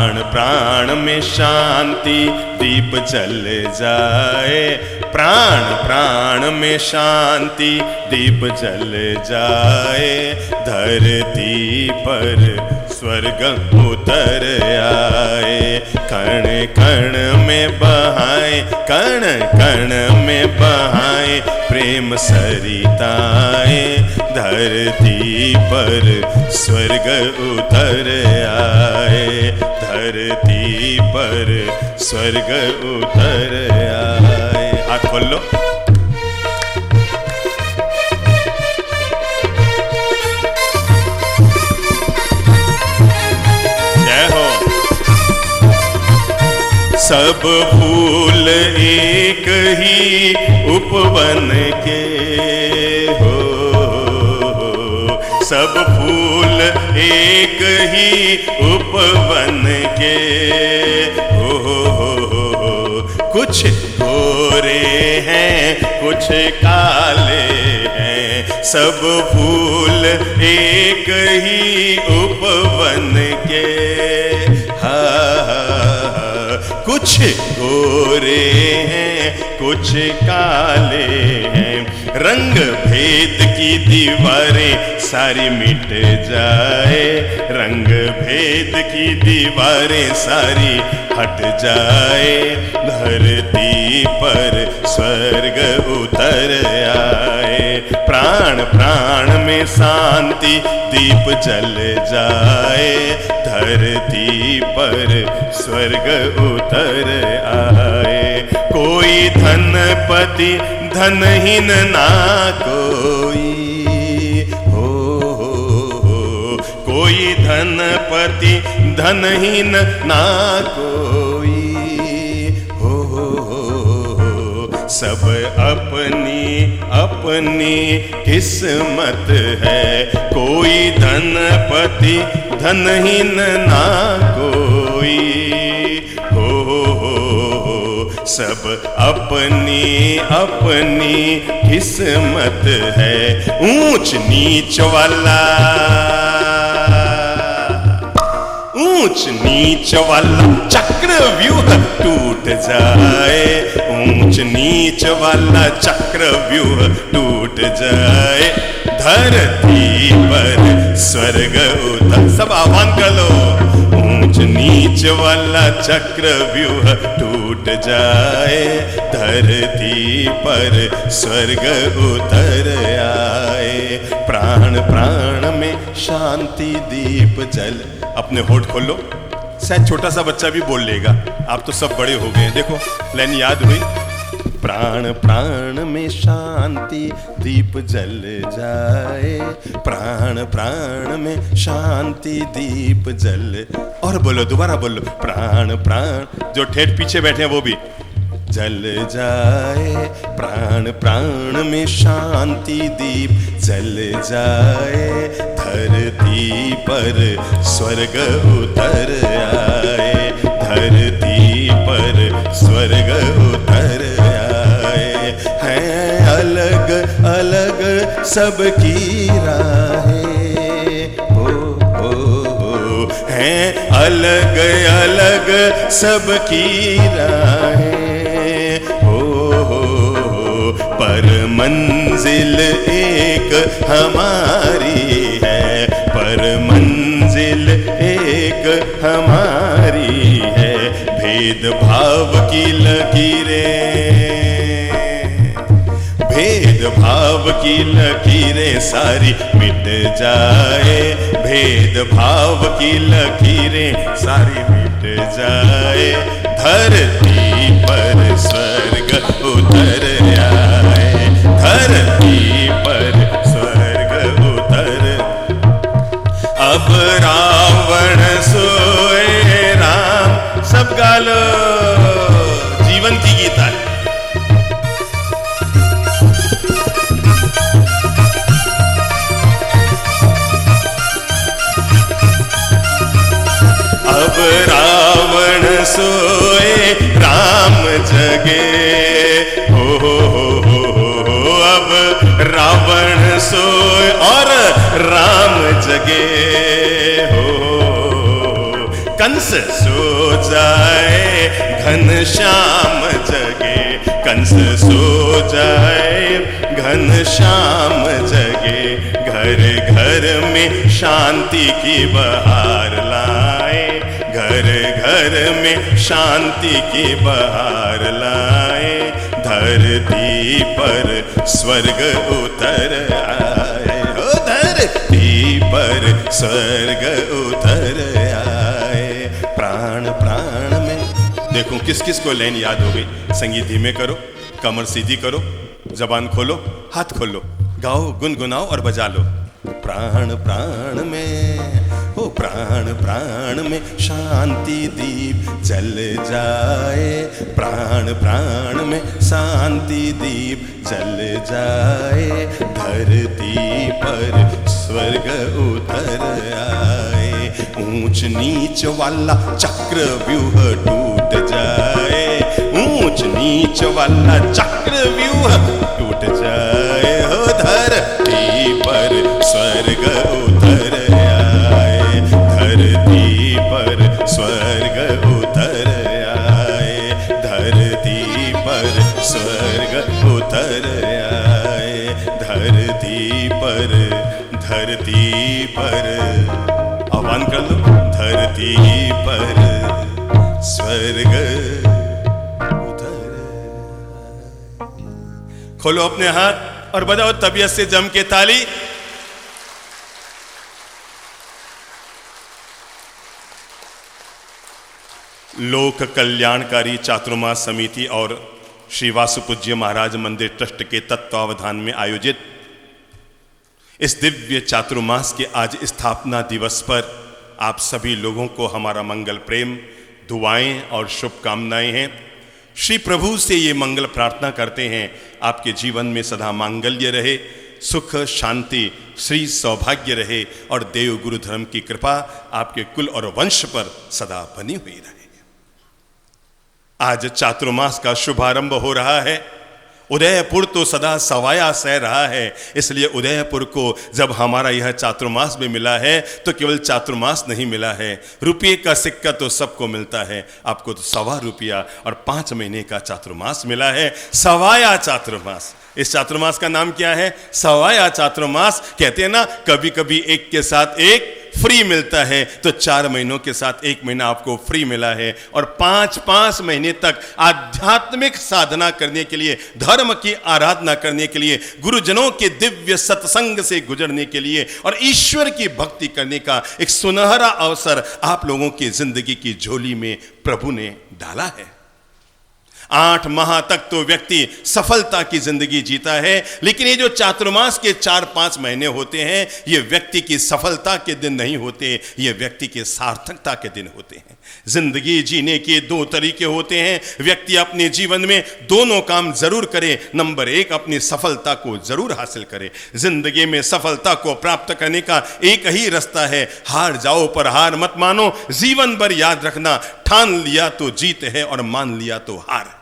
प्राण प्राण में शांति दीप जल जाए, प्राण प्राण में शांति दीप जल जाए, धरती पर स्वर्ग उतर आए। कण कण में बहाए, कण कण में बहाए प्रेम सरिताएं, धरती पर स्वर्ग उतर आए, धरती पर स्वर्ग उतर आए। हाथ खोल लो। जय हो। सब फूल एक ही उपवन के हो, सब फूल एक ही उपवन के हो, कुछ गोरे हैं कुछ काले हैं, सब फूल एक ही उपवन के। कुछ गोरे हैं कुछ काले हैं, रंग भेद की दीवारें सारी मिट जाए, रंग भेद की दीवारें सारी हट जाए, धरती पर स्वर्ग उतर आए। प्राण प्राण में शांति दीप जल जाए, धरती पर स्वर्ग उतर आए। कोई धनपति धनहीन ना कोई हो, कोई धनपति धनहीन ना कोई हो, सब अपनी अपनी किस्मत है, कोई धनपति धनहीन ना कोई हो, सब अपनी अपनी किस्मत है। ऊंच नीच वाला, ऊंच नीच वाला चक्रव्यूह टूट जाए, ऊंच नीच वाला चक्रव्यूह टूट जाए, धरती पर स्वर्ग उतर। सब आह्वान कर लो। ऊंच नीच वाला चक्रव्यूह टूट जाए, धरती पर स्वर्ग उतर आए। प्राण प्राण में शांति दीप जल। अपने होठ खोलो, शायद छोटा सा बच्चा भी बोल लेगा, आप तो सब बड़े हो गए। देखो लाइन याद हुई। प्राण प्राण में शांति दीप जल जाए, प्राण प्राण में शांति दीप जल। और बोलो, दोबारा बोलो। प्राण प्राण, जो ठेठ पीछे बैठे हैं वो भी, जल जाए, प्राण प्राण में शांति दीप जल जाए, धरती पर स्वर्ग उतर आए, धरती पर स्वर्ग उतर आए। हैं अलग अलग सबकी राहें, हो, हैं अलग अलग सबकी राहें, पर मंजिल एक हमारी है, पर मंजिल एक हमारी है। भेदभाव की लकीरें, भेदभाव की लकीरें सारी मिट जाए, भेदभाव की लकीरें सारी मिट जाए, धरती पर स्वर्ग उतर आए, धरती पर स्वर्ग उतर। अब रावण सोए राम, सब गा लो, जीवन की गीता है। अब रावण सोए राम जगे, हो, अब रावण सोए और राम जगे, हो। कंस सो जाए घनश्याम जगे, कंस सो जाए घनश्याम जगे, घर घर में शांति की बहार लाए, घर घर में शांति की बहार लाए, धरती पर स्वर्ग उतर आए, ओ धरती पर स्वर्ग उतर आए। प्राण प्राण में देखो किस किस को लाइन याद हो गई। संगीत धीमे करो, कमर सीधी करो, जबान खोलो, हाथ खोलो, गाओ, गुनगुनाओ और बजा लो। प्राण प्राण में, ओ प्राण प्राण में शांति दीप जल जाए, प्राण प्राण में शांति दीप जल जाए, धरती पर स्वर्ग उतर आए, ऊंच नीच वाला चक्रव्यूह टूट जाए, ऊंच नीच वाला चक्रव्यूह टूट जाए, हो धरती पर स्वर्ग उतर आए, धरती पर स्वर्ग उतर आए, धरती पर स्वर्ग उतर आए, धरती पर, धरती पर आह्वान कर लो, धरती पर स्वर्ग उतर। खोलो अपने हाथ और बजाओ तबीयत से जम के ताली। लोक कल्याणकारी चातुर्मास समिति और श्री वासुपूज्य महाराज मंदिर ट्रस्ट के तत्वावधान में आयोजित इस दिव्य चातुर्मास के आज स्थापना दिवस पर आप सभी लोगों को हमारा मंगल प्रेम, दुआएं और शुभकामनाएं हैं। श्री प्रभु से ये मंगल प्रार्थना करते हैं आपके जीवन में सदा मांगल्य रहे, सुख शांति श्री सौभाग्य रहे और देव गुरु धर्म की कृपा आपके कुल और वंश पर सदा बनी हुई रहे। आज चातुर्मास का शुभारंभ हो रहा है। उदयपुर तो सदा सवाया सह रहा है, इसलिए उदयपुर को जब हमारा यह चातुर्मास में मिला है तो केवल चातुर्मास नहीं मिला है, रुपये का सिक्का तो सबको मिलता है, आपको तो 1.25 रुपया और 5 महीने का चातुर्मास मिला है, सवाया चातुर्मास। इस चातुर्मास का नाम क्या है? सवाया चातुर्मास। कहते हैं ना, कभी कभी एक के साथ एक फ्री मिलता है, तो 4 महीनों के साथ 1 महीना आपको फ्री मिला है और 5-5 महीने तक आध्यात्मिक साधना करने के लिए, धर्म की आराधना करने के लिए, गुरुजनों के दिव्य सत्संग से गुजरने के लिए और ईश्वर की भक्ति करने का एक सुनहरा अवसर आप लोगों की जिंदगी की झोली में प्रभु ने डाला है। 8 माह तक तो व्यक्ति सफलता की जिंदगी जीता है, लेकिन ये जो चातुर्मास के 4-5 महीने होते हैं, ये व्यक्ति की सफलता के दिन नहीं होते, ये व्यक्ति के सार्थकता के दिन होते हैं। जिंदगी जीने के 2 तरीके होते हैं। व्यक्ति अपने जीवन में दोनों काम जरूर करे। नंबर 1, अपनी सफलता को जरूर हासिल करे। जिंदगी में सफलता को प्राप्त करने का एक ही रास्ता है, हार जाओ पर हार मत मानो। जीवन भर याद रखना, ठान लिया तो जीत है और मान लिया तो हार है।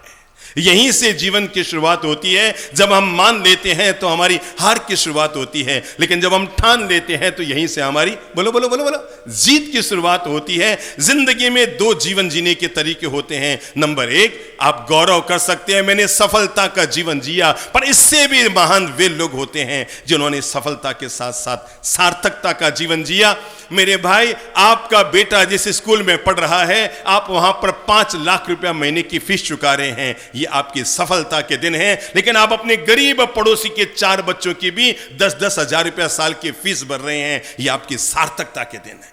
यहीं से जीवन की शुरुआत होती है। जब हम मान लेते हैं तो हमारी हार की शुरुआत होती है, लेकिन जब हम ठान लेते हैं तो यहीं से हमारी बोलो बोलो बोलो बोलो जीत की शुरुआत होती है। जिंदगी में 2 जीवन जीने के तरीके होते हैं। नंबर 1, आप गौरव कर सकते हैं मैंने सफलता का जीवन जिया, पर इससे भी महान वे लोग होते हैं जिन्होंने सफलता के साथ साथ सार्थकता का जीवन जिया। मेरे भाई, आपका बेटा जिस स्कूल में पढ़ रहा है, आप वहां पर 5 लाख रुपया महीने की फीस चुका रहे हैं, ये आपकी सफलता के दिन है। लेकिन आप अपने गरीब पड़ोसी के 4 बच्चों की भी 10-10 हजार रुपया साल की फीस भर रहे हैं, ये आपकी सार्थकता के दिन है।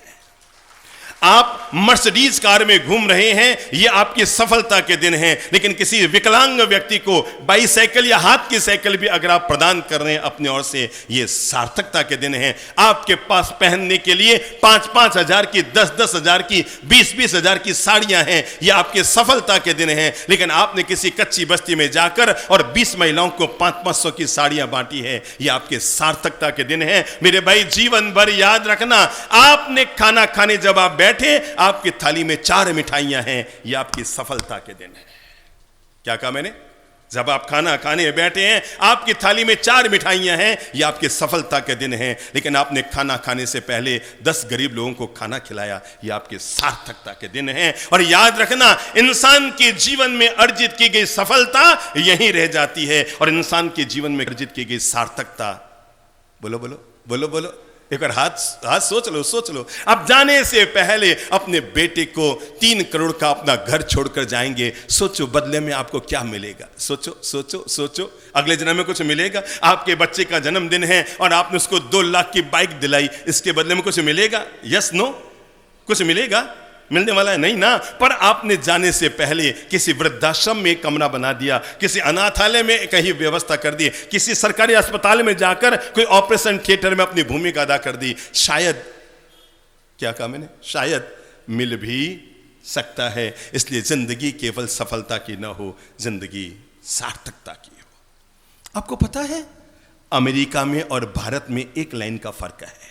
आप मर्सिडीज कार में घूम रहे हैं, ये आपकी सफलता के दिन है। लेकिन किसी विकलांग व्यक्ति को बाईसाइकिल या हाथ की साइकिल भी अगर आप प्रदान कर रहे हैं अपने ओर से, ये सार्थकता के दिन है। आपके पास पहनने के लिए 5-5 हजार की, 10-10 हजार की, 20-20 हजार की साड़ियां हैं, ये आपकी सफलता के दिन है। लेकिन आपने किसी कच्ची बस्ती में जाकर और 20 महिलाओं को 500-500 की साड़ियां बांटी है, ये आपके सार्थकता के दिन है। मेरे भाई, जीवन भर याद रखना, आपने खाना खाने जब आप बैठे, आपकी थाली में 4 मिठाइयां हैं, यह आपकी सफलता के दिन है। क्या कहा मैंने? जब आप खाना खाने बैठे हैं, आपकी थाली में 4 मिठाइयां हैं, ये आपकी सफलता के दिन हैं। लेकिन आपने खाना खाने से पहले 10 गरीब लोगों को खाना खिलाया, ये आपके सार्थकता के दिन हैं। और याद रखना, इंसान के जीवन में अर्जित की गई सफलता यहीं रह जाती है, और इंसान के जीवन में अर्जित की गई सार्थकता, बोलो बोलो बोलो बोलो, एक बार हाथ सोच लो। अब जाने से पहले अपने बेटे को 3 करोड़ का अपना घर छोड़कर जाएंगे, सोचो बदले में आपको क्या मिलेगा। सोचो अगले जन्म में कुछ मिलेगा? आपके बच्चे का जन्मदिन है और आपने उसको 2 लाख की बाइक दिलाई, इसके बदले में कुछ मिलेगा? Yes no? कुछ मिलेगा? मिलने वाला है नहीं ना। पर आपने जाने से पहले किसी वृद्धाश्रम में एक कमरा बना दिया, किसी अनाथालय में कहीं व्यवस्था कर दी, किसी सरकारी अस्पताल में जाकर कोई ऑपरेशन थिएटर में अपनी भूमिका अदा कर दी। शायद, क्या कहा मैंने, शायद मिल भी सकता है। इसलिए जिंदगी केवल सफलता की ना हो, जिंदगी सार्थकता की हो। आपको पता है अमेरिका में और भारत में एक लाइन का फर्क है।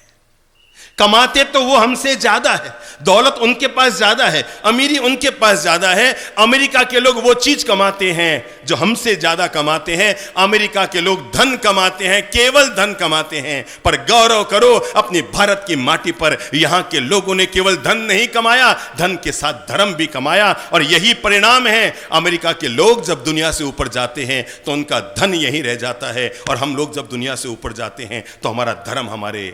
कमाते तो वो हमसे ज्यादा है, दौलत उनके पास ज्यादा है, अमीरी उनके पास ज्यादा है। अमेरिका के लोग वो चीज कमाते हैं जो हमसे ज्यादा कमाते हैं। अमेरिका के लोग धन कमाते हैं, केवल धन कमाते हैं। पर गौरव करो अपनी भारत की माटी पर, यहां के लोगों ने केवल धन नहीं कमाया, धन के साथ धर्म भी कमाया। और यही परिणाम है, अमेरिका के लोग जब दुनिया से ऊपर जाते हैं तो उनका धन यहीं रह जाता है, और हम लोग जब दुनिया से ऊपर जाते हैं तो हमारा धर्म हमारे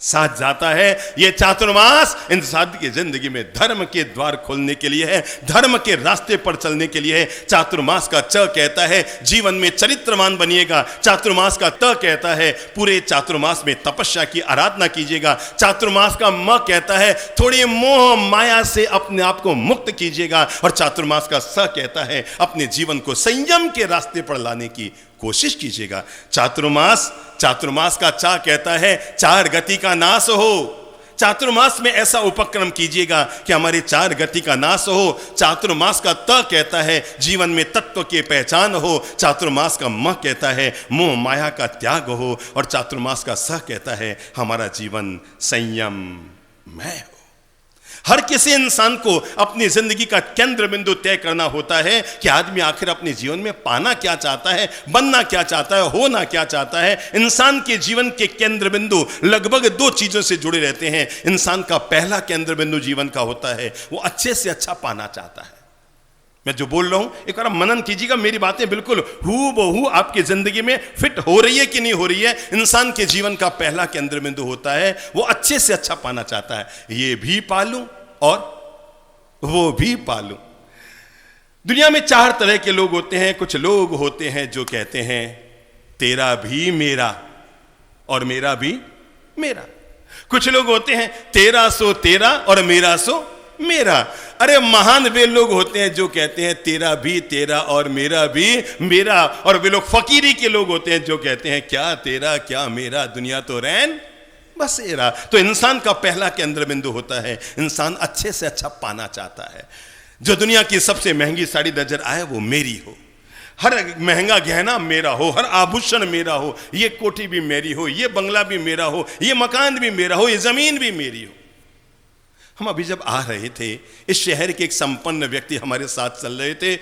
साथ जाता है। यह चातुर्मास इंसान की जिंदगी में धर्म के द्वार खोलने के लिए है, धर्म के रास्ते पर चलने के लिए है। चातुर्मास का च कहता है जीवन में चरित्रवान बनिएगा। चातुर्मास का त कहता है पूरे चातुर्मास में तपस्या की आराधना कीजिएगा। चातुर्मास का म कहता है थोड़ी मोह माया से अपने आप को मुक्त कीजिएगा। और चातुर्मास का स कहता है अपने जीवन को संयम के रास्ते पर लाने की कोशिश कीजिएगा। चातुर्मास का चा कहता है 4 गति का नाश हो। चातुर्मास में ऐसा उपक्रम कीजिएगा कि हमारी 4 गति का नाश हो। चातुर्मास का त कहता है जीवन में तत्व की पहचान हो। चातुर्मास का म कहता है मोह माया का त्याग हो। और चातुर्मास का स कहता है हमारा जीवन संयममय हो। हर किसी इंसान को अपनी जिंदगी का केंद्र बिंदु तय करना होता है कि आदमी आखिर अपने जीवन में पाना क्या चाहता है, बनना क्या चाहता है, होना क्या चाहता है। इंसान के जीवन के केंद्र बिंदु लगभग 2 चीजों से जुड़े रहते हैं। इंसान का पहला केंद्र बिंदु जीवन का होता है वो अच्छे से अच्छा पाना चाहता है। मैं जो बोल रहा हूं एक बार मनन कीजिएगा, मेरी बातें बिल्कुल हूबहू आपकी जिंदगी में फिट हो रही है कि नहीं हो रही है। इंसान के जीवन का पहला केंद्र बिंदु होता है वो अच्छे से अच्छा पाना चाहता है, ये भी पालूं और वो भी पालूं। दुनिया में 4 तरह के लोग होते हैं। कुछ लोग होते हैं जो कहते हैं तेरा भी मेरा और मेरा भी मेरा। कुछ लोग होते हैं तेरा सो तेरा और मेरा सो मेरा। अरे महान वे लोग होते हैं जो कहते हैं तेरा भी तेरा और मेरा भी मेरा। और वे लोग फकीरी के लोग होते हैं जो कहते हैं क्या तेरा क्या मेरा, दुनिया तो रैन बसेरा। तो इंसान का पहला केंद्र बिंदु होता है इंसान अच्छे से अच्छा पाना चाहता है। जो दुनिया की सबसे महंगी साड़ी नजर आए वो मेरी हो, हर महंगा गहना मेरा हो, हर आभूषण मेरा हो, ये कोठी भी मेरी हो, ये बंगला भी मेरा हो, ये मकान भी मेरा हो, ये जमीन भी मेरी हो। हम अभी जब आ रहे थे इस शहर के एक संपन्न व्यक्ति हमारे साथ चल रहे थे।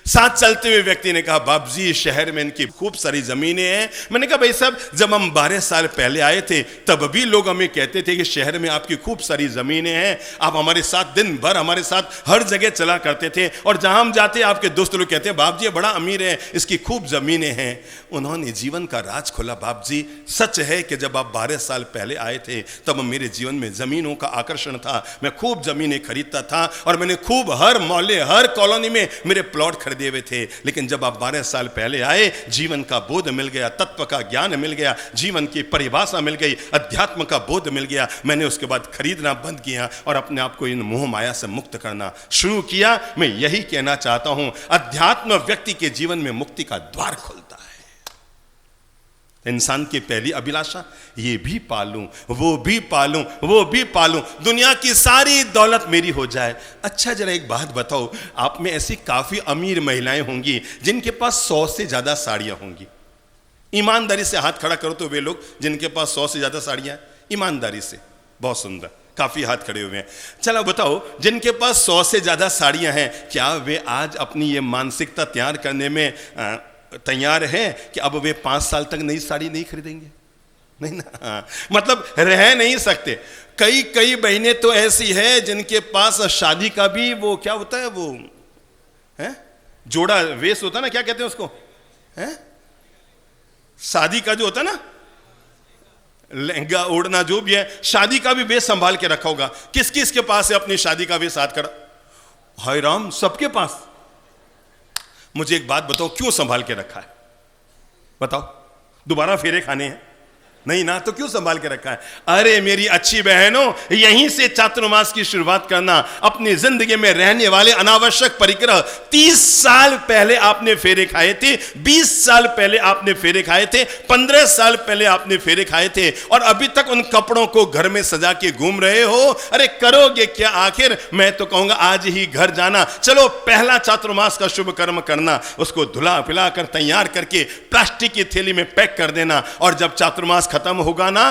साथ चलते हुए व्यक्ति ने कहा बाप जी इस शहर में इनकी खूब सारी जमीनें हैं। मैंने कहा भाई साहब जब हम 12 साल पहले आए थे तब भी लोग हमें कहते थे कि शहर में आपकी खूब सारी जमीनें हैं, आप हमारे साथ दिन भर हमारे साथ हर जगह चला करते थे और जहां हम जाते आपके दोस्त लोग कहते हैं बाप जी बड़ा अमीर है, इसकी खूब जमीनें हैं। उन्होंने जीवन का राज खोला। बाप जी सच है कि जब आप 12 साल पहले आए थे तब मेरे जीवन में जमीनों का आकर्षण था, मैं खूब जमीनें खरीदता था और मैंने खूब हर मोहल्ले हर कॉलोनी में मेरे प्लॉट खरीदे हुए थे। लेकिन जब आप 12 साल पहले आए जीवन का बोध मिल गया, तत्व का ज्ञान मिल गया, जीवन की परिभाषा मिल गई, अध्यात्म का बोध मिल गया। मैंने उसके बाद खरीदना बंद किया और अपने आप को इन मोह माया से मुक्त करना शुरू किया। मैं यही कहना चाहता हूं अध्यात्म व्यक्ति के जीवन में मुक्ति का द्वार खोलता है। इंसान की पहली अभिलाषा ये भी पालूं वो भी पालूं वो भी पालूं, दुनिया की सारी दौलत मेरी हो जाए। अच्छा जरा एक बात बताओ, आप में ऐसी काफी अमीर महिलाएं होंगी जिनके पास 100 से ज्यादा साड़ियां होंगी। ईमानदारी से हाथ खड़ा करो तो वे लोग जिनके पास 100 से ज्यादा साड़ियां, ईमानदारी से, बहुत सुंदर, काफी हाथ खड़े हुए हैं। चलो बताओ जिनके पास 100 से ज्यादा साड़ियां हैं क्या वे आज अपनी ये मानसिकता तैयार करने में तैयार हैं कि अब वे 5 साल तक नई साड़ी नहीं खरीदेंगे? नहीं ना, मतलब रह नहीं सकते। कई कई बहनें तो ऐसी है जिनके पास शादी का भी वो क्या होता है, वो है जोड़ा वेश होता है ना, क्या कहते हैं उसको, है शादी का जो होता है ना, लहंगा ओढ़ना जो भी है, शादी का भी वेश संभाल के रखा होगा। किस किस के पास है अपनी शादी का वेश हाथ कर? हाय राम, सबके पास। मुझे एक बात बताओ, क्यों संभाल के रखा है? बताओ, दोबारा फेरे खाने हैं? नहीं ना, तो क्यों संभाल के रखा है? अरे मेरी अच्छी बहनों, यहीं से चातुर्मास की शुरुआत करना। अपनी जिंदगी में रहने वाले अनावश्यक परिग्रह 30 साल पहले आपने फेरे खाए थे, 20 साल पहले आपने फेरे खाए थे, 15 साल पहले आपने फेरे खाए थे, और अभी तक उन कपड़ों को घर में सजा के घूम रहे हो। अरे करोगे क्या आखिर? मैं तो कहूंगा आज ही घर जाना। चलो पहला चातुर्मास का शुभ कर्म करना, उसको धुला पिला कर तैयार करके प्लास्टिक की थैली में पैक कर देना, और जब चातुर्मास खत्म होगा ना,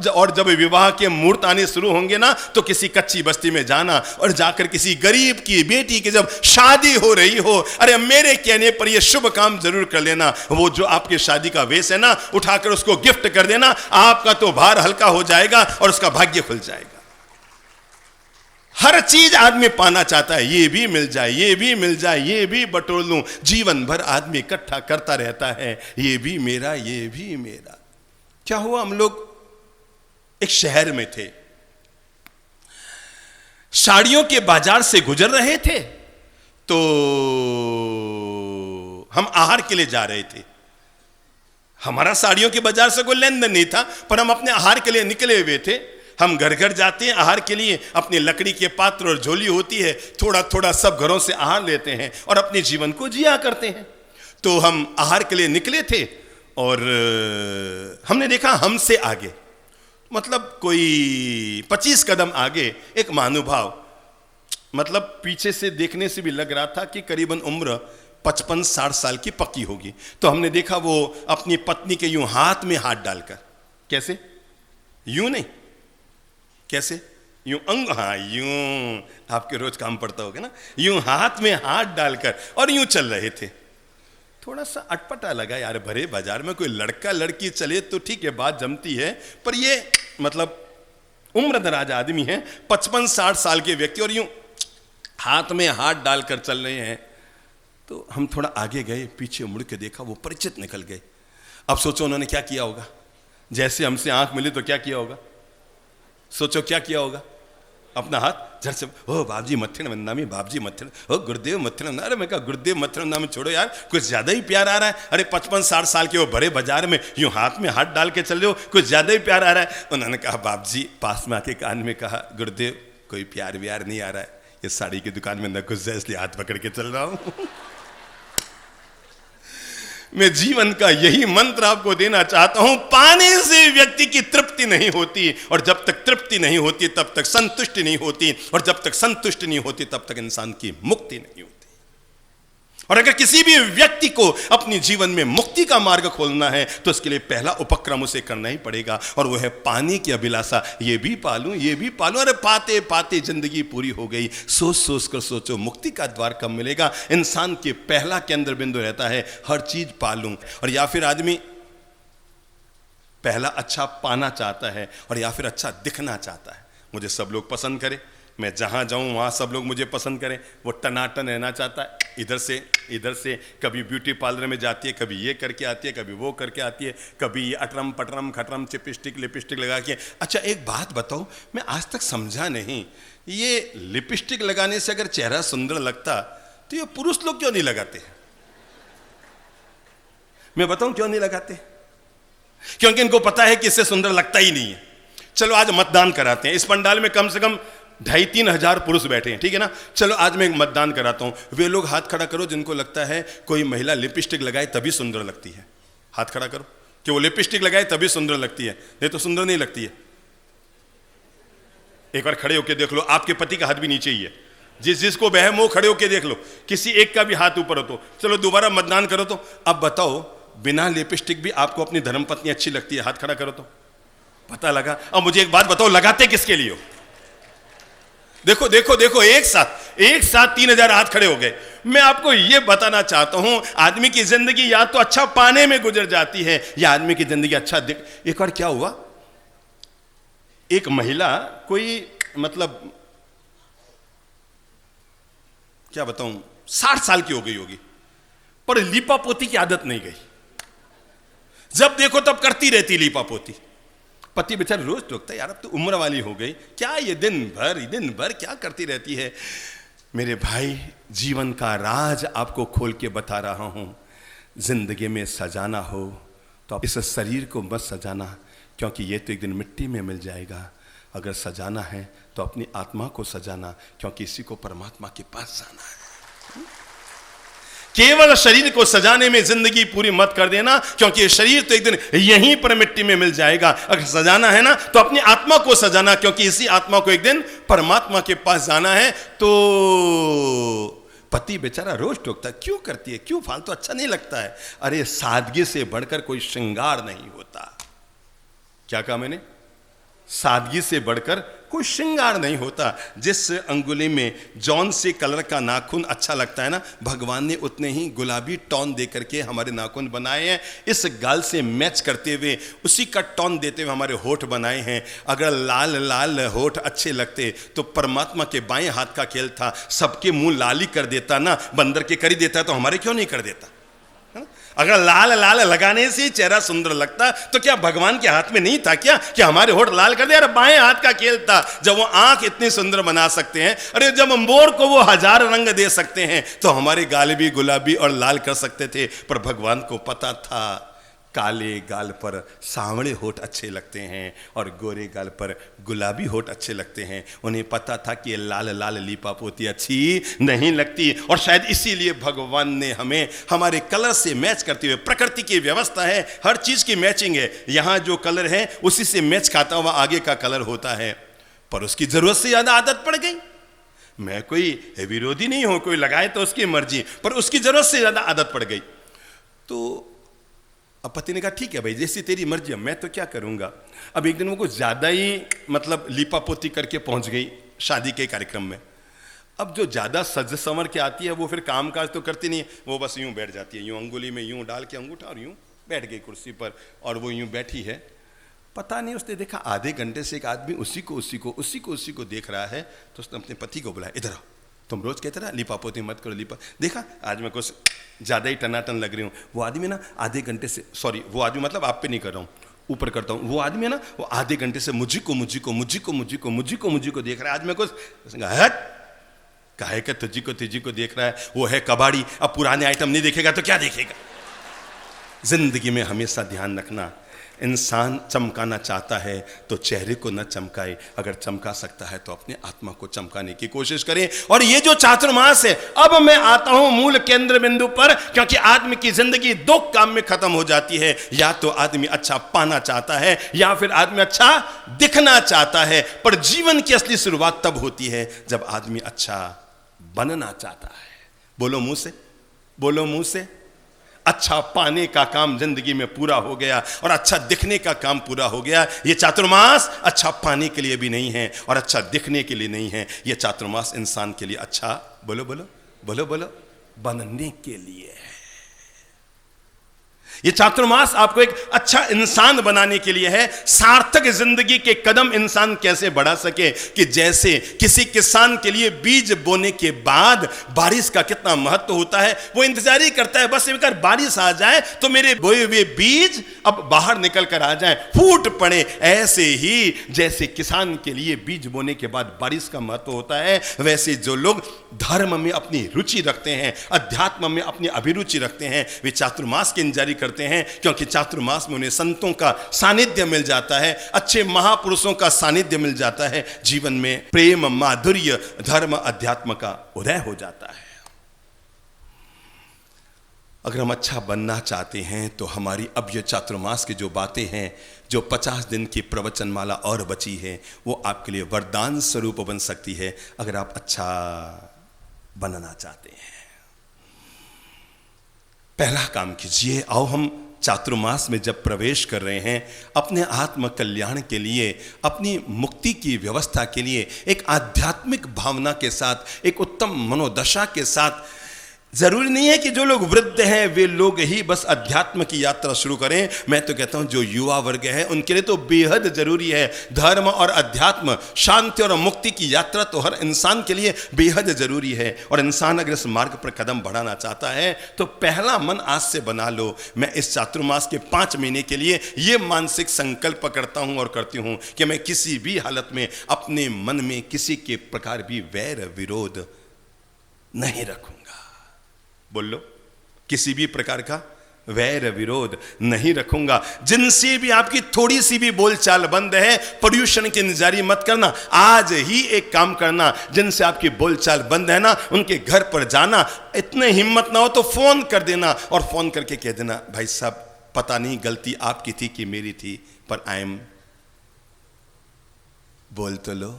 और जब विवाह के मुहूर्त आने शुरू होंगे ना, तो किसी कच्ची बस्ती में जाना और जाकर किसी गरीब की बेटी की जब शादी हो रही हो, अरे मेरे कहने पर यह शुभ काम जरूर कर लेना। वो जो आपकी शादी का वेश है ना, उठाकर उसको गिफ्ट कर देना। आपका तो भार हल्का हो जाएगा और उसका भाग्य खुल जाएगा। हर चीज आदमी पाना चाहता है, ये भी मिल जाए, ये भी मिल जाए, ये भी बटोर लूं। जीवन भर आदमी इकट्ठा करता रहता है, ये भी मेरा, ये भी मेरा। क्या हुआ, हम लोग एक शहर में थे, साड़ियों के बाजार से गुजर रहे थे, तो हम आहार के लिए जा रहे थे। हमारा साड़ियों के बाजार से कोई लेन देन नहीं था, पर हम अपने आहार के लिए निकले हुए थे। हम घर घर जाते हैं आहार के लिए, अपनी लकड़ी के पात्र और झोली होती है, थोड़ा थोड़ा सब घरों से आहार लेते हैं और अपने जीवन को जिया करते हैं। तो हम आहार के लिए निकले थे और हमने देखा हमसे आगे, मतलब कोई 25 कदम आगे, एक महानुभाव, मतलब पीछे से देखने से भी लग रहा था कि करीबन उम्र 55-60 साल की पक्की होगी। तो हमने देखा वो अपनी पत्नी के यूं हाथ में हाथ डालकर, कैसे, यूं नहीं, कैसे, यूं अंग, हाँ यूं, आपके रोज काम पड़ता होगा ना, यूं हाथ में हाथ डालकर और यूं चल रहे थे। थोड़ा सा अटपटा लगा यार, भरे बाजार में कोई लड़का लड़की चले तो ठीक है, बात जमती है, पर ये मतलब उम्र दराज आदमी है, 55-60 साल के व्यक्ति, और यूं हाथ में हाथ डालकर चल रहे हैं। तो हम थोड़ा आगे गए, पीछे मुड़ के देखा, वो परिचित निकल गए। अब सोचो उन्होंने क्या किया होगा, जैसे हमसे आंख मिली तो क्या किया होगा, सोचो क्या किया होगा। अपना हाथ झट से, ओ बाबजी मत्थन वंदामी, बाबजी मत्थन, ओ गुरुदेव मत्थन। अरे मैं कहा गुरुदेव मत्थन वंदामी छोड़ो यार, कुछ ज्यादा ही प्यार आ रहा है। अरे 55-60 साल के वो बड़े बाजार में यूं हाथ में हाथ डाल के चल रहे हो, कुछ ज्यादा ही प्यार आ रहा है। उन्होंने कहा बाबजी, पास में आके कान में कहा, गुरुदेव कोई प्यार व्यार नहीं आ रहा है, ये साड़ी की दुकान में न घुस जाए इसलिए हाथ पकड़ के चल रहा हूं। मैं जीवन का यही मंत्र आपको देना चाहता हूं, पाने से व्यक्ति की तृप्ति नहीं होती, और जब तक तृप्ति नहीं होती तब तक संतुष्टि नहीं होती, और जब तक संतुष्टि नहीं होती तब तक इंसान की मुक्ति नहीं होती। और अगर किसी भी व्यक्ति को अपने जीवन में मुक्ति का मार्ग खोलना है तो उसके लिए पहला उपक्रम उसे करना ही पड़ेगा, और वो है पाने की अभिलाषा। ये भी पालूं, ये भी पालूं, अरे पाते पाते जिंदगी पूरी हो गई। सोच सोच कर सोचो मुक्ति का द्वार कब मिलेगा। इंसान के पहला केंद्र बिंदु रहता है हर चीज पालूं, और या फिर आदमी पहला अच्छा पाना चाहता है और या फिर अच्छा दिखना चाहता है। मुझे सब लोग पसंद करें, मैं जहां जाऊं वहां सब लोग मुझे पसंद करें। वो टनाटन रहना चाहता है, इधर से कभी ब्यूटी पार्लर में जाती है, कभी ये करके आती है, कभी वो करके आती है, कभी अटरम पटरम खटरम चिपस्टिक लिपस्टिक लगा के। अच्छा एक बात बताओ, मैं आज तक समझा नहीं, ये लिपस्टिक लगाने से अगर चेहरा सुंदर लगता तो ये पुरुष लोग क्यों नहीं लगाते? मैं बताऊं क्यों नहीं लगाते? क्योंकि इनको पता है कि इससे सुंदर लगता ही नहीं है। चलो आज मतदान कराते हैं, इस पंडाल में कम से कम 2,500-3 हजार पुरुष बैठे हैं, ठीक है ना। चलो आज मैं एक मतदान कराता हूं, वे लोग हाथ खड़ा करो जिनको लगता है कोई महिला लिपस्टिक लगाए तभी सुंदर लगती है। हाथ खड़ा करो कि वो लिपस्टिक लगाए तभी सुंदर लगती है, नहीं तो सुंदर नहीं लगती है। एक बार खड़े होकर देख लो, आपके पति का हाथ भी नीचे ही है, जिसको बहम हो खड़े होकर देख लो, किसी एक का भी हाथ ऊपर हो तो। चलो दोबारा मतदान करो तो अब बताओ, बिना लिपस्टिक भी आपको अपनी धर्मपत्नी अच्छी लगती है? हाथ खड़ा करो तो पता लगा। अब मुझे एक बात बताओ, लगाते किसके लिए हो? देखो देखो देखो, एक साथ 3,000 हाथ खड़े हो गए। मैं आपको यह बताना चाहता हूं, आदमी की जिंदगी या तो अच्छा पाने में गुजर जाती है या आदमी की जिंदगी अच्छा एक बार क्या हुआ, एक महिला, कोई मतलब क्या बताऊं, 60 साल की हो गई होगी, पर लीपा पोती की आदत नहीं गई। जब देखो तब करती रहती लीपा पोती। पति बेचारा रोज टोकता, यार अब तो उम्र वाली हो गई, क्या ये दिन भर क्या करती रहती है। मेरे भाई, जीवन का राज आपको खोल के बता रहा हूं। जिंदगी में सजाना हो तो आप इस शरीर को मत सजाना, क्योंकि ये तो एक दिन मिट्टी में मिल जाएगा। अगर सजाना है तो अपनी आत्मा को सजाना, क्योंकि इसी को परमात्मा के पास जाना है। केवल शरीर को सजाने में जिंदगी पूरी मत कर देना, क्योंकि ये शरीर तो एक दिन यहीं पर मिट्टी में मिल जाएगा। अगर सजाना है ना तो अपनी आत्मा को सजाना, क्योंकि इसी आत्मा को एक दिन परमात्मा के पास जाना है। तो पति बेचारा रोज टोकता, क्यों करती है, क्यों फालतू, अच्छा नहीं लगता है। अरे सादगी से बढ़कर कोई श्रृंगार नहीं होता। क्या कहा मैंने? सादगी से बढ़कर कोई श्रृंगार नहीं होता। जिस अंगुली में जौन से कलर का नाखून अच्छा लगता है ना, भगवान ने उतने ही गुलाबी टोन दे करके हमारे नाखून बनाए हैं। इस गाल से मैच करते हुए उसी का टोन देते हुए हमारे होठ बनाए हैं। अगर लाल लाल होठ अच्छे लगते तो परमात्मा के बाएं हाथ का खेल था, सबके मुंह लाल ही कर देता ना, बंदर के कर ही देता, तो हमारे क्यों नहीं कर देता? अगर लाल लाल लगाने से चेहरा सुंदर लगता तो क्या भगवान के हाथ में नहीं था क्या कि हमारे होठ लाल कर दे? अरे बाएं हाथ का खेल था, जब वो आंख इतनी सुंदर बना सकते हैं, अरे जब मोर को वो 1000 रंग दे सकते हैं, तो हमारे गाल भी गुलाबी और लाल कर सकते थे। पर भगवान को पता था काले गाल पर सांवले होठ अच्छे लगते हैं और गोरे गाल पर गुलाबी होठ अच्छे लगते हैं। उन्हें पता था कि लाल लाल लीपा पोती अच्छी नहीं लगती, और शायद इसीलिए भगवान ने हमें हमारे कलर से मैच करते हुए, प्रकृति की व्यवस्था है, हर चीज की मैचिंग है। यहां जो कलर है उसी से मैच खाता हुआ आगे का कलर होता है, पर उसकी जरूरत से ज्यादा आदत पड़ गई। मैं कोई विरोधी नहीं हूं, कोई लगाए तो उसकी मर्जी, पर उसकी जरूरत से ज्यादा आदत पड़ गई। तो अब पति ने कहा ठीक है भाई, जैसी तेरी मर्जी, मैं तो क्या करूंगा। अब एक दिन वो कुछ ज्यादा ही मतलब लीपा पोती करके पहुंच गई शादी के कार्यक्रम में। अब जो ज्यादा सज संवर के आती है वो फिर काम काज तो करती नहीं है, वो बस यूं बैठ जाती है, यूं अंगुली में यूं डाल के अंगूठा और यूं बैठ गई कुर्सी पर, और वो यूं बैठी है। पता नहीं उसने देखा आधे घंटे से एक आदमी उसी को देख रहा है, तो उसने अपने पति को बुलाया, इधर आओ, तुम रोज कहते रहा लीपा पोती मत करो, लीपा, देखा आज मैं कुछ ज्यादा ही टनाटन लग रही हूँ। वो आदमी ना आधे घंटे से, सॉरी वो आदमी मतलब आप पे नहीं कर रहा हूँ, ऊपर करता हूँ, वो आदमी है ना, वो आधे घंटे से मुझी को देख रहा है। आज मैं कुछ काहे का तुझी को देख रहा है, वो है कबाड़ी, अब पुराने आइटम नहीं देखेगा तो क्या देखेगा। जिंदगी में हमेशा ध्यान रखना, इंसान चमकाना चाहता है तो चेहरे को न चमकाए, अगर चमका सकता है तो अपने आत्मा को चमकाने की कोशिश करें। और ये जो चातुर्मास है, अब मैं आता हूं मूल केंद्र बिंदु पर, क्योंकि आदमी की जिंदगी 2 काम में खत्म हो जाती है। या तो आदमी अच्छा पाना चाहता है या फिर आदमी अच्छा दिखना चाहता है। पर जीवन की असली शुरुआत तब होती है जब आदमी अच्छा बनना चाहता है। बोलो मुंह से अच्छा पाने का काम जिंदगी में पूरा हो गया और अच्छा दिखने का काम पूरा हो गया। ये चातुर्मास अच्छा पाने के लिए भी नहीं है और अच्छा दिखने के लिए नहीं है। ये चातुर्मास इंसान के लिए अच्छा बोलो बनने के लिए है। ये चातुर्मास आपको एक अच्छा इंसान बनाने के लिए है। सार्थक जिंदगी के कदम इंसान कैसे बढ़ा सके, कि जैसे किसी किसान के लिए बीज बोने के बाद बारिश का कितना महत्व होता है, वो इंतजार ही करता है बस एक बारिश आ जाए तो मेरे बोए हुए बीज अब बाहर निकल कर आ जाए, फूट पड़े। ऐसे ही जैसे किसान के लिए बीज बोने के बाद बारिश का महत्व होता है, वैसे जो लोग धर्म में अपनी रुचि रखते हैं, अध्यात्म में अपनी अभिरुचि रखते हैं, वे चातुर्मास की इंतजारी करते हैं। क्योंकि चातुर्मास में उन्हें संतों का सानिध्य मिल जाता है, अच्छे महापुरुषों का सानिध्य मिल जाता है, जीवन में प्रेम, माधुर्य, धर्म, अध्यात्म का उदय हो जाता है। अगर हम अच्छा बनना चाहते हैं तो हमारी अब ये चातुर्मास की जो बातें हैं, जो 50 दिन की प्रवचनमाला और बची है, वो आपके लिए वरदान स्वरूप बन सकती है अगर आप अच्छा बनना चाहते हैं। पहला काम कीजिए, आओ हम चातुर्मास में जब प्रवेश कर रहे हैं, अपने आत्म कल्याण के लिए, अपनी मुक्ति की व्यवस्था के लिए, एक आध्यात्मिक भावना के साथ, एक उत्तम मनोदशा के साथ, जरूरी नहीं है कि जो लोग वृद्ध हैं वे लोग ही बस अध्यात्म की यात्रा शुरू करें। मैं तो कहता हूं जो युवा वर्ग है उनके लिए तो बेहद जरूरी है। धर्म और अध्यात्म, शांति और मुक्ति की यात्रा तो हर इंसान के लिए बेहद जरूरी है। और इंसान अगर इस मार्ग पर कदम बढ़ाना चाहता है तो पहला मन आज से बना लो। मैं इस चातुर्मास के 5 महीने के लिए ये मानसिक संकल्प करता हूं और करती हूं कि मैं किसी भी हालत में अपने मन में किसी के प्रकार भी वैर विरोध नहीं रखूंगा। बोल लो, किसी भी प्रकार का वैर विरोध नहीं रखूंगा। जिनसे भी आपकी थोड़ी सी भी बोलचाल बंद है, पर्यूषण की निजारी मत करना। आज ही एक काम करना, जिनसे आपकी बोलचाल बंद है ना, उनके घर पर जाना। इतने हिम्मत ना हो तो फोन कर देना और फोन करके कह देना, भाई साहब पता नहीं गलती आपकी थी कि मेरी थी, पर आई एम, बोल तो लो।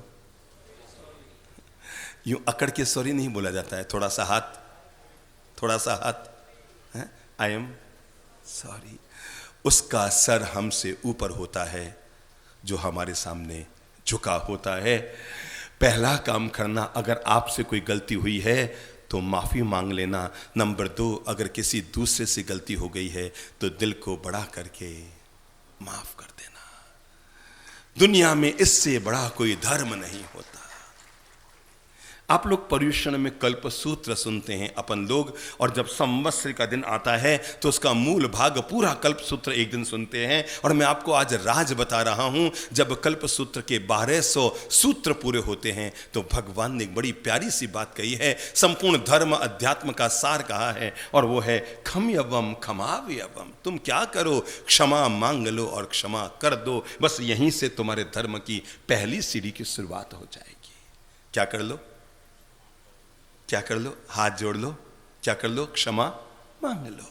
यूं अकड़ के सॉरी नहीं बोला जाता है, थोड़ा सा हाथ, आई एम सॉरी। उसका सर हमसे ऊपर होता है जो हमारे सामने झुका होता है। पहला काम करना, अगर आपसे कोई गलती हुई है तो माफी मांग लेना। नंबर 2, अगर किसी दूसरे से गलती हो गई है तो दिल को बड़ा करके माफ कर देना। दुनिया में इससे बड़ा कोई धर्म नहीं होता। आप लोग पर्युषण में कल्प सूत्र सुनते हैं अपन लोग, और जब संवत्सर का दिन आता है तो उसका मूल भाग पूरा कल्प सूत्र एक दिन सुनते हैं। और मैं आपको आज राज बता रहा हूं, जब कल्प सूत्र के 1200 सूत्र पूरे होते हैं तो भगवान ने एक बड़ी प्यारी सी बात कही है, संपूर्ण धर्म अध्यात्म का सार कहा है, और वो है क्षम्यवम क्षमाव्यवम। तुम क्या करो, क्षमा मांग लो और क्षमा कर दो। बस यहीं से तुम्हारे धर्म की पहली सीढ़ी की शुरुआत हो जाएगी। क्या कर लो, क्या कर लो, हाथ जोड़ लो, क्या कर लो, क्षमा मांग लो।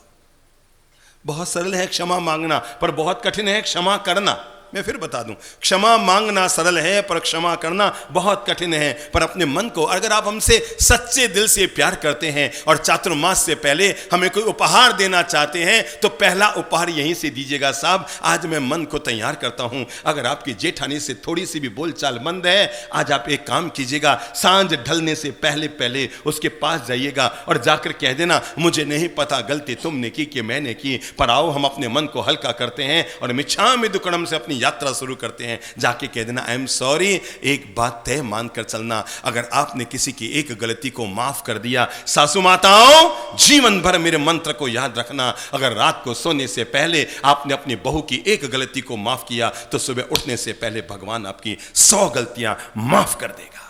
बहुत सरल है क्षमा मांगना, पर बहुत कठिन है क्षमा करना। मैं फिर बता दूं, क्षमा मांगना सरल है पर क्षमा करना बहुत कठिन है। पर अपने मन को, अगर आप हमसे सच्चे दिल से प्यार करते हैं और चातुर्मास से पहले हमें कोई उपहार देना चाहते हैं तो पहला उपहार यहीं से दीजिएगा, साहब आज मैं मन को तैयार करता हूं। अगर आपकी जेठानी से थोड़ी सी भी बोलचाल बंद है, आज आप एक काम कीजिएगा, सांझ ढलने से पहले पहले उसके पास जाइएगा और जाकर कह देना, मुझे नहीं पता गलती तुमने की कि मैंने की, पर आओ हम अपने मन को हल्का करते हैं और मिच्छामि दुक्कडम से अपनी यात्रा शुरू करते हैं। जाके कह देना, आई एम सॉरी। एक बात तय मानकर चलना, अगर आपने किसी की एक गलती को माफ कर दिया, सासू माताओं जीवन भर मेरे मंत्र को याद रखना, अगर रात को सोने से पहले आपने अपनी बहू की एक गलती को माफ किया तो सुबह उठने से पहले भगवान आपकी 100 गलतियां माफ कर देगा।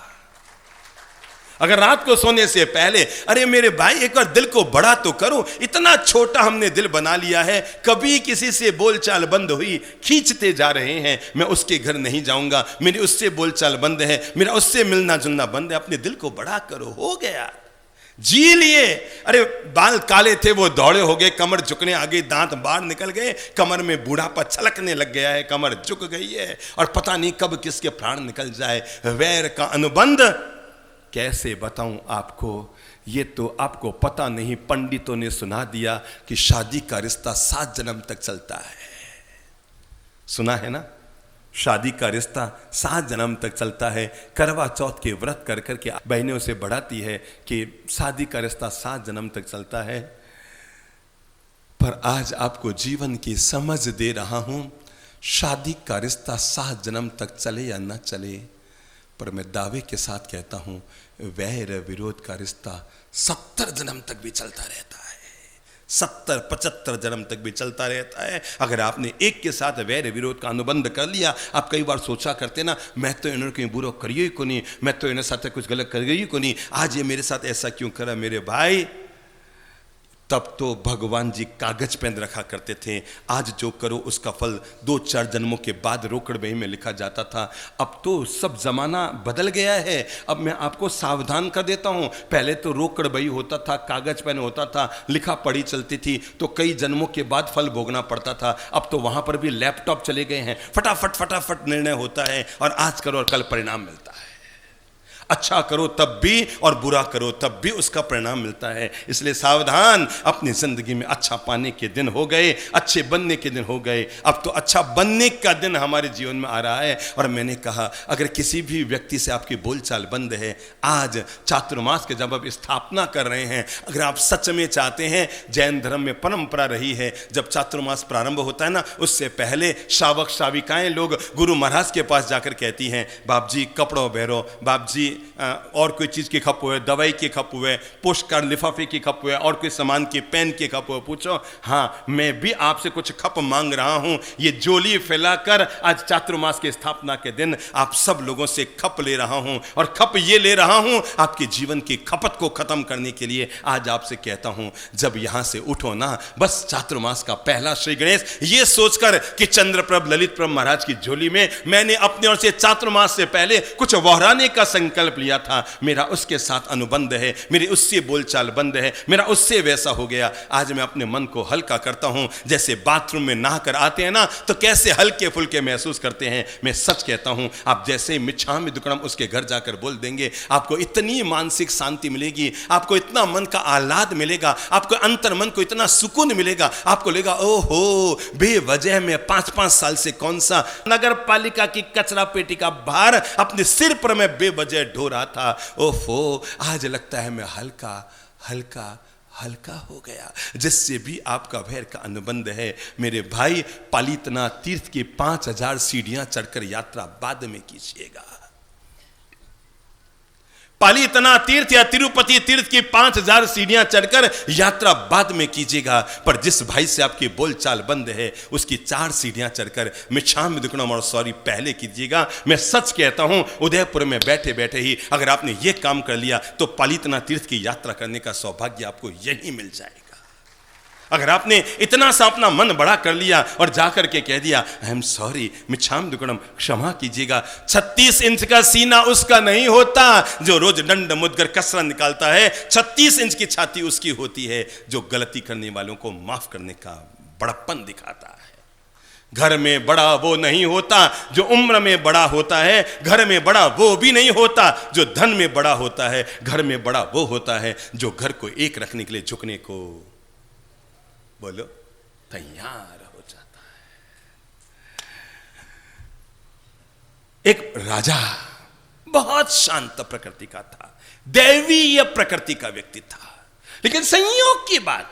अगर रात को सोने से पहले, अरे मेरे भाई एक बार दिल को बड़ा तो करो, इतना छोटा हमने दिल बना लिया है। कभी किसी से बोलचाल बंद हुई, खींचते जा रहे हैं, मैं उसके घर नहीं जाऊंगा, मेरी उससे बोलचाल बंद है, मेरा उससे मिलना जुलना बंद है। अपने दिल को बड़ा करो, हो गया, जी लिए। अरे बाल काले थे वो दौड़े हो गए, कमर झुकने आ गई, दांत बाहर निकल गए, कमर में बूढ़ापा छलकने लग गया है, कमर झुक गई है और पता नहीं कब किसके प्राण निकल जाए। वैर का अनुबंध कैसे बताऊं आपको, ये तो आपको पता नहीं, पंडितों ने सुना दिया कि शादी का रिश्ता 7 जन्म तक चलता है। सुना है ना, शादी का रिश्ता 7 जन्म तक चलता है। करवा चौथ के व्रत कर करके बहनों से बढ़ाती है कि शादी का रिश्ता 7 जन्म तक चलता है। पर आज आपको जीवन की समझ दे रहा हूं, शादी का रिश्ता 7 जन्म तक चले या न चले, पर मैं दावे के साथ कहता हूं वैर विरोध का रिश्ता 70 जन्म तक भी चलता रहता है, 70-75 जन्म तक भी चलता रहता है। अगर आपने एक के साथ वैर विरोध का अनुबंध कर लिया, आप कई बार सोचा करते ना, मैं तो इन्होंने कहीं बुरा करियो ही को नहीं, मैं तो इन्हें साथ कुछ गलत कर गई को नहीं, आज ये मेरे साथ ऐसा क्यों करा मेरे भाई। तब तो भगवान जी कागज पेन रखा करते थे, आज जो करो उसका फल 2-4 जन्मों के बाद रोकड़ बही में लिखा जाता था। अब तो सब जमाना बदल गया है। अब मैं आपको सावधान कर देता हूं, पहले तो रोकड़ बही होता था, कागज पेन होता था, लिखा पढ़ी चलती थी, तो कई जन्मों के बाद फल भोगना पड़ता था। अब तो वहां पर भी लैपटॉप चले गए हैं, फटाफट फटाफट निर्णय होता है और आज करो और कल परिणाम मिलता है। अच्छा करो तब भी और बुरा करो तब भी उसका परिणाम मिलता है। इसलिए सावधान, अपनी जिंदगी में अच्छा पाने के दिन हो गए, अच्छे बनने के दिन हो गए। अब तो अच्छा बनने का दिन हमारे जीवन में आ रहा है। और मैंने कहा, अगर किसी भी व्यक्ति से आपकी बोलचाल बंद है, आज चातुर्मास के जब आप स्थापना कर रहे हैं, अगर आप सच में चाहते हैं, जैन धर्म में परंपरा रही है, जब चातुर्मास प्रारंभ होता है ना, उससे पहले श्रावक श्राविकाएं लोग गुरु महाराज के पास जाकर कहती हैं, बाप जी कपड़ों बहरो, बाप जी और कोई चीज़ के खप हुए, दवाई के खप हुए, पोस्ट कार्ड लिफाफे के खप हुए, और कोई सामान के पेन के खप हुए, पूछो हाँ मैं भी आपसे कुछ खप मांग रहा हूं। ये जोली फैलाकर आज चातुर्मास की स्थापना के दिन आप सब लोगों से खप ले रहा हूं, और खप ये ले रहा हूं आपके जीवन की खपत को खत्म करने के लिए। आज आपसे कहता हूं, जब यहां से उठो ना, बस चातुर्मास का पहला श्री गणेश ये सोचकर कि चंद्रप्रभ ललित प्रभ महाराज की झोली में मैंने अपने ओर से चातुर्मास से पहले कुछ वहराने का संकल्प लिया था, मेरा उसके साथ अनुबंध है, मेरी उससे बोलचाल बंद है, मेरा उससे वैसा हो गया। आज मैं अपने मन को हल्का करता हूं, जैसे बाथरूम में नहाकर आते हैं ना तो कैसे हल्के फुल्के महसूस करते हैं। मैं सच कहता हूं, आप जैसे ही मिच्छामि दुक्कडम उसके घर जाकर बोल देंगे, आपको इतनी मानसिक शांति मिलेगी, आपको इतना मन का आह्लाद मिलेगा, आपको अंतर मन को इतना सुकून मिलेगा, आपको लगेगा ओहो, बेवजह में 5-5 साल से कौन सा नगर पालिका की कचरा पेटी का भार अपने सिर पर मैं बेवजह ढो रहा था। ओहो, आज लगता है मैं हल्का हल्का हल्का हो गया। जिससे भी आपका वैर का अनुबंध है, मेरे भाई, पालितना तीर्थ की 5000 सीढ़ियां चढ़कर यात्रा बाद में कीजिएगा। पालितना तीर्थ या तिरुपति तीर्थ की 5000 सीढ़ियां चढ़कर यात्रा बाद में कीजिएगा। पर जिस भाई से आपकी बोलचाल बंद है, उसकी 4 सीढ़ियां चढ़कर मिच्छामि दुक्कडम और सॉरी पहले कीजिएगा। मैं सच कहता हूं, उदयपुर में बैठे बैठे ही अगर आपने ये काम कर लिया तो पालितना तीर्थ की यात्रा करने का सौभाग्य आपको यही मिल जाएगा। अगर आपने इतना सा अपना मन बड़ा कर लिया और जाकर के कह दिया, आई एम सॉरी मिच्छामि दुक्कडम, क्षमा कीजिएगा। 36 इंच का सीना उसका नहीं होता जो रोज दंड मुदगर कसरत निकालता है, 36 इंच की छाती उसकी होती है जो गलती करने वालों को माफ करने का बड़प्पन दिखाता है। घर में बड़ा वो नहीं होता जो उम्र में बड़ा होता है, घर में बड़ा वो भी नहीं होता जो धन में बड़ा होता है, घर में बड़ा वो होता है जो घर को एक रखने के लिए झुकने को बोलो तैयार हो जाता है। एक राजा बहुत शांत प्रकृति का था, दैवीय प्रकृति का व्यक्ति था, लेकिन संयोग की बात,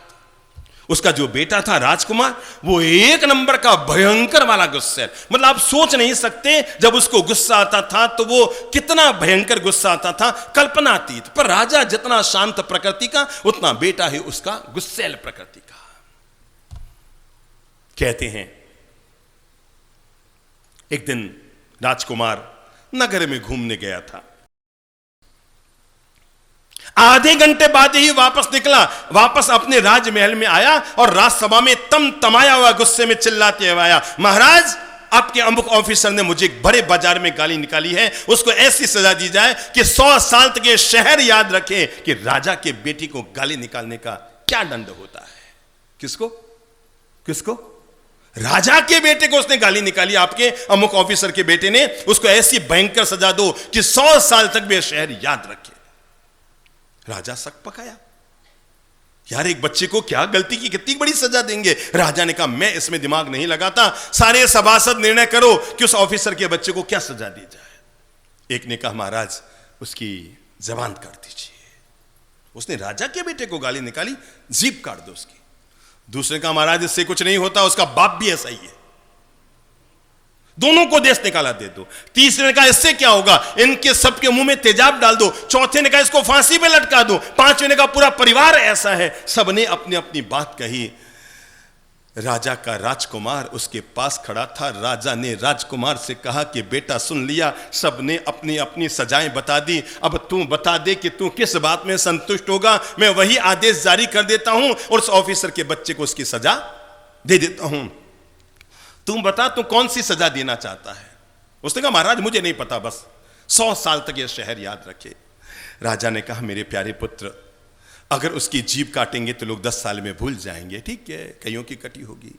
उसका जो बेटा था राजकुमार, वो 1 नंबर का भयंकर वाला गुस्सैल। मतलब आप सोच नहीं सकते जब उसको गुस्सा आता था तो वो कितना भयंकर गुस्सा आता था, कल्पनातीत। पर राजा जितना शांत प्रकृति का, उतना बेटा ही उसका गुस्सैल प्रकृति का। कहते हैं एक दिन राजकुमार नगर में घूमने गया था, आधे घंटे बाद ही वापस निकला, वापस अपने राजमहल में आया और राजसभा में तमाया हुआ गुस्से में चिल्लाते हुए आया, महाराज आपके अमुक ऑफिसर ने मुझे बड़े बाजार में गाली निकाली है, उसको ऐसी सजा दी जाए कि 100 साल तक ये शहर याद रखे कि राजा के बेटी को गाली निकालने का क्या दंड होता है। किसको किसको? राजा के बेटे को उसने गाली निकाली, आपके अमुक ऑफिसर के बेटे ने, उसको ऐसी भयंकर सजा दो कि 100 साल तक वे शहर याद रखे। राजा सक पकाया, यार एक बच्चे को क्या गलती की कितनी बड़ी सजा देंगे। राजा ने कहा मैं इसमें दिमाग नहीं लगाता, सारे सभासद निर्णय करो कि उस ऑफिसर के बच्चे को क्या सजा दी जाए। एक ने कहा महाराज उसकी जबान काट दीजिए। उसने राजा के बेटे को गाली निकाली, जीभ काट दो उसकी। दूसरे का महाराज इससे कुछ नहीं होता, उसका बाप भी ऐसा ही है, दोनों को देश निकाला दे दो। तीसरे ने कहा इससे क्या होगा, इनके सबके मुंह में तेजाब डाल दो। चौथे ने कहा इसको फांसी पे लटका दो। पांचवें ने कहा पूरा परिवार ऐसा है। सबने अपनी अपनी बात कही। राजा का राजकुमार उसके पास खड़ा था। राजा ने राजकुमार से कहा कि बेटा सुन लिया, सबने अपनी अपनी सजाएं बता दी, अब तू बता दे कि तू किस बात में संतुष्ट होगा, मैं वही आदेश जारी कर देता हूं और उस ऑफिसर के बच्चे को उसकी सजा दे देता हूं। तुम बता तू कौन सी सजा देना चाहता है। उसने कहा महाराज मुझे नहीं पता, बस 100 साल तक यह शहर याद रखे। राजा ने कहा मेरे प्यारे पुत्र, अगर उसकी जीभ काटेंगे तो लोग 10 साल में भूल जाएंगे, ठीक है, कईयों की कटी होगी।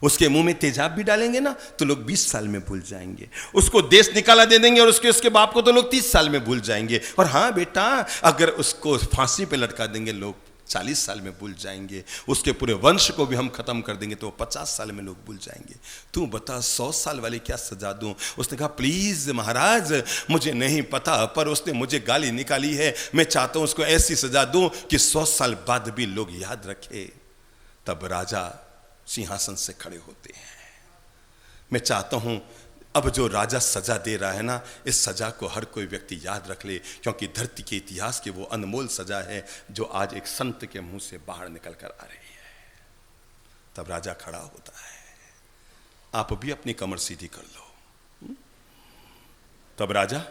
उसके मुंह में तेजाब भी डालेंगे ना तो लोग 20 साल में भूल जाएंगे। उसको देश निकाला दे देंगे और उसके बाप को तो लोग 30 साल में भूल जाएंगे। और हाँ बेटा, अगर उसको फांसी पे लटका देंगे लोग 40 साल में भूल जाएंगे। उसके पूरे वंश को भी हम खत्म कर देंगे तो 50 साल में लोग भूल जाएंगे। तू बता 100 साल वाली क्या सजा दूं? उसने कहा प्लीज महाराज, मुझे नहीं पता, पर उसने मुझे गाली निकाली है, मैं चाहता हूं उसको ऐसी सजा दूं कि 100 साल बाद भी लोग याद रखे। तब राजा सिंहासन से खड़े होते हैं। मैं चाहता हूं अब जो राजा सजा दे रहा है ना, इस सजा को हर कोई व्यक्ति याद रख ले, क्योंकि धरती के इतिहास की वो अनमोल सजा है जो आज एक संत के मुंह से बाहर निकल कर आ रही है। तब राजा खड़ा होता है। आप भी अपनी कमर सीधी कर लो। तब राजा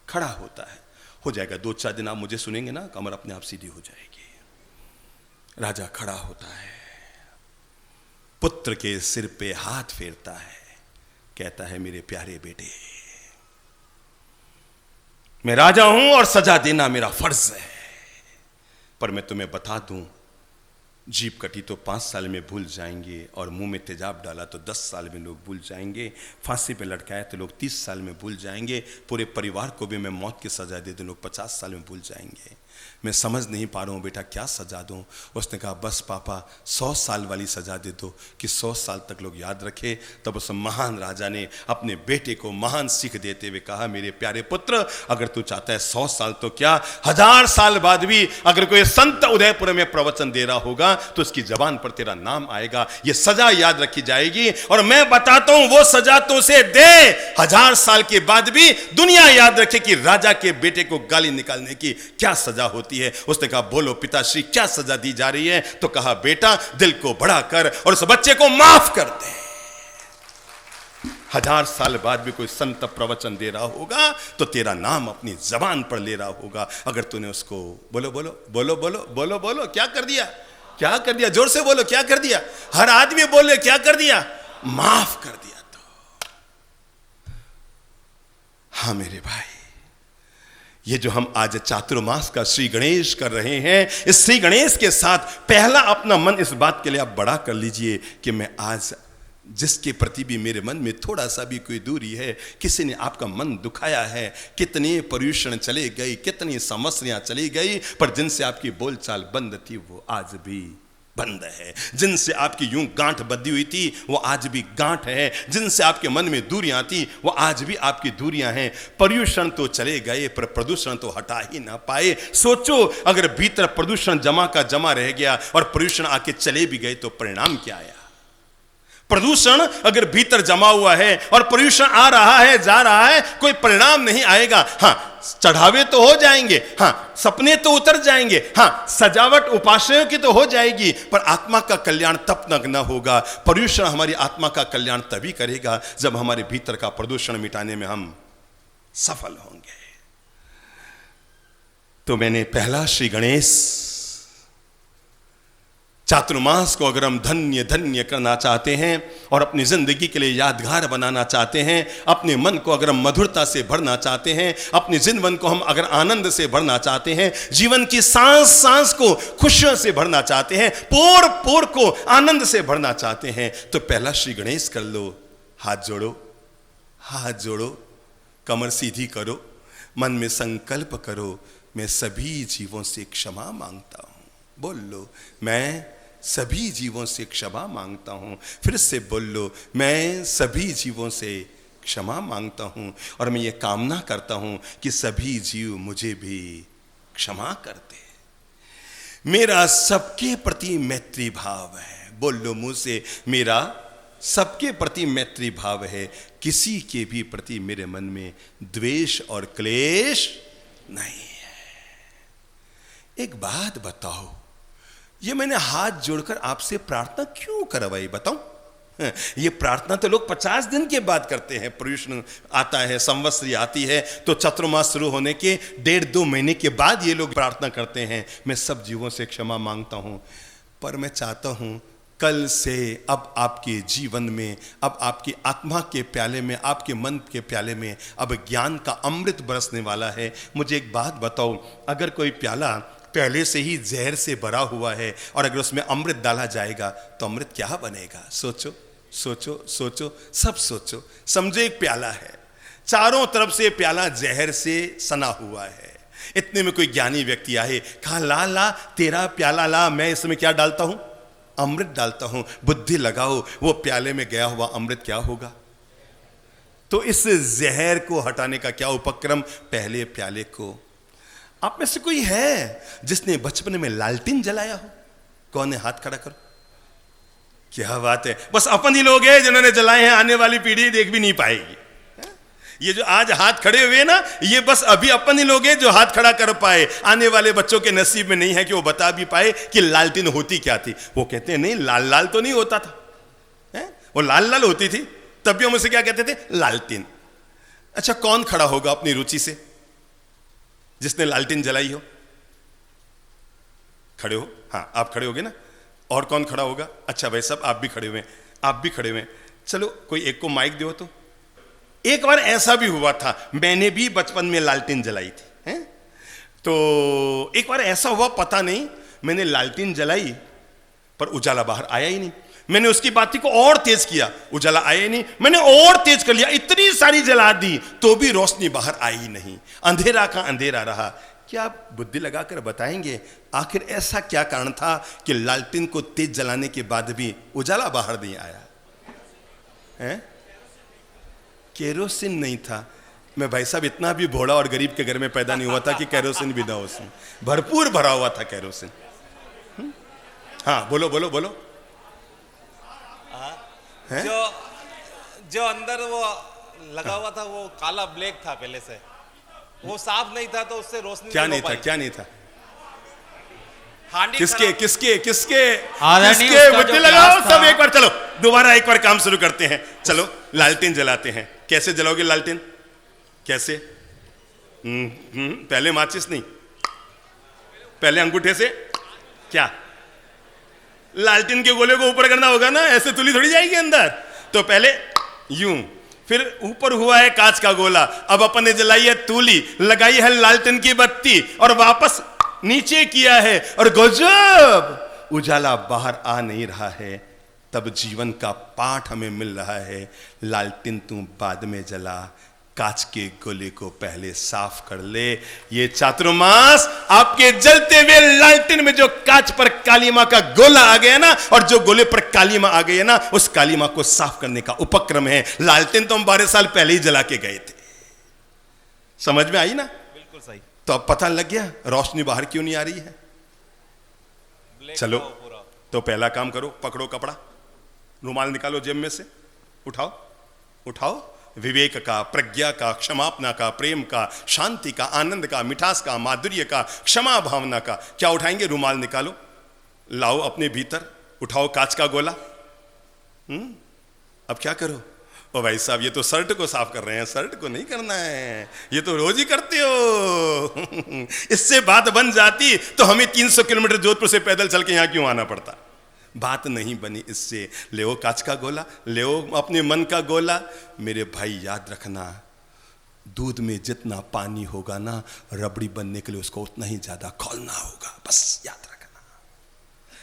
खड़ा होता है। हो जाएगा 2-4 दिन आप मुझे सुनेंगे ना, कमर अपने आप सीधी हो जाएगी। राजा खड़ा होता है, पुत्र के सिर पे हाथ फेरता है, कहता है मेरे प्यारे बेटे, मैं राजा हूं और सजा देना मेरा फर्ज है, पर मैं तुम्हें बता दूं, जीभ कटी तो 5 साल में भूल जाएंगे, और मुंह में तेजाब डाला तो 10 साल में लोग भूल जाएंगे, फांसी पे लटकाया तो लोग 30 साल में भूल जाएंगे, पूरे परिवार को भी मैं मौत की सजा दे दूं, लोग 50 साल में भूल जाएंगे। मैं समझ नहीं पा रहा हूं बेटा, क्या सजा दूं? उसने कहा बस पापा 100 साल वाली सजा दे दो कि 100 साल तक लोग याद रखे। तब उस महान राजा ने अपने बेटे को महान सीख देते हुए कहा, मेरे प्यारे पुत्र, अगर तू चाहता है 100 साल तो क्या, 1000 साल बाद भी अगर कोई संत उदयपुर में प्रवचन दे रहा होगा तो उसकी जबान पर तेरा नाम आएगा, ये सजा याद रखी जाएगी। और मैं बताता हूं वो सजा तो उसे दे, 1000 साल के बाद भी दुनिया याद रखे कि राजा के बेटे को गाली निकालने की क्या सजा होती है। उसने कहा बोलो पिताश्री, क्या सजा दी जा रही है? तो कहा बेटा, दिल को बड़ा कर और उस बच्चे को माफ कर दे। 1000 साल बाद भी कोई संत प्रवचन दे रहा होगा तो तेरा नाम अपनी जबान पर ले रहा होगा। अगर तूने उसको बोलो बोलो बोलो बोलो बोलो बोलो, क्या कर दिया? क्या कर दिया? जोर से बोलो, क्या कर दिया? हर आदमी बोले क्या कर दिया? माफ कर दिया। तो हाँ मेरे भाई, ये जो हम आज चातुर्मास का श्री गणेश कर रहे हैं, इस श्री गणेश के साथ पहला अपना मन इस बात के लिए आप बड़ा कर लीजिए कि मैं आज जिसके प्रति भी मेरे मन में थोड़ा सा भी कोई दूरी है, किसी ने आपका मन दुखाया है, कितने पर्यूषण चले गई, कितनी समस्याएं चली गई, पर जिनसे आपकी बोलचाल बंद थी वो आज भी बंद है। जिनसे आपकी यूं गांठ बंधी हुई थी वो आज भी गांठ है। जिनसे आपके मन में दूरियां थी वो आज भी आपकी दूरियां हैं। पर्यूषण तो चले गए पर प्रदूषण तो हटा ही ना पाए। सोचो, अगर भीतर प्रदूषण जमा का जमा रह गया और पर्यूषण आके चले भी गए तो परिणाम क्या आया? प्रदूषण अगर भीतर जमा हुआ है और पर्यूषण आ रहा है, जा रहा है, कोई परिणाम नहीं आएगा। हाँ, चढ़ावे तो हो जाएंगे, हाँ, सपने तो उतर जाएंगे, हाँ, सजावट उपासनाओं की तो हो जाएगी, पर आत्मा का कल्याण तब तक न होगा। पर्यूषण हमारी आत्मा का कल्याण तभी करेगा जब हमारे भीतर का प्रदूषण मिटाने में हम सफल होंगे। तो मैंने पहला श्री गणेश चातुर्मास को अगर हम धन्य धन्य करना चाहते हैं और अपनी जिंदगी के लिए यादगार बनाना चाहते हैं, अपने मन को अगर हम मधुरता से भरना चाहते हैं, अपने जीवन को हम अगर आनंद से भरना चाहते हैं, जीवन की सांस सांस को खुशियों से भरना चाहते हैं, पोर पोर को आनंद से भरना चाहते हैं, तो पहला श्री गणेश कर लो। हाथ जोड़ो, हाथ जोड़ो, कमर सीधी करो, मन में संकल्प करो, मैं सभी जीवों से क्षमा मांगता हूं। बोल लो, मैं सभी जीवों से क्षमा मांगता हूं। फिर से बोल लो, मैं सभी जीवों से क्षमा मांगता हूं और मैं ये कामना करता हूं कि सभी जीव मुझे भी क्षमा कर दे। मेरा सबके प्रति मैत्री भाव है। बोल लो मुंह से, मेरा सबके प्रति मैत्री भाव है, किसी के भी प्रति मेरे मन में द्वेष और क्लेश नहीं है। एक बात बताओ, ये मैंने हाथ जोड़कर आपसे प्रार्थना क्यों करवाई बताऊं? ये प्रार्थना तो लोग 50 दिन के बाद करते हैं। पर्यूषण आता है, संवत्सरी आती है, तो चातुर्मास शुरू होने के 1.5-2 महीने के बाद ये लोग प्रार्थना करते हैं, मैं सब जीवों से क्षमा मांगता हूं। पर मैं चाहता हूं कल से अब आपके जीवन में, अब आपकी आत्मा के प्याले में, आपके मन के प्याले में अब ज्ञान का अमृत बरसने वाला है। मुझे एक बात बताओ, अगर कोई प्याला पहले से ही जहर से भरा हुआ है, और अगर उसमें अमृत डाला जाएगा तो अमृत क्या बनेगा? सोचो सोचो सोचो, सब सोचो। समझो एक प्याला है, चारों तरफ से प्याला जहर से सना हुआ है। इतने में कोई ज्ञानी व्यक्ति आए, कहा ला ला तेरा प्याला ला, मैं इसमें क्या डालता हूं? अमृत डालता हूं, बुद्धि लगाओ, वो प्याले में गया हुआ अमृत क्या होगा? तो इस जहर को हटाने का क्या उपक्रम? पहले प्याले को। आप में से कोई है जिसने बचपन में लालटेन जलाया हो? कौन है? हाथ खड़ा करो। क्या बात है, बस अपन ही लोग हैं जिन्होंने जलाए हैं, आने वाली पीढ़ी देख भी नहीं पाएगी। ये जो आज हाथ खड़े हुए ना, ये बस अभी अपन ही लोग हैं जो हाथ खड़ा कर पाए। आने वाले बच्चों के नसीब में नहीं है कि वो बता भी पाए कि लालटेन होती क्या थी। वो कहते हैं नहीं, लाल लाल तो नहीं होता था, है? वो लाल लाल होती थी, तब भी हम उसे क्या कहते थे? लालटेन। अच्छा, कौन खड़ा होगा अपनी रुचि से जिसने लालटेन जलाई हो? खड़े हो? हाँ, आप खड़े होगे ना। और कौन खड़ा होगा? अच्छा भाई सब आप भी खड़े हुए हैं, आप भी खड़े हुए हैं। चलो कोई एक को माइक दो। तो एक बार ऐसा भी हुआ था, मैंने भी बचपन में लालटेन जलाई थी, हैं? तो एक बार ऐसा हुआ, पता नहीं, मैंने लालटेन जलाई पर उजाला बाहर आया ही नहीं। मैंने उसकी बाती को और तेज किया, उजाला आया ही नहीं। मैंने और तेज कर लिया, इतनी सारी जला दी तो भी रोशनी बाहर आई ही नहीं। अंधेरा का अंधेरा रहा। क्या आप बुद्धि लगाकर बताएंगे आखिर ऐसा क्या कारण था कि लालटेन को तेज जलाने के बाद भी उजाला बाहर नहीं आया? हैं? केरोसिन नहीं था। मैं भाई साहब इतना भी भोला और गरीब के घर में पैदा नहीं हुआ था कि केरोसिन भी ना हो, उसमें भरपूर भरा हुआ था केरोसिन। हाँ बोलो बोलो बोलो। जो अंदर वो लगा हुआ था वो काला ब्लैक था पहले से, वो साफ नहीं था तो उससे रोशनी क्या नहीं था? क्या नहीं था? हांडी किसके किसके किसके आदरणीय किसके उसका बुद्धि जो लगाओ ग्लास सब था। एक बार। चलो दोबारा एक बार काम शुरू करते हैं। चलो लालटेन जलाते हैं। कैसे जलाओगे लालटेन? कैसे? पहले माचिस नहीं, पहले अंगूठे से। क्या? लालटेन के गोले को ऊपर करना होगा ना, ऐसे तुली थोड़ी जाएगी अंदर। तो पहले यूं, फिर ऊपर हुआ है कांच का गोला। अब अपन ने जलाई है तूली, लगाई है लालटेन की बत्ती और वापस नीचे किया है, और गजब उजाला बाहर आ नहीं रहा है। तब जीवन का पाठ हमें मिल रहा है, लालटेन तू बाद में जला, कांच के गोले को पहले साफ कर ले। ये चातुर्मास आपके जलते हुए लालटेन में जो कांच पर काली मां का गोला आ गया ना, और जो गोले पर काली मां आ गई है ना, उस काली मां को साफ करने का उपक्रम है। लालटेन तो हम 12 साल पहले ही जला के गए थे। समझ में आई ना? बिल्कुल सही। तो अब पता लग गया रोशनी बाहर क्यों नहीं आ रही है। चलो तो पहला काम करो, पकड़ो कपड़ा, रुमाल निकालो जेब में से, उठाओ उठाओ। विवेक का, प्रज्ञा का, क्षमापना का, प्रेम का, शांति का, आनंद का, मिठास का, माधुर्य का, क्षमा भावना का। क्या उठाएंगे? रुमाल निकालो, लाओ अपने भीतर, उठाओ कांच का गोला। अब क्या करो? ओ भाई साहब ये तो शर्ट को साफ कर रहे हैं, शर्ट को नहीं करना है, ये तो रोज ही करते हो। इससे बात बन जाती तो हमें 300 किलोमीटर जोधपुर से पैदल चल के यहां क्यों आना पड़ता। बात नहीं बनी इससे। ले कांच का गोला, ले अपने मन का गोला। मेरे भाई याद रखना, दूध में जितना पानी होगा ना, रबड़ी बनने के लिए उसको उतना ही ज्यादा खोलना होगा। बस याद रखना।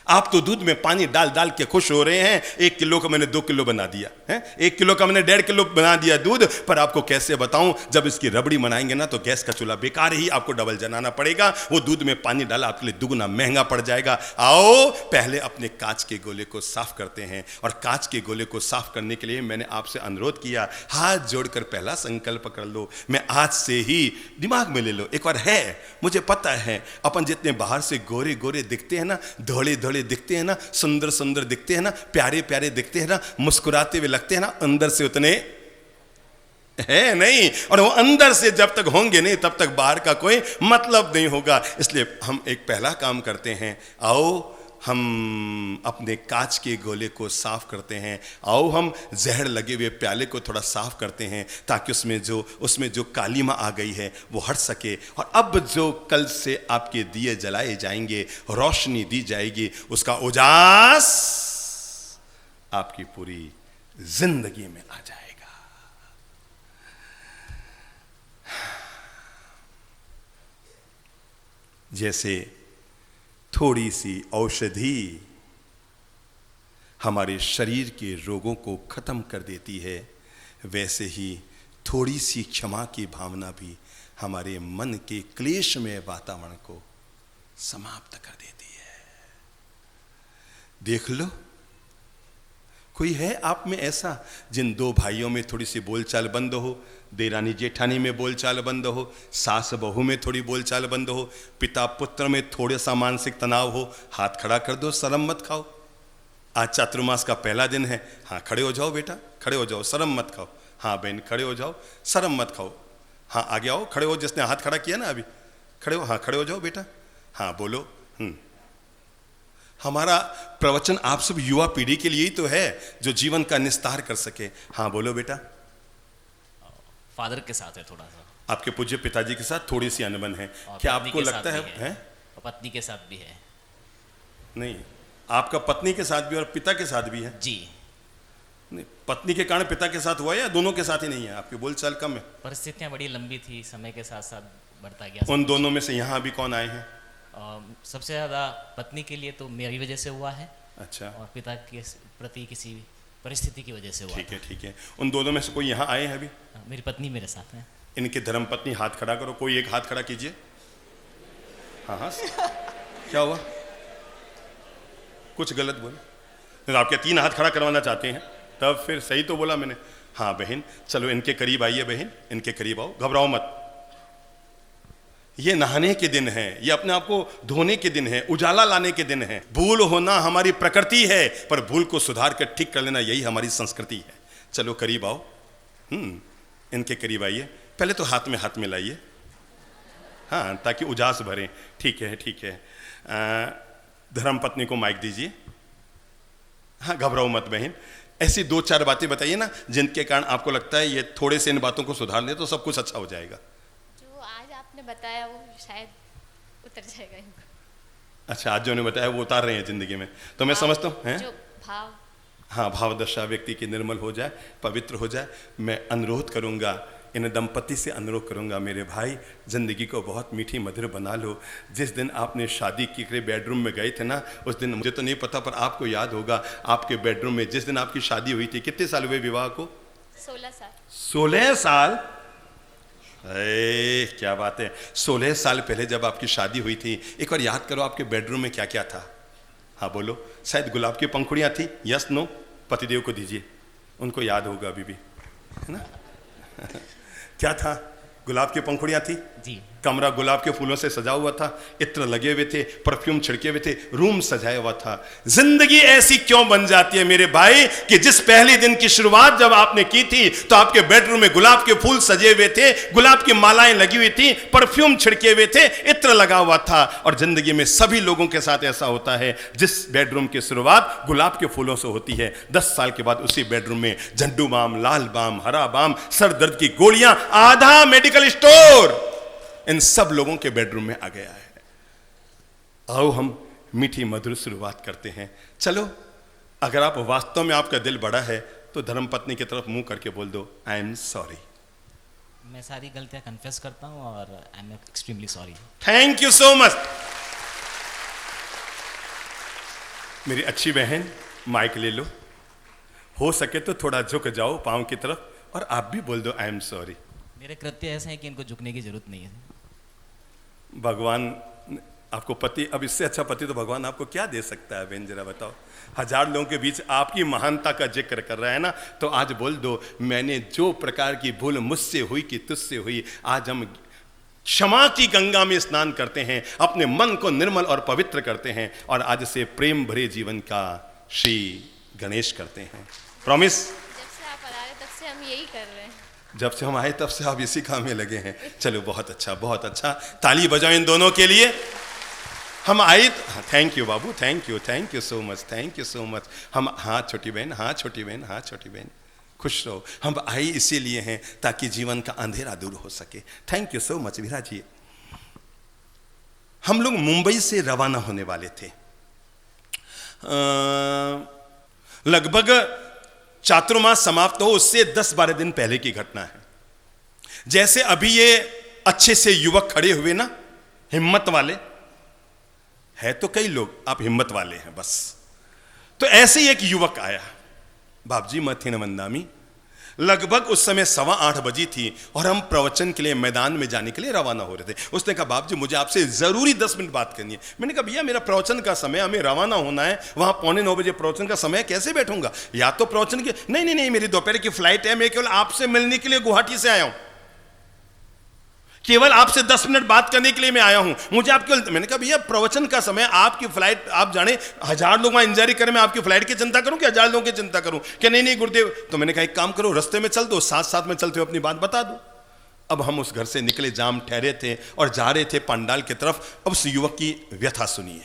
आप तो दूध में पानी डाल डाल के खुश हो रहे हैं। 1 किलो का मैंने 2 किलो बना दिया है, 1 किलो का मैंने 1.5 किलो बना दिया दूध। पर आपको कैसे बताऊं, जब इसकी रबड़ी बनाएंगे ना तो गैस का चूल्हा बेकार ही, आपको डबल जलाना पड़ेगा। वो दूध में पानी डाला आपके लिए दुगना महंगा पड़ जाएगा। आओ पहले अपने कांच के गोले को साफ करते हैं। और कांच के गोले को साफ करने के लिए मैंने आपसे अनुरोध किया, हाथ जोड़कर पहला संकल्प कर लो। मैं आज से ही दिमाग में ले लो एक बार। है मुझे पता है अपन जितने बाहर से गोरे गोरे दिखते हैं ना, धोले धोले दिखते हैं ना, सुंदर सुंदर दिखते हैं ना, प्यारे प्यारे दिखते हैं ना, मुस्कुराते हुए लगते हैं ना, अंदर से उतने है नहीं। और वो अंदर से जब तक होंगे नहीं तब तक बाहर का कोई मतलब नहीं होगा। इसलिए हम एक पहला काम करते हैं, आओ हम अपने कांच के गोले को साफ करते हैं। आओ हम जहर लगे हुए प्याले को थोड़ा साफ करते हैं, ताकि उसमें जो कालीमा आ गई है वो हट सके। और अब जो कल से आपके दिए जलाए जाएंगे, रोशनी दी जाएगी, उसका उजास आपकी पूरी जिंदगी में आ जाएगा। जैसे थोड़ी सी औषधि हमारे शरीर के रोगों को खत्म कर देती है, वैसे ही थोड़ी सी क्षमा की भावना भी हमारे मन के क्लेशमय वातावरण को समाप्त कर देती है। देख लो, कोई है आप में ऐसा जिन दो भाइयों में थोड़ी सी बोलचाल बंद हो, देरानी जेठानी में बोलचाल बंद हो, सास बहू में थोड़ी बोलचाल बंद हो, पिता पुत्र में थोड़ा सा मानसिक तनाव हो? हाथ खड़ा कर दो, शर्म मत खाओ। आज चातुर्मास का पहला दिन है। हाँ, खड़े हो जाओ बेटा, खड़े हो जाओ, शर्म मत खाओ। हाँ बहन, खड़े हो जाओ, शर्म मत खाओ। हाँ आगे आओ, खड़े हो, जिसने हाथ खड़ा किया ना अभी, खड़े हो। हाँ खड़े हो जाओ बेटा। हाँ बोलो। हमारा प्रवचन आप सब युवा पीढ़ी के लिए ही तो है, जो जीवन का निस्तार कर सके। हाँ बोलो बेटा। फादर के साथ है थोड़ा सा, आपके पूज्य पिताजी के साथ थोड़ी सी अनबन है। क्या आपको लगता है? पत्नी के साथ भी है। नहीं, आपका पत्नी के साथ भी और पिता के साथ भी है? जी। नहीं, पत्नी के कारण पिता के साथ हुआ या दोनों के साथ ही नहीं है? आपकी बोलचाल कम है। परिस्थितियां बड़ी लंबी थी, समय के साथ साथ बढ़ता गया। उन दोनों में से यहाँ अभी कौन आए हैं? सबसे ज्यादा पत्नी के लिए तो मेरी वजह से हुआ है। अच्छा। और पिता के प्रति किसी परिस्थिति की वजह से हुआ। ठीक है, ठीक है। उन दोनों में से कोई यहाँ आए हैं अभी? मेरी पत्नी मेरे साथ है। इनके धर्म पत्नी हाथ खड़ा करो, कोई एक हाथ खड़ा कीजिए। हाँ हाँ, क्या हुआ? कुछ गलत बोला? तो आपके 3 हाथ खड़ा करवाना चाहते हैं, तब फिर सही तो बोला मैंने। हाँ बहन, चलो इनके करीब आइए। बहन इनके करीब आओ, घबराओ मत। ये नहाने के दिन है, ये अपने आप को धोने के दिन है, उजाला लाने के दिन है। भूल होना हमारी प्रकृति है, पर भूल को सुधार कर ठीक कर लेना यही हमारी संस्कृति है। चलो करीब आओ। इनके करीब आइए। पहले तो हाथ में हाथ मिलाइए, हाँ, ताकि उजास भरे। ठीक है, ठीक है। धर्म पत्नी को माइक दीजिए। हाँ, घबराओ मत बहन। ऐसी 2-4 बातें बताइए ना जिनके कारण आपको लगता है ये थोड़े से इन बातों को सुधार ले तो सब कुछ अच्छा हो जाएगा। जो आज आपने बताया वो शायद उतर जाएगा इनको। अच्छा, आज जो ने बताया वो उतार रहे हैं जिंदगी में, तो मैं समझता हूँ जो भाव, हाँ, भाव दशा व्यक्ति की निर्मल हो जाए, पवित्र हो जाए। मैं अनुरोध करूँगा, इन दंपति से अनुरोध करूँगा, मेरे भाई जिंदगी को बहुत मीठी मधुर बना लो। जिस दिन आपने शादी की के बेडरूम में गए थे ना, उस दिन मुझे तो नहीं पता पर आपको याद होगा, आपके बेडरूम में जिस दिन आपकी शादी हुई थी, कितने साल हुए विवाह को? 16 साल। 16 साल? अरे क्या बात है। 16 साल पहले जब आपकी शादी हुई थी, एक बार याद करो आपके बेडरूम में क्या क्या था। हाँ बोलो। शायद गुलाब की पंखुड़ियाँ थी? Yes no? पतिदेव को दीजिए, उनको याद होगा अभी भी, है ना? क्या था? गुलाब की पंखुड़ियाँ थी जी। कमरा गुलाब के फूलों से सजा हुआ था, इत्र लगे हुए थे, परफ्यूम छिड़के हुए थे, रूम सजाया हुआ था। जिंदगी ऐसी क्यों बन जाती है मेरे भाई कि जिस पहले दिन की शुरुआत जब आपने की थी तो आपके बेडरूम में गुलाब के फूल सजे हुए थे, गुलाब की मालाएं लगी हुई थी, परफ्यूम छिड़के हुए थे, इत्र लगा हुआ था। और जिंदगी में सभी लोगों के साथ ऐसा होता है, जिस बेडरूम की शुरुआत गुलाब के फूलों से होती है, 10 साल के बाद उसी बेडरूम में झंडू बाम, लाल बाम, हरा बाम, सर दर्द की गोलियां, आधा मेडिकल स्टोर इन सब लोगों के बेडरूम में आ गया है। आओ हम मीठी मधुर शुरुआत करते हैं। चलो, अगर आप वास्तव में आपका दिल बड़ा है तो धर्मपत्नी की तरफ मुंह करके बोल दो, आई एम सॉरी। मैं सारी गलतियां कन्फेस करता हूं और I am extremely sorry. Thank you so much. मेरी अच्छी बहन, माइक ले लो, हो सके तो थोड़ा झुक जाओ पांव की तरफ और आप भी बोल दो, आई एम सॉरी। मेरे कृत्य ऐसे हैं कि इनको झुकने की जरूरत नहीं है। भगवान आपको पति, अब इससे अच्छा पति तो भगवान आपको क्या दे सकता है बहन, जरा बताओ। 1000 लोगों के बीच आपकी महानता का जिक्र कर रहा है ना, तो आज बोल दो, मैंने जो प्रकार की भूल मुझसे हुई कि तुझसे हुई, आज हम क्षमा की गंगा में स्नान करते हैं, अपने मन को निर्मल और पवित्र करते हैं और आज से प्रेम भरे जीवन का श्री गणेश करते हैं। प्रॉमिस? जब से आप आ रहे तब से हम यही कर रहे हैं। जब से हम आए तब से आप इसी काम में लगे हैं। चलो बहुत अच्छा, बहुत अच्छा। ताली बजाओ इन दोनों के लिए। हम आए, thank you Babu, thank you so much, thank you so much. हम, हाँ छोटी बहन, हाँ छोटी बहन, हाँ छोटी बहन, खुश रहो। हम आए इसीलिए हैं ताकि जीवन का अंधेरा दूर हो सके। थैंक यू सो मच वीरा जी। हम लोग मुंबई से रवाना होने वाले थे। लगभग चातुर्मास समाप्त हो उससे 10-12 दिन पहले की घटना है। जैसे अभी ये अच्छे से युवक खड़े हुए ना, हिम्मत वाले, है तो कई लोग, आप हिम्मत वाले हैं बस। तो ऐसे ही एक युवक आया, बाबजी मथेन मंदामी। लगभग उस समय 7:15 बजी थी और हम प्रवचन के लिए मैदान में जाने के लिए रवाना हो रहे थे। उसने कहा बाबजी मुझे आपसे जरूरी 10 मिनट बात करनी है। मैंने कहा भैया मेरा प्रवचन का समय, हमें रवाना होना है, वहां 8:45 बजे प्रवचन का समय, कैसे बैठूंगा? या तो प्रवचन के, नहीं मेरी दोपहर की फ्लाइट है, मैं केवल आपसे मिलने के लिए गुवाहाटी से आया हूं, केवल आपसे 10 मिनट बात करने के लिए मैं आया हूं, मुझे आप केवल। मैंने कहा भैया प्रवचन का समय, आपकी फ्लाइट, आप जाने 1000 लोग वहां इंतजार करें, मैं आपकी फ्लाइट की चिंता करूं कि 1000 लोगों की चिंता करूं? क्या नहीं गुरुदेव। तो मैंने कहा एक काम करो, रास्ते में चल दो, साथ साथ में चलते हुए अपनी बात बता दो। अब हम उस घर से निकले, जाम ठहरे थे और जा रहे थे पंडाल की तरफ। अब उस युवक की व्यथा सुनिए।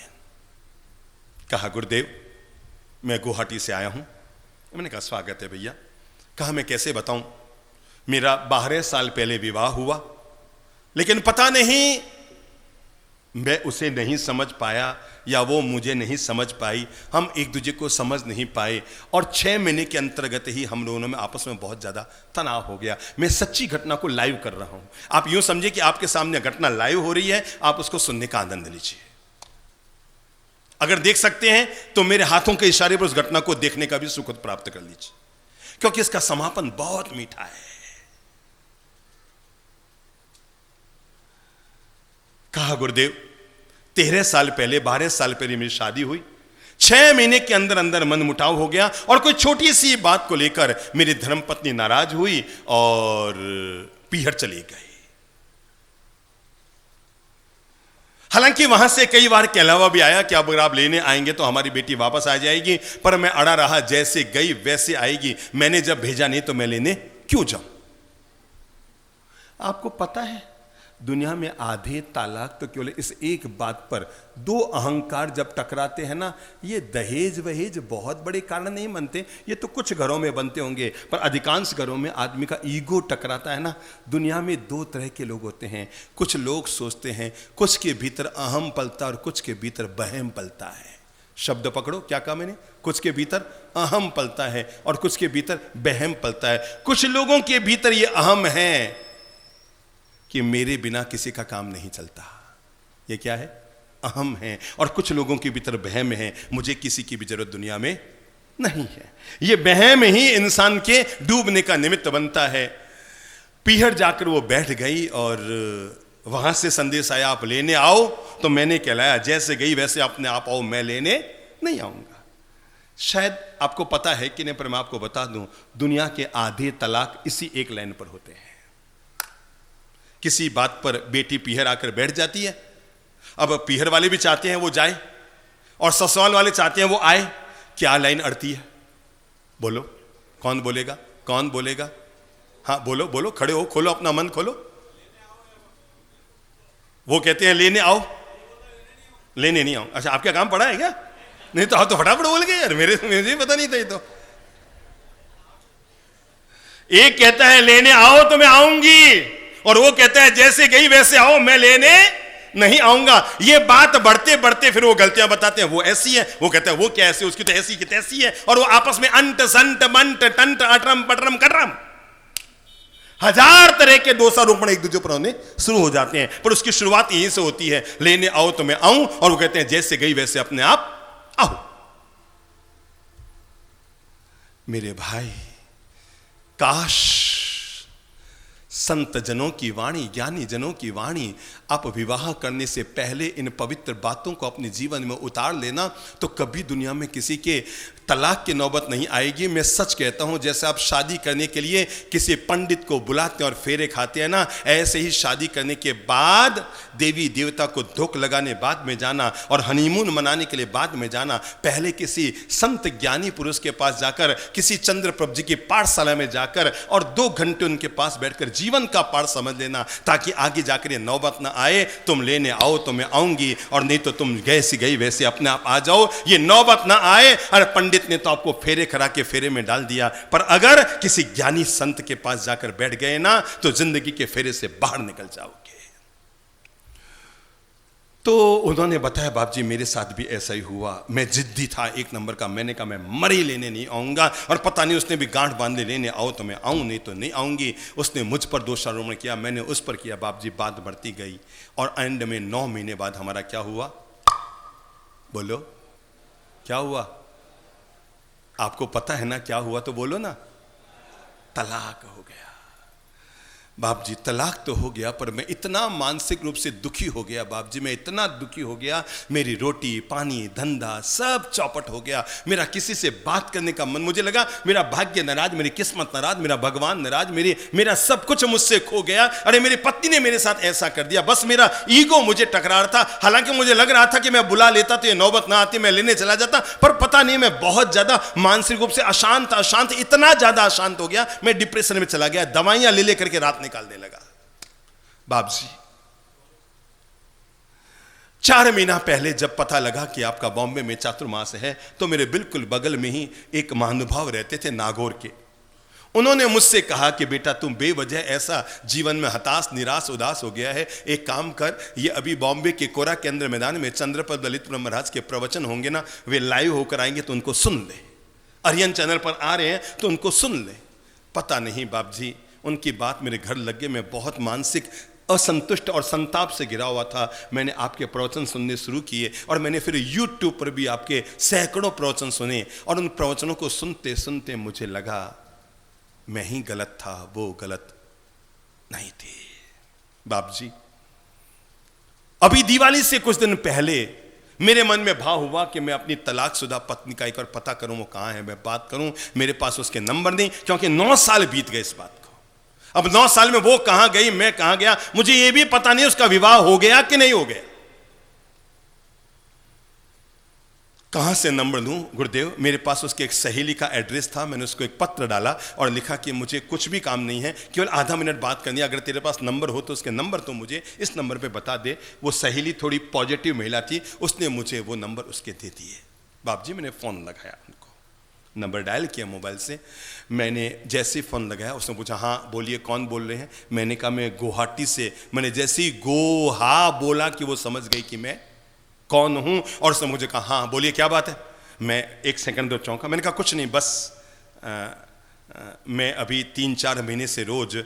कहा गुरुदेव मैं गुवाहाटी से आया हूं। मैंने कहा स्वागत है भैया। कहा मैं कैसे बताऊं, मेरा 12 साल पहले विवाह हुआ, लेकिन पता नहीं मैं उसे नहीं समझ पाया या वो मुझे नहीं समझ पाई, हम एक दूसरे को समझ नहीं पाए और 6 महीने के अंतर्गत ही हम दोनों में आपस में बहुत ज्यादा तनाव हो गया। मैं सच्ची घटना को लाइव कर रहा हूं, आप यूं समझिए कि आपके सामने घटना लाइव हो रही है, आप उसको सुनने का आनंद लीजिए। अगर देख सकते हैं तो मेरे हाथों के इशारे पर उस घटना को देखने का भी सुख प्राप्त कर लीजिए, क्योंकि इसका समापन बहुत मीठा है। कहा गुरुदेव 13 साल पहले, 12 साल पहले मेरी शादी हुई, 6 महीने के अंदर अंदर मन मुटाव हो गया और कोई छोटी सी बात को लेकर मेरी धर्मपत्नी नाराज हुई और पीहर चली गई। हालांकि वहां से कई बार कहलावा भी आया कि अब अगर आप लेने आएंगे तो हमारी बेटी वापस आ जाएगी, पर मैं अड़ा रहा, जैसे गई वैसे आएगी, मैंने जब भेजा नहीं तो मैं लेने क्यों जाऊं। आपको पता है दुनिया में आधे तालाक तो केवल इस एक बात पर, 2 अहंकार जब टकराते हैं ना, ये दहेज वहेज बहुत बड़े कारण नहीं बनते, ये तो कुछ घरों में बनते होंगे, पर अधिकांश घरों में आदमी का ईगो टकराता है ना। दुनिया में 2 तरह के लोग होते हैं। कुछ लोग सोचते हैं, कुछ के भीतर अहम पलता और कुछ के भीतर बहम पलता है। शब्द पकड़ो, क्या कहा मैंने? कुछ के भीतर अहम पलता है और कुछ के भीतर बहम पलता है। कुछ लोगों के भीतर ये अहम है कि मेरे बिना किसी का काम नहीं चलता, ये क्या है? अहम है। और कुछ लोगों के भीतर बहम है, मुझे किसी की भी जरूरत दुनिया में नहीं है। ये बहम ही इंसान के डूबने का निमित्त बनता है। पीहर जाकर वो बैठ गई और वहां से संदेश आया आप लेने आओ, तो मैंने कहलाया जैसे गई वैसे अपने आप आओ, मैं लेने नहीं आऊंगा। शायद आपको पता है कि नहीं, पर मैं आपको बता दूं, दुनिया के आधे तलाक इसी एक लाइन पर होते हैं। किसी बात पर बेटी पीहर आकर बैठ जाती है, अब पीहर वाले भी चाहते हैं वो जाए और ससुराल वाले चाहते हैं वो आए। क्या लाइन अड़ती है? बोलो, कौन बोलेगा? कौन बोलेगा? हाँ बोलो बोलो, खड़े हो, खोलो अपना मन खोलो। वो कहते हैं लेने आओ, लेने नहीं आओ। अच्छा आपका काम पड़ा है क्या? नहीं तो आप तो फटाफट बोल गए यार, मुझे पता नहीं था ये तो। एक कहता है लेने आओ तो मैं आऊंगी, और वो कहता है जैसे गई वैसे आओ, मैं लेने नहीं आऊंगा। ये बात बढ़ते बढ़ते फिर वो गलतियां बताते हैं, वो ऐसी है, वो कहता है वो क्या ऐसी, उसकी तो ऐसी की तैसी है, और वो आपस में अंट संट मंट टंट अटरम पटरम कटरम 1000 तरह के दोषारोपण एक दूसरे पर होने शुरू हो जाते हैं। पर उसकी शुरुआत यहीं से होती है, लेने आओ तो मैं आऊं, और वो कहते हैं जैसे गई वैसे अपने आप आओ। मेरे भाई, काश संत जनों की वाणी, ज्ञानी जनों की वाणी, आप विवाह करने से पहले इन पवित्र बातों को अपने जीवन में उतार लेना, तो कभी दुनिया में किसी के तलाक की नौबत नहीं आएगी। मैं सच कहता हूं, जैसे आप शादी करने के लिए किसी पंडित को बुलाते हैं और फेरे खाते हैं ना, ऐसे ही शादी करने के बाद देवी देवता को धोख लगाने बाद में जाना और हनीमून मनाने के लिए बाद में जाना, पहले किसी संत ज्ञानी पुरुष के पास जाकर, किसी चंद्रप्रभ जी की पाठशाला में जाकर और 2 घंटे उनके पास बैठकर जीवन का पाठ समझ लेना, ताकि आगे जाकर ये नौबत ना आए तुम लेने आओ तो मैं आऊंगी, और नहीं तो तुम जैसी गई वैसे अपने आप आ जाओ। ये नौबत ना आए। अरे पंडित ने तो आपको फेरे करा के फेरे में डाल दिया, पर अगर किसी ज्ञानी संत के पास जाकर बैठ गए ना, तो जिंदगी के फेरे से बाहर निकल जाओगे। तो उन्होंने बताया बाप जी मेरे साथ भी ऐसा ही हुआ, मैं जिद्दी था 1 नंबर का, मैंने कहा मैं मरी लेने नहीं आऊंगा, और पता नहीं उसने भी गांठ बांध लेने आओ तो मैं आऊं, नहीं तो नहीं आऊंगी। उसने मुझ पर दोषारोपण किया, मैंने उस पर किया। बाप जी बात बढ़ती गई और एंड में 9 महीने बाद हमारा क्या हुआ? बोलो क्या हुआ? आपको पता है ना क्या हुआ? तो बोलो ना। तलाक हो गया। बाप जी तलाक तो हो गया, पर मैं इतना मानसिक रूप से दुखी हो गया बाप जी, मैं इतना दुखी हो गया, मेरी रोटी पानी धंधा सब चौपट हो गया। मेरा किसी से बात करने का मन, मुझे लगा मेरा भाग्य नाराज, मेरी किस्मत नाराज, मेरा भगवान नाराज, मेरा सब कुछ मुझसे खो गया। अरे मेरी पत्नी ने मेरे साथ ऐसा कर दिया, बस मेरा ईगो मुझे टकरा रहा था। हालांकि मुझे लग रहा था कि मैं बुला लेता तो ये नौबत ना आती, मैं लेने चला जाता, पर पता नहीं मैं बहुत ज्यादा मानसिक रूप से अशांत, इतना ज्यादा अशांत हो गया, मैं डिप्रेशन में चला गया, दवाइयां ले लेकर के रात निकालने लगा। बाप जी 4 महीना पहले जब पता लगा कि आपका बॉम्बे में चातुर्मास है, तो मेरे बिल्कुल बगल में ही एक महानुभाव रहते थे नागौर के। उन्होंने मुझसे कहा कि बेटा तुम बेवजह ऐसा जीवन में हताश निराश उदास हो गया है, एक काम कर, ये अभी बॉम्बे के कोरा केंद्र मैदान में चंद्रप्रभ ललितप्रभ महाराज के प्रवचन होंगे ना, वे लाइव होकर आएंगे तो उनको सुन ले। आर्यन चैनल पर आ रहे हैं तो उनको सुन ले। पता नहीं बाप जी उनकी बात मेरे घर लग गई। मैं बहुत मानसिक असंतुष्ट और संताप से घिरा हुआ था। मैंने आपके प्रवचन सुनने शुरू किए और मैंने फिर YouTube पर भी आपके सैकड़ों प्रवचन सुने, और उन प्रवचनों को सुनते सुनते मुझे लगा मैं ही गलत था, वो गलत नहीं थी। बाप जी अभी दिवाली से कुछ दिन पहले मेरे मन में भाव हुआ कि मैं अपनी तलाकशुदा पत्नी का एक बार पता करूं, वो कहां है, मैं बात करूं। मेरे पास उसके नंबर नहीं, क्योंकि 9 साल बीत गए इस बात को। अब 9 साल में वो कहां गई, मैं कहां गया, मुझे ये भी पता नहीं उसका विवाह हो गया कि नहीं हो गया। कहां से नंबर लूं गुरुदेव? मेरे पास उसके एक सहेली का एड्रेस था, मैंने उसको एक पत्र डाला और लिखा कि मुझे कुछ भी काम नहीं है, केवल आधा मिनट बात करनी है, अगर तेरे पास नंबर हो तो उसके नंबर तो मुझे इस नंबर पे बता दे। वो सहेली थोड़ी पॉजिटिव महिला थी, उसने मुझे वो नंबर उसके दे दिए। बाप जी मैंने फ़ोन लगाया, उनको नंबर डायल किया मोबाइल से। मैंने जैसे ही फ़ोन लगाया उसने पूछा हाँ बोलिए कौन बोल रहे हैं। मैंने कहा मैं गुवाहाटी से। मैंने जैसे ही गोहा बोला कि वो समझ गई कि मैं कौन हूं, और उसने मुझे कहा हाँ बोलिए क्या बात है। मैं 1 सेकंड तो चौंका। मैंने कहा कुछ नहीं, बस मैं अभी 3-4 महीने से रोज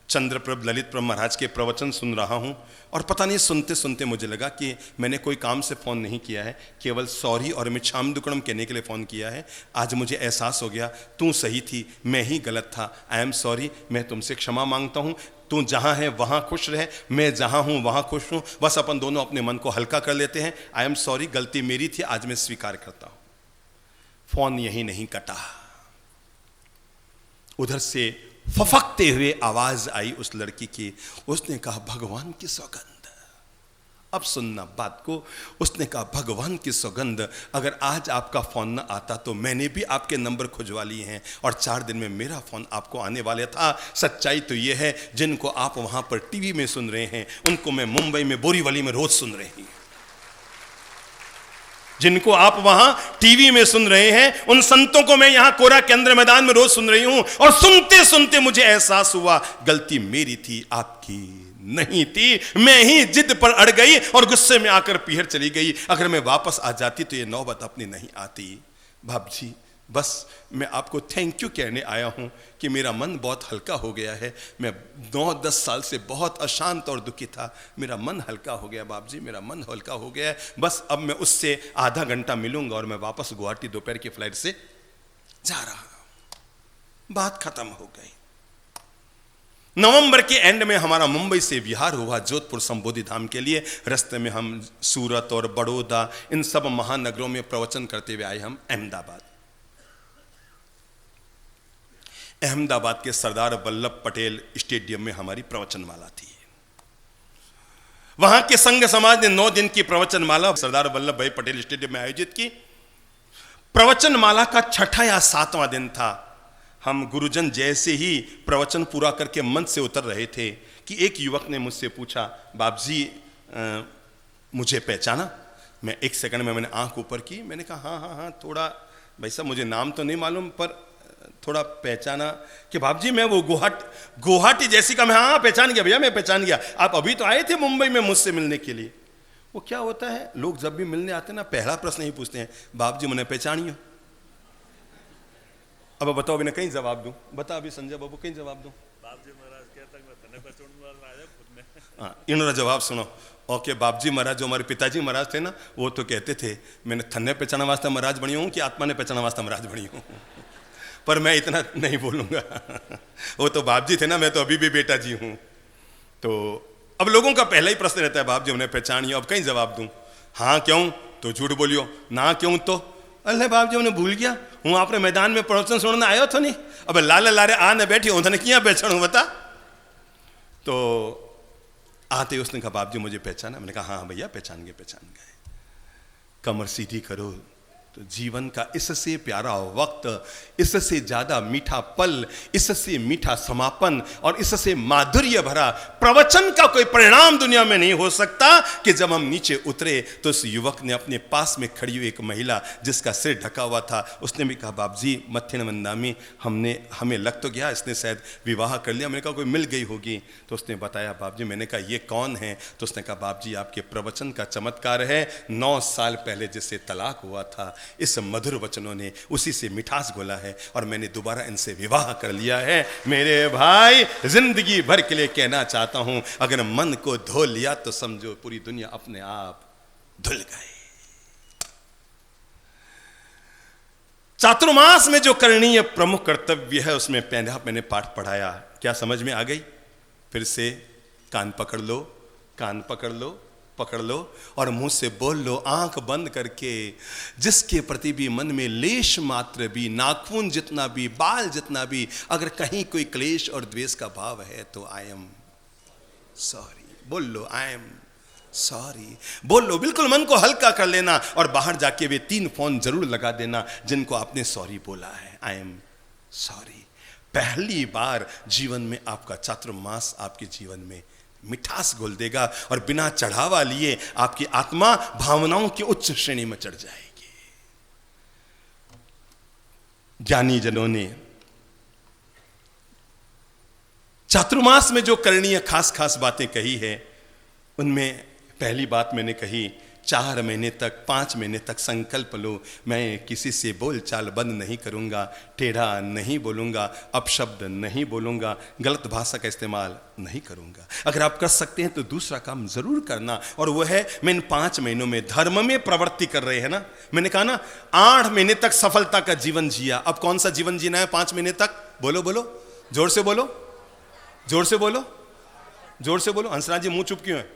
चंद्रप्रभ ललितप्रभ महाराज के प्रवचन सुन रहा हूं, और पता नहीं सुनते सुनते मुझे लगा कि मैंने कोई काम से फ़ोन नहीं किया है, केवल सॉरी और मिच्छाम दुक्कड़म कहने के लिए फ़ोन किया है। आज मुझे एहसास हो गया तू सही थी, मैं ही गलत था। आई एम सॉरी, मैं तुमसे क्षमा मांगता हूँ। तू जहाँ है वहाँ खुश रहे, मैं जहाँ हूँ वहाँ खुश हूँ, बस अपन दोनों अपने मन को हल्का कर लेते हैं। आई एम सॉरी, गलती मेरी थी, आज मैं स्वीकार करता हूँ। फ़ोन यही नहीं कटा, उधर से फफकते हुए आवाज आई उस लड़की की। उसने कहा भगवान की सौगंध। अब सुनना बात को। उसने कहा भगवान की सौगंध, अगर आज आपका फोन न आता तो मैंने भी आपके नंबर खुजवा लिए हैं, और 4 दिन में मेरा फोन आपको आने वाला था। सच्चाई तो यह है जिनको आप वहां पर टीवी में सुन रहे हैं, उनको मैं मुंबई में बोरीवली में रोज सुन रही हूं। जिनको आप वहां टीवी में सुन रहे हैं, उन संतों को मैं यहां कोरा केंद्र मैदान में रोज सुन रही हूं। और सुनते सुनते मुझे एहसास हुआ गलती मेरी थी, आपकी नहीं थी। मैं ही जिद पर अड़ गई और गुस्से में आकर पीहर चली गई। अगर मैं वापस आ जाती तो ये नौबत अपनी नहीं आती। बाप जी बस मैं आपको थैंक यू कहने आया हूं कि मेरा मन बहुत हल्का हो गया है। मैं 9-10 साल से बहुत अशांत और दुखी था, मेरा मन हल्का हो गया बाप जी, मेरा मन हल्का हो गया है। बस अब मैं उससे आधा घंटा मिलूंगा और मैं वापस गुवाहाटी दोपहर की फ्लाइट से जा रहा हूं। बात खत्म हो गई। नवंबर के एंड में हमारा मुंबई से विहार हुआ जोधपुर संबोधि धाम के लिए। रास्ते में हम सूरत और बड़ौदा इन सब महानगरों में प्रवचन करते हुए आए हम अहमदाबाद। अहमदाबाद के सरदार वल्लभ पटेल स्टेडियम में हमारी प्रवचनमाला थी। वहां के संघ समाज ने 9 दिन की प्रवचनमाला सरदार वल्लभ भाई पटेल स्टेडियम में आयोजित की। प्रवचनमाला का 6ठा या 7वां दिन था। हम गुरुजन जैसे ही प्रवचन पूरा करके मंच से उतर रहे थे कि एक युवक ने मुझसे पूछा बाप जी मुझे पहचाना? मैं 1 सेकंड में मैंने आंख ऊपर की। मैंने कहा हाँ हाँ हाँ थोड़ा भाई साहब मुझे नाम तो नहीं मालूम पर थोड़ा पहचाना कि बाप जी मैं वो गुवाहाटी जैसी का। मैं हाँ पहचान गया भैया, मैं पहचान गया। आप अभी तो आए थे मुंबई में मुझसे मिलने के लिए। वो क्या होता है लोग जब भी मिलने आते हैं ना पहला प्रश्न ही पूछते हैं बाप जी मैंने पहचानियो। अब बताओ अभी मैं कहीं जवाब दूं? बता अभी संजय बाबू कहीं जवाब दूं? बाप जी महाराज कहता मैं तने पहचान वाला आया खुद में। इन्होंने जवाब सुनो। ओके बाप जी महाराज, जो हमारे पिताजी महाराज थे ना, वो तो कहते थे मैंने थन्ने पहचाना वास्ते महाराज बनी हूँ कि आत्मा ने पहचाना वास्ते महाराज बनी हूँ, पर मैं इतना नहीं बोलूँगा। वो तो बाप जी थे ना, मैं तो अभी भी बेटा जी हूँ। तो अब लोगों का पहला ही प्रश्न रहता है, बाप जी हमने पहचानी, अब कहीं जवाब दूँ? हाँ क्यों तो झूठ बोलियो, ना क्यों तो अल्लाह बाप जी हमने भूल गया हूँ, आपने मैदान में प्रवचन सुनने आयो तो नहीं, अब लाले लारे आने बैठी हूँ थाने क्या पहचान हूँ बता। तो आते ही उसने कहा बाप जी मुझे पहचाना। मैंने कहा हाँ भैया पहचान गए। कमर सीधी करो तो जीवन का इससे प्यारा वक्त, इससे ज्यादा मीठा पल, इससे मीठा समापन और इससे माधुर्य भरा प्रवचन का कोई परिणाम दुनिया में नहीं हो सकता कि जब हम नीचे उतरे तो उस युवक ने अपने पास में खड़ी हुई एक महिला जिसका सिर ढका हुआ था, उसने भी कहा बाप जी मत्थिन वंदामी, हमें लग तो गया इसने शायद विवाह कर लिया। मैंने कहा कोई मिल गई होगी। तो उसने बताया बाप जी। मैंने कहा ये कौन है? तो उसने कहा बाप जी आपके प्रवचन का चमत्कार है, 9 साल पहले जिससे तलाक हुआ था, इस मधुर वचनों ने उसी से मिठास घोला है और मैंने दोबारा इनसे विवाह कर लिया है। मेरे भाई जिंदगी भर के लिए कहना चाहता हूं, अगर मन को धो लिया तो समझो पूरी दुनिया अपने आप धुल गई। चातुर्मास में जो करणीय प्रमुख कर्तव्य है उसमें पहला मैंने पाठ पढ़ाया, क्या समझ में आ गई? फिर से कान पकड़ लो और मुंह से बोल लो, आंख बंद करके। जिसके प्रति भी मन में लेश मात्र भी, नाखून जितना भी, बाल जितना भी, अगर कहीं कोई क्लेश और द्वेष का भाव है तो आई एम सॉरी बोल लो, आई एम सॉरी बोल लो। बिल्कुल मन को हल्का कर लेना और बाहर जाके वे 3 फोन जरूर लगा देना जिनको आपने सॉरी बोला है। I am sorry. पहली बार जीवन में आपका चातुर्मास आपके जीवन में मिठास घोल देगा और बिना चढ़ावा लिए आपकी आत्मा भावनाओं की उच्च श्रेणी में चढ़ जाएगी। ज्ञानी जनों ने चातुर्मास में जो करणीय खास खास बातें कही है, उनमें पहली बात मैंने कही 4 महीने तक 5 महीने तक संकल्प लो, मैं किसी से बोल चाल बंद नहीं करूंगा, टेढ़ा नहीं बोलूंगा, अपशब्द नहीं बोलूंगा, गलत भाषा का इस्तेमाल नहीं करूंगा। अगर आप कर सकते हैं तो दूसरा काम जरूर करना, और वह है मैं इन 5 महीनों में धर्म में प्रवृत्ति कर रहे हैं ना। मैंने कहा ना 8 महीने तक सफलता का जीवन जिया, अब कौन सा जीवन जीना है 5 महीने तक? बोलो बोलो, जोर से बोलो, जोर से बोलो, जोर से बोलो। हंसराज जी मुंह चुप क्यों है?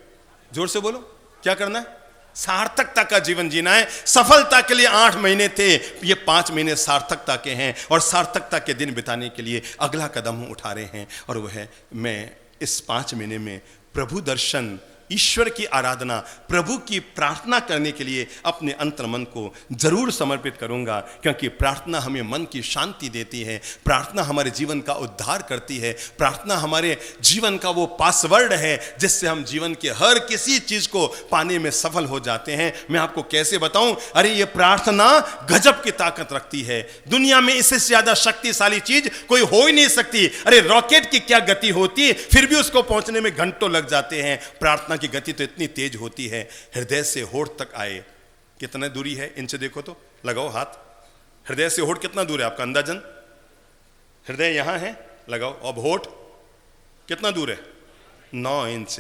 जोर से बोलो, क्या करना है? सार्थकता का जीवन जीना है। सफलता के लिए 8 महीने थे, ये 5 महीने सार्थकता के हैं और सार्थकता के दिन बिताने के लिए अगला कदम हम उठा रहे हैं, और वह है मैं इस 5 महीने में प्रभु दर्शन, ईश्वर की आराधना, प्रभु की प्रार्थना करने के लिए अपने अंतर्मन को जरूर समर्पित करूंगा, क्योंकि प्रार्थना हमें मन की शांति देती है, प्रार्थना हमारे जीवन का उद्धार करती है, प्रार्थना हमारे जीवन का वो पासवर्ड है जिससे हम जीवन के हर किसी चीज को पाने में सफल हो जाते हैं। मैं आपको कैसे बताऊं? अरे ये प्रार्थना गजब की ताकत रखती है, दुनिया में इससे ज्यादा शक्तिशाली चीज कोई हो ही नहीं सकती। अरे रॉकेट की क्या गति होती है, फिर भी उसको पहुंचने में घंटों लग जाते हैं, प्रार्थना की गति तो इतनी तेज होती है। हृदय से होठ तक आए, कितना दूरी है? इंच देखो तो, लगाओ हाथ। हृदय से होठ कितना दूर है आपका अंदाजन? हृदय यहां है, लगाओ। अब होठ कितना दूर है? 9 इंच।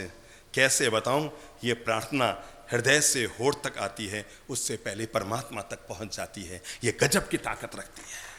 कैसे बताऊं? ये प्रार्थना हृदय से होठ तक आती है, उससे पहले परमात्मा तक पहुंच जाती है। ये गजब की ताकत रखती है।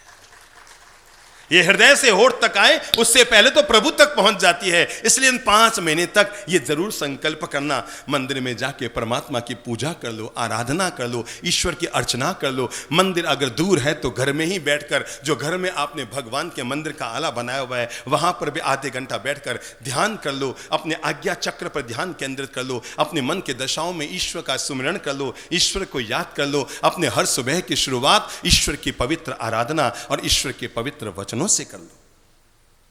ये हृदय से होठ तक आए, उससे पहले तो प्रभु तक पहुंच जाती है। इसलिए इन 5 महीने तक ये जरूर संकल्प करना, मंदिर में जाके परमात्मा की पूजा कर लो, आराधना कर लो, ईश्वर की अर्चना कर लो। मंदिर अगर दूर है तो घर में ही बैठकर, जो घर में आपने भगवान के मंदिर का आला बनाया हुआ है, वहां पर भी आधे घंटा बैठकर ध्यान कर लो, अपने आज्ञा चक्र पर ध्यान केंद्रित कर लो, अपने मन के दशाओं में ईश्वर का सुमिरन कर लो, ईश्वर को याद कर लो। अपने हर सुबह की शुरुआत ईश्वर की पवित्र आराधना और ईश्वर के पवित्र वचनों से कर लो।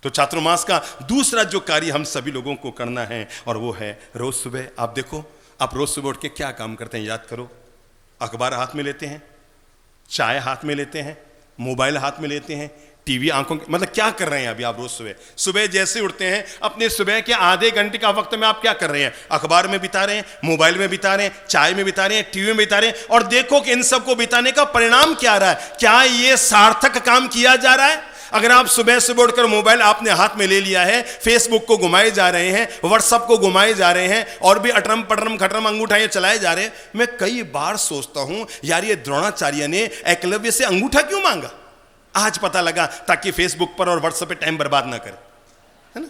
तो चातुर्मास का दूसरा जो कार्य हम सभी लोगों को करना है, और वो है रोज सुबह, आप देखो, आप रोज सुबह उठ के क्या काम करते हैं? याद करो। अखबार हाथ में लेते हैं, चाय हाथ में लेते हैं, मोबाइल हाथ में लेते हैं, टीवी आंखों के, मतलब क्या कर रहे हैं अभी आप रोज सुबह जैसे उठते हैं, अपने सुबह के आधे घंटे का वक्त में आप क्या कर रहे हैं? अखबार में बिता रहे हैं, मोबाइल में बिता रहे हैं, चाय में बिता रहे हैं, टीवी में बिता रहे हैं। और देखो कि इन सबको बिताने का परिणाम क्या आ रहा है। क्या ये सार्थक काम किया जा रहा है? अगर आप सुबह सुबह उठकर मोबाइल आपने हाथ में ले लिया है, फेसबुक को घुमाए जा रहे हैं, व्हाट्सएप को घुमाए जा रहे हैं और भी अटरम पटरम खटरम अंगूठा ये चलाए जा रहे हैं, मैं कई बार सोचता हूं यार ये द्रोणाचार्य ने एकलव्य से अंगूठा क्यों मांगा? आज पता लगा, ताकि फेसबुक पर और व्हाट्सएप पे टाइम बर्बाद ना करे, है ना।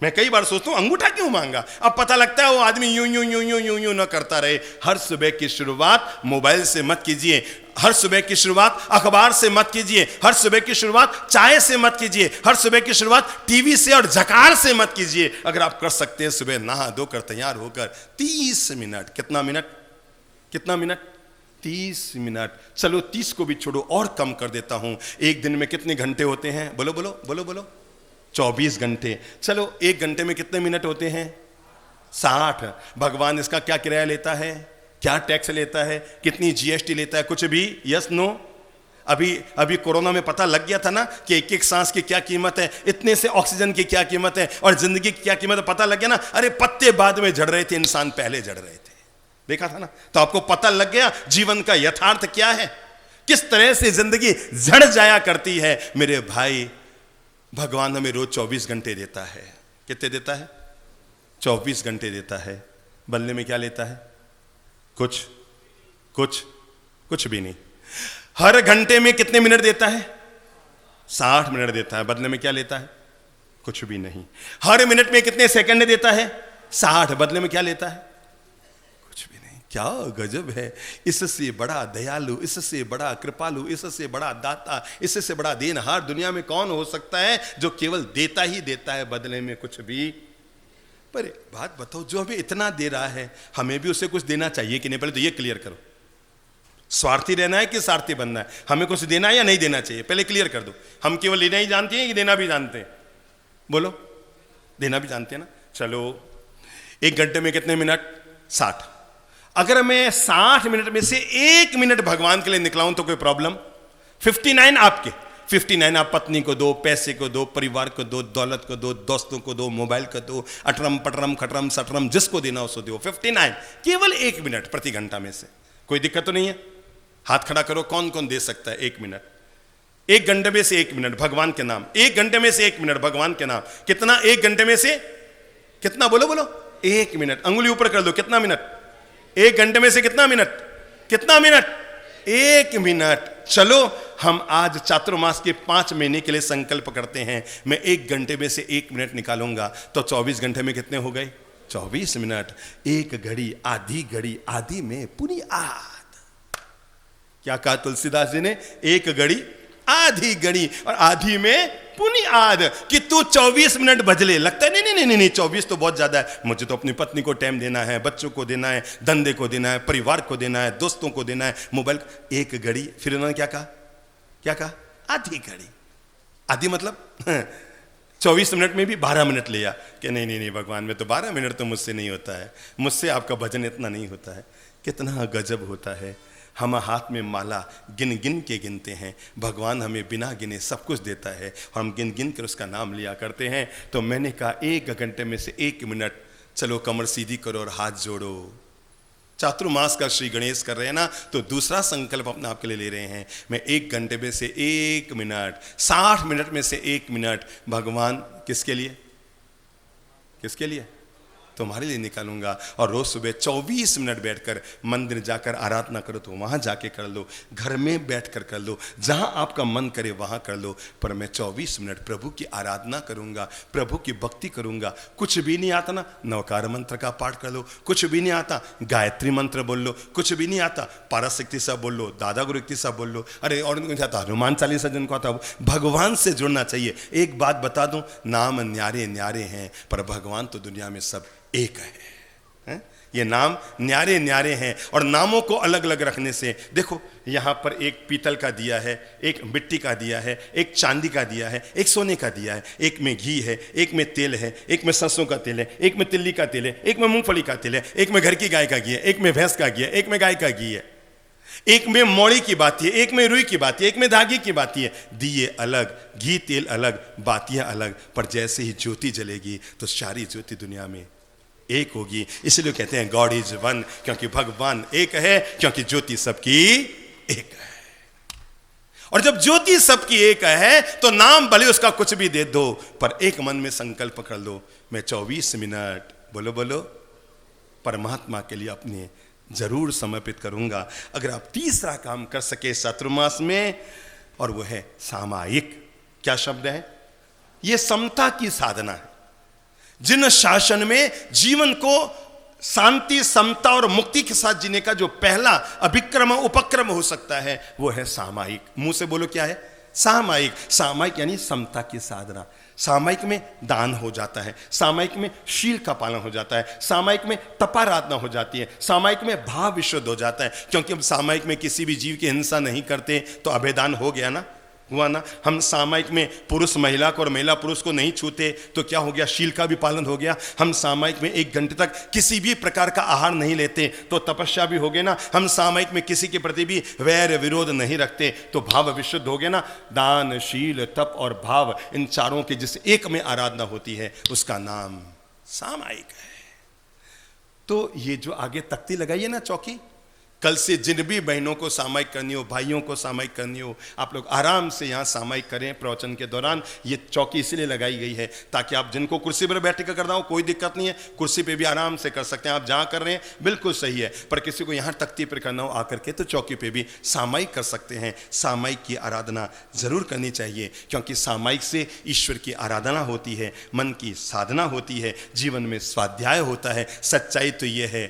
मैं कई बार सोचता हूं अंगूठा क्यों मांगा, अब पता लगता है वो आदमी यूं यूं यूं यूं यूं यूं ना करता रहे। हर सुबह की शुरुआत मोबाइल से मत कीजिए, हर सुबह की शुरुआत अखबार से मत कीजिए, हर सुबह की शुरुआत चाय से मत कीजिए, हर सुबह की शुरुआत टीवी से और झकार से मत कीजिए। अगर आप कर सकते हैं सुबह नहा धोकर तैयार होकर 30 मिनट, कितना मिनट, कितना मिनट, 30 मिनट, चलो 30 को भी छोड़ो और कम कर देता हूं। एक दिन में कितने घंटे होते हैं? बोलो बोलो बोलो बोलो, 24 घंटे। चलो एक घंटे में कितने मिनट होते हैं? 60। भगवान इसका क्या किराया लेता है, क्या टैक्स लेता है, कितनी जीएसटी लेता है? कुछ भी? Yes no? अभी कोरोना में पता लग गया था ना कि एक एक सांस की क्या कीमत है, इतने से ऑक्सीजन की क्या कीमत है और जिंदगी की क्या कीमत है, पता लग गया ना। अरे पत्ते बाद में झड़ रहे थे, इंसान पहले झड़ रहे थे, देखा था ना। तो आपको पता लग गया जीवन का यथार्थ क्या है, किस तरह से जिंदगी झड़ जाया करती है। मेरे भाई, भगवान हमें रोज 24 घंटे देता है। कितने देता है? 24 घंटे देता है। बदले में क्या लेता है? कुछ कुछ कुछ भी नहीं। हर घंटे में कितने मिनट देता है? 60 मिनट देता है। बदले में क्या लेता है? कुछ भी नहीं। हर मिनट में कितने सेकंड देता है? 60। बदले में क्या लेता है? कुछ भी नहीं। क्या गजब है। इससे बड़ा दयालु, इससे बड़ा कृपालु, इससे बड़ा दाता, इससे बड़ा देनहार दुनिया में कौन हो सकता है, जो केवल देता ही देता है, बदले में कुछ भी। पर एक बात बताओ, जो हमें इतना दे रहा है, हमें भी उसे कुछ देना चाहिए कि नहीं? पहले तो ये क्लियर करो, स्वार्थी रहना है कि सारथी बनना है? हमें कुछ देना है या नहीं देना चाहिए, पहले क्लियर कर दो। हम केवल लेना ही जानते हैं कि देना भी जानते हैं? बोलो, देना भी जानते हैं ना। चलो एक घंटे में कितने मिनट? 60। अगर मैं 60 मिनट में से 1 मिनट भगवान के लिए निकलाऊं तो कोई प्रॉब्लम? 59 आपके, 59 आप पत्नी को दो, पैसे को दो, परिवार को दो, दौलत को दो, दोस्तों को दो, मोबाइल को दो, अटरम पटरम खटरम सटरम जिसको देना उसको दो। 59 केवल 1 मिनट प्रति घंटा में से। कोई दिक्कत तो नहीं है? हाथ खड़ा करो, कौन कौन दे सकता है 1 मिनट? 1 घंटे में से 1 मिनट भगवान के नाम। 1 घंटे में से 1 मिनट भगवान के नाम। कितना? 1 घंटे में से कितना? बोलो बोलो। 1 मिनट। अंगुली ऊपर कर दो। कितना मिनट? 1 घंटे में से कितना मिनट? कितना मिनट? 1 मिनट। चलो हम आज चातुर्मास के 5 महीने के लिए संकल्प करते हैं, मैं 1 घंटे में से 1 मिनट निकालूंगा। तो 24 घंटे में कितने हो गए? 24 मिनट। 1 घड़ी, आधी में पूरी आध। क्या कहा तुलसीदास जी ने? 1 घड़ी, आधी घड़ी और आधी में पुनी आध। कि तू 24 मिनट बजले। लगता है नहीं नहीं नहीं नहीं, 24 तो बहुत ज्यादा है, मुझे तो अपनी पत्नी को टाइम देना है, बच्चों को देना है, धंधे को देना है, परिवार को देना है, दोस्तों को देना है, मोबाइल। 1 घड़ी। फिर उन्होंने क्या कहा? क्या कहा? आधी घड़ी। आधी मतलब 24 मिनट में भी 12 मिनट लिया कि नहीं नहीं नहीं भगवान, में तो 12 मिनट तो मुझसे नहीं होता है, मुझसे आपका भजन इतना नहीं होता है। कितना गजब होता है। हम हाथ में माला गिन गिन के गिनते हैं, भगवान हमें बिना गिने सब कुछ देता है और हम गिन गिन कर उसका नाम लिया करते हैं। तो मैंने कहा 1 घंटे में से 1 मिनट। चलो कमर सीधी करो और हाथ जोड़ो। चातुर्मास का श्री गणेश कर रहे हैं ना, तो दूसरा संकल्प अपने आप के लिए ले रहे हैं। मैं 1 घंटे में से 1 मिनट, 60 मिनट में से 1 मिनट भगवान किसके लिए? किसके लिए? तुम्हारे लिए निकालूंगा। और रोज सुबह 24 मिनट बैठकर, मंदिर जाकर आराधना करो तो वहां जाके कर लो, घर में बैठकर कर लो, जहां आपका मन करे वहां कर लो। पर मैं 24 मिनट प्रभु की आराधना करूंगा, प्रभु की भक्ति करूंगा। कुछ भी नहीं आता ना, नवकार मंत्र का पाठ कर लो। कुछ भी नहीं आता, गायत्री मंत्र बोल लो। कुछ भी नहीं आता, पाराशक्ति साहब बोल लो, दादा गुरुक्ति साहब बोल लो। अरे और नहीं आता, हनुमान चालीसा जिनको आता, भगवान से जुड़ना चाहिए। एक बात बता दूं, नाम न्यारे न्यारे हैं पर भगवान तो दुनिया में सब एक है। ये नाम न्यारे न्यारे हैं और नामों को अलग अलग रखने से, देखो यहां पर एक पीतल का दिया है, एक मिट्टी का दिया है, एक चांदी का दिया है, एक सोने का दिया है, एक में घी है, एक में तेल है, एक में सरसों का तेल है, एक में तिल्ली का तेल है, एक में मूंगफली का तेल है, एक में घर की गाय का घी है, एक में भैंस का घी है, एक में गाय का घी है, एक में मौड़ी की बाती है, एक में रुई की बाती है, एक में धागे की बाती है। दिए अलग, घी तेल अलग, बातियां अलग, पर जैसे ही ज्योति जलेगी तो सारी ज्योति दुनिया में एक होगी। इसलिए कहते हैं गॉड इज वन, क्योंकि भगवान एक है, क्योंकि ज्योति सबकी एक है। और जब ज्योति सबकी एक है तो नाम भले उसका कुछ भी दे दो, पर एक मन में संकल्प कर लो, मैं 24 मिनट बोलो बोलो परमात्मा के लिए अपने जरूर समर्पित करूंगा। अगर आप तीसरा काम कर सके चातुर्मास में, और वो है सामायिक। क्या शब्द है? ये समता की साधना है। जिन शासन में जीवन को शांति, समता और मुक्ति के साथ जीने का जो पहला अभिक्रम उपक्रम हो सकता है वो है सामायिक। मुंह से बोलो क्या है? सामायिक। सामायिक यानी समता की साधना। सामायिक में दान हो जाता है, सामायिक में शील का पालन हो जाता है, सामायिक में तपाराधना हो जाती है, सामायिक में भाव विशुद्ध हो जाता है। क्योंकि हम सामायिक में किसी भी जीव की हिंसा नहीं करते तो अभेदान हो गया ना, हुआ ना। हम सामायिक में पुरुष महिला को और महिला पुरुष को नहीं छूते तो क्या हो गया? शील का भी पालन हो गया। हम सामायिक में 1 घंटे तक किसी भी प्रकार का आहार नहीं लेते तो तपस्या भी हो गया ना। हम सामायिक में किसी के प्रति भी वैर विरोध नहीं रखते तो भाव विशुद्ध हो गया ना। दान, शील, तप और भाव, इन चारों के जिस एक में आराधना होती है उसका नाम सामायिक है। तो ये जो आगे तख्ती लगाई है ना चौकी, कल से जिन भी बहनों को सामायिक करनी हो, भाइयों को सामायिक करनी हो, आप लोग आराम से यहाँ सामायिक करें। प्रवचन के दौरान ये चौकी इसलिए लगाई गई है ताकि आप जिनको कुर्सी पर बैठ कर करना हो कोई दिक्कत नहीं है, कुर्सी पे भी आराम से कर सकते हैं। आप जहाँ कर रहे हैं बिल्कुल सही है, पर किसी को यहाँ तख्ती पर करना हो आकर के तो चौकी पे भी सामायिक कर सकते हैं। सामायिक की आराधना जरूर करनी चाहिए, क्योंकि सामायिक से ईश्वर की आराधना होती है, मन की साधना होती है, जीवन में स्वाध्याय होता है। सच्चाई तो ये है,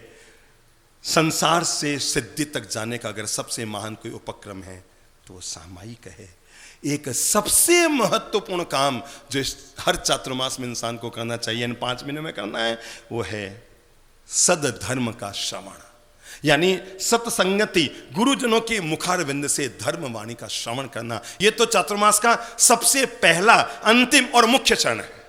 संसार से सिद्धि तक जाने का अगर सबसे महान कोई उपक्रम है तो वो सामायिक है। एक सबसे महत्वपूर्ण काम जो हर चातुर्मास में इंसान को करना चाहिए, इन 5 महीने में करना है, वो है सदधर्म का श्रवण, यानी सत्संगति, गुरुजनों के मुखारविंद से धर्म वाणी का श्रवण करना। ये तो चातुर्मास का सबसे पहला, अंतिम और मुख्य चरण है।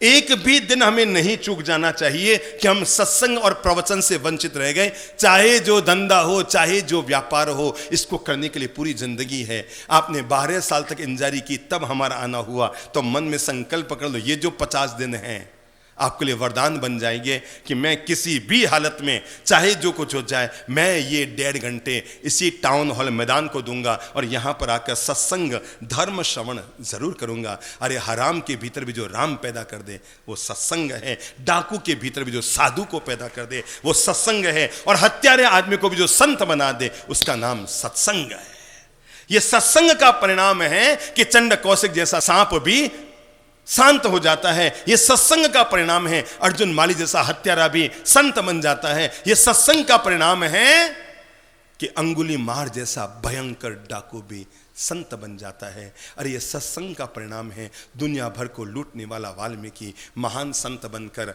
एक भी दिन हमें नहीं चूक जाना चाहिए कि हम सत्संग और प्रवचन से वंचित रह गए। चाहे जो धंधा हो, चाहे जो व्यापार हो, इसको करने के लिए पूरी जिंदगी है। आपने 12 साल तक इंतजारी की, तब हमारा आना हुआ, तो मन में संकल्प कर लो, ये जो 50 दिन हैं आपके लिए वरदान बन जाएंगे कि मैं किसी भी हालत में, चाहे जो कुछ हो जाए, मैं ये 1.5 घंटे इसी टाउन हॉल मैदान को दूंगा और यहाँ पर आकर सत्संग, धर्म श्रवण जरूर करूंगा। अरे हराम के भीतर भी जो राम पैदा कर दे वो सत्संग है, डाकू के भीतर भी जो साधु को पैदा कर दे वो सत्संग है, और हत्यारे आदमी को भी जो संत बना दे उसका नाम सत्संग है। ये सत्संग का परिणाम है कि चंड कौशिक जैसा सांप भी शांत हो जाता है। यह सत्संग का परिणाम है। अर्जुन माली जैसा हत्यारा भी संत बन जाता है। यह सत्संग का परिणाम है कि अंगुली मार जैसा भयंकर डाकू भी संत बन जाता है। अरे ये सत्संग का परिणाम है। दुनिया भर को लूटने वाला वाल्मीकि महान संत बनकर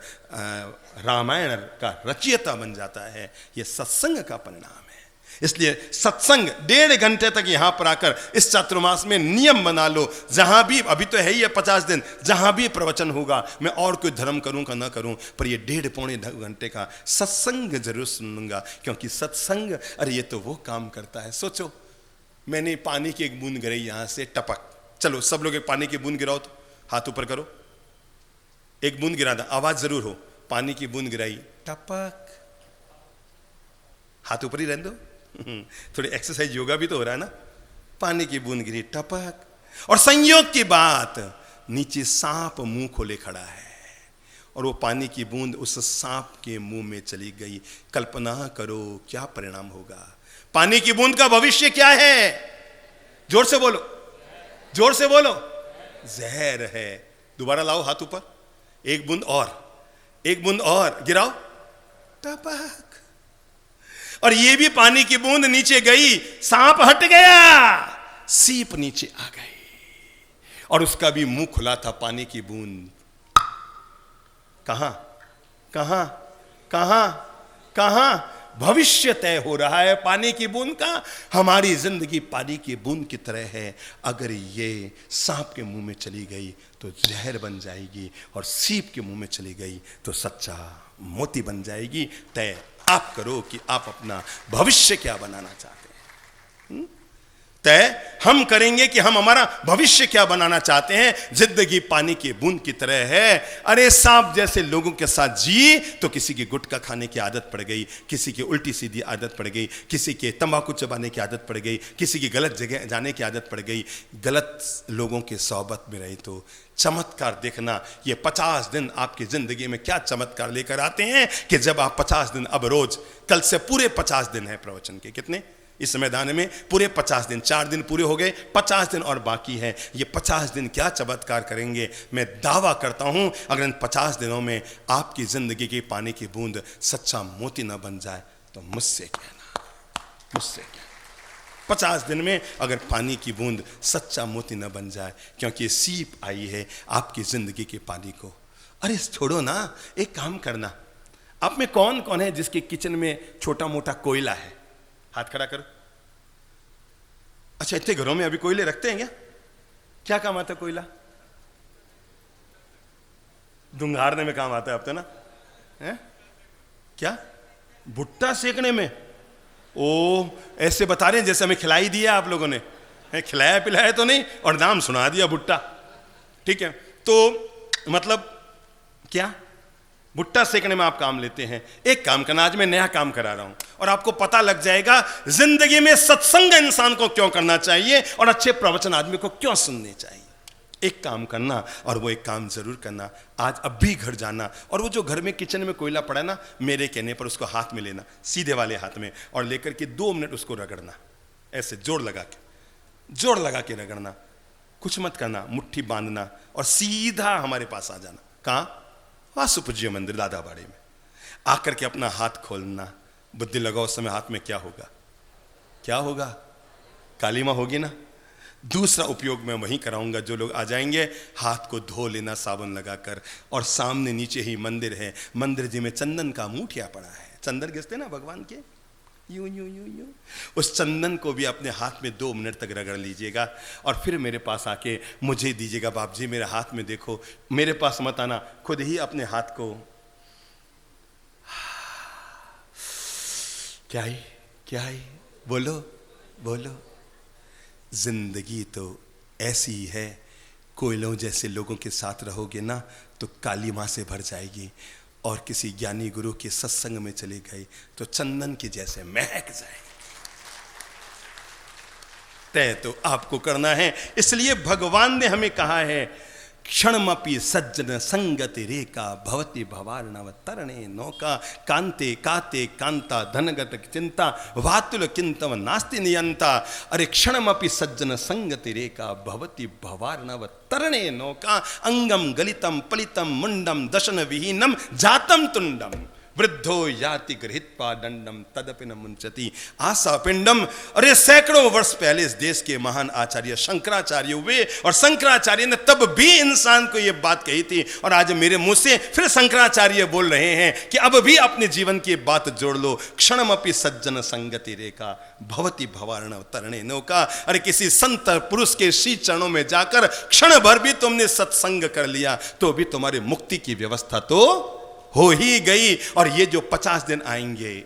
रामायण का रचयिता बन जाता है। यह सत्संग का परिणाम है। इसलिए सत्संग 1.5 घंटे तक यहां पर आकर इस चातुर्मास में नियम बना लो। जहां भी, अभी तो है ही है 50 दिन, जहां भी प्रवचन होगा, मैं और कोई धर्म करूं का ना करूं, पर ये 1.5-पौने घंटे का सत्संग जरूर सुनूंगा। क्योंकि सत्संग, अरे ये तो वो काम करता है। सोचो, मैंने पानी की एक बूंद गिराई यहां से, टपक। चलो सब लोग एक पानी की बूंद गिराओ तो हाथ ऊपर करो। एक बूंद गिरा था, आवाज जरूर हो। पानी की बूंद गिराई, टपक, हाथ ऊपर ही रहने दो। थोड़ी एक्सरसाइज, योगा भी तो हो रहा है ना। पानी की बूंद गिरी, टपक, और संयोग की बात, नीचे सांप मुंह खोले खड़ा है और वो पानी की बूंद उस सांप के मुंह में चली गई। कल्पना करो क्या परिणाम होगा। पानी की बूंद का भविष्य क्या है? जोर से बोलो, जोर से बोलो, जहर है। दोबारा लाओ हाथ ऊपर, एक बूंद और, एक बूंद और गिराओ, टपक, और ये भी पानी की बूंद नीचे गई, सांप हट गया, सीप नीचे आ गई, और उसका भी मुंह खुला था। पानी की बूंद कहां कहां कहां कहां? भविष्य तय हो रहा है पानी की बूंद का। हमारी जिंदगी पानी की बूंद की तरह है। अगर ये सांप के मुंह में चली गई तो जहर बन जाएगी, और सीप के मुंह में चली गई तो सच्चा मोती बन जाएगी। तय आप करो कि आप अपना भविष्य क्या बनाना चाहते हैं। तय हम करेंगे कि हम हमारा भविष्य क्या बनाना चाहते हैं। जिंदगी पानी की बूंद की तरह है। अरे सांप जैसे लोगों के साथ जी तो किसी की गुटखा खाने की आदत पड़ गई, किसी की उल्टी सीधी आदत पड़ गई, किसी के तंबाकू चबाने की आदत पड़ गई, किसी की गलत जगह जाने की आदत पड़ गई। गलत लोगों के सोहबत में रही तो चमत्कार देखना। ये 50 दिन आपकी जिंदगी में क्या चमत्कार लेकर आते हैं कि जब आप 50 दिन, अब रोज, कल से पूरे 50 दिन है प्रवचन के, कितने इस मैदान में पूरे 50 दिन, 4 दिन पूरे हो गए, 50 दिन और बाकी है। ये 50 दिन क्या चमत्कार करेंगे। मैं दावा करता हूं अगर इन 50 दिनों में आपकी जिंदगी की पानी की बूंद सच्चा मोती ना बन जाए तो मुझसे कहना, मुझसे कहना। 50 दिन में अगर पानी की बूंद सच्चा मोती ना बन जाए, क्योंकि सीप आई है आपकी जिंदगी के पानी को। अरे छोड़ो ना, एक काम करना, आप में कौन कौन है जिसके किचन में छोटा मोटा कोयला है? हाथ खड़ा करो। अच्छा, इतने घरों में अभी कोयले रखते हैं क्या? क्या काम आता है कोयला? धुंगारने में काम आता है अब तो ना, है क्या? भुट्टा सेकने में। ओ, ऐसे बता रहे हैं जैसे हमें खिलाई दिया आप लोगों ने, खिलाया पिलाया तो नहीं और नाम सुना दिया भुट्टा। ठीक है, तो मतलब क्या भुट्टा सेकने में आप काम लेते हैं? एक काम करना, आज मैं नया काम करा रहा हूं और आपको पता लग जाएगा जिंदगी में सत्संग इंसान को क्यों करना चाहिए और अच्छे प्रवचन आदमी को क्यों सुनने चाहिए। एक काम करना, और वो एक काम जरूर करना, आज अब भी घर जाना और वो जो घर में किचन में कोयला पड़ा है ना, मेरे कहने पर उसको हाथ में लेना, सीधे वाले हाथ में, और लेकर के 2 मिनट उसको रगड़ना, ऐसे जोर लगा के रगड़ना, कुछ मत करना, मुट्ठी बांधना और सीधा हमारे पास आ जाना। कहाँ? वासुपूज्य मंदिर दादाबाड़ी में आकर के अपना हाथ खोलना। बुद्धि लगाओ उस समय हाथ में क्या होगा? क्या होगा? काली मां होगी ना। दूसरा उपयोग मैं वहीं कराऊंगा, जो लोग आ जाएंगे हाथ को धो लेना साबुन लगाकर, और सामने नीचे ही मंदिर है, मंदिर जी में चंदन का मूठिया पड़ा है, चंदन घिसते ना भगवान के, यूं यूं यूं यूं, उस चंदन को भी अपने हाथ में 2 मिनट तक रगड़ लीजिएगा और फिर मेरे पास आके मुझे दीजिएगा। बाप जी मेरे हाथ में देखो, मेरे पास मत आना, खुद ही अपने हाथ को क्या ही बोलो बोलो। जिंदगी तो ऐसी ही है, कोयलों जैसे लोगों के साथ रहोगे ना तो काली मां से भर जाएगी, और किसी ज्ञानी गुरु के सत्संग में चली गई तो चंदन की जैसे महक जाएगी। तय तो आपको करना है। इसलिए भगवान ने हमें कहा है, क्षणमपि सज्जन संगति रेखा भवति भवार्णव तरणे नौका कांते काते कांता धनगत चिंता वातुल किंतव नास्ति नियंता। अरे क्षणमपि सज्जन संगति रेखा भवति भवार्णव तरणे नौका अंगम गलितम पलितम मुंडम दशन विहीनम जातम तुंडम वृद्धो याति गृहीत्वा दंडम तदपि न मुंचति आशा पिंडम। अरे सैकड़ों वर्ष पहले इस देश के महान आचार्य शंकराचार्य हुए, और शंकराचार्य ने तब भी इंसान को यह बात कही थी, और आज मेरे मुंह से फिर शंकराचार्य बोल रहे हैं कि अब भी अपने जीवन की बात जोड़ लो। क्षणमपि सज्जन संगति रेखा भवति भवार्णव तरणे नौका। अरे किसी संत पुरुष के श्री चरणों में जाकर क्षण भर भी तुमने सत्संग कर लिया तो भी तुम्हारी मुक्ति की व्यवस्था तो हो ही गई। और ये जो 50 दिन आएंगे,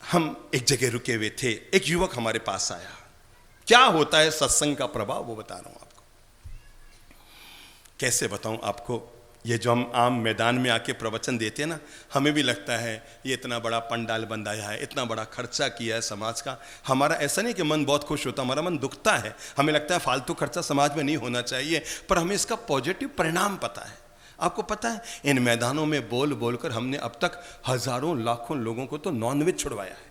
हम एक जगह रुके हुए थे, एक युवक हमारे पास आया। क्या होता है सत्संग का प्रभाव वो बता रहा हूं आपको। कैसे बताऊं आपको, ये जो हम आम मैदान में आके प्रवचन देते हैं ना, हमें भी लगता है ये इतना बड़ा पंडाल बंधाया है, इतना बड़ा खर्चा किया है समाज का। हमारा ऐसा नहीं कि मन बहुत खुश होता, हमारा मन दुखता है। हमें लगता है फालतू खर्चा समाज में नहीं होना चाहिए, पर हमें इसका पॉजिटिव परिणाम पता है। आपको पता है, इन मैदानों में बोल बोलकर हमने अब तक हजारों लाखों लोगों को तो नॉनवेज छुड़वाया है,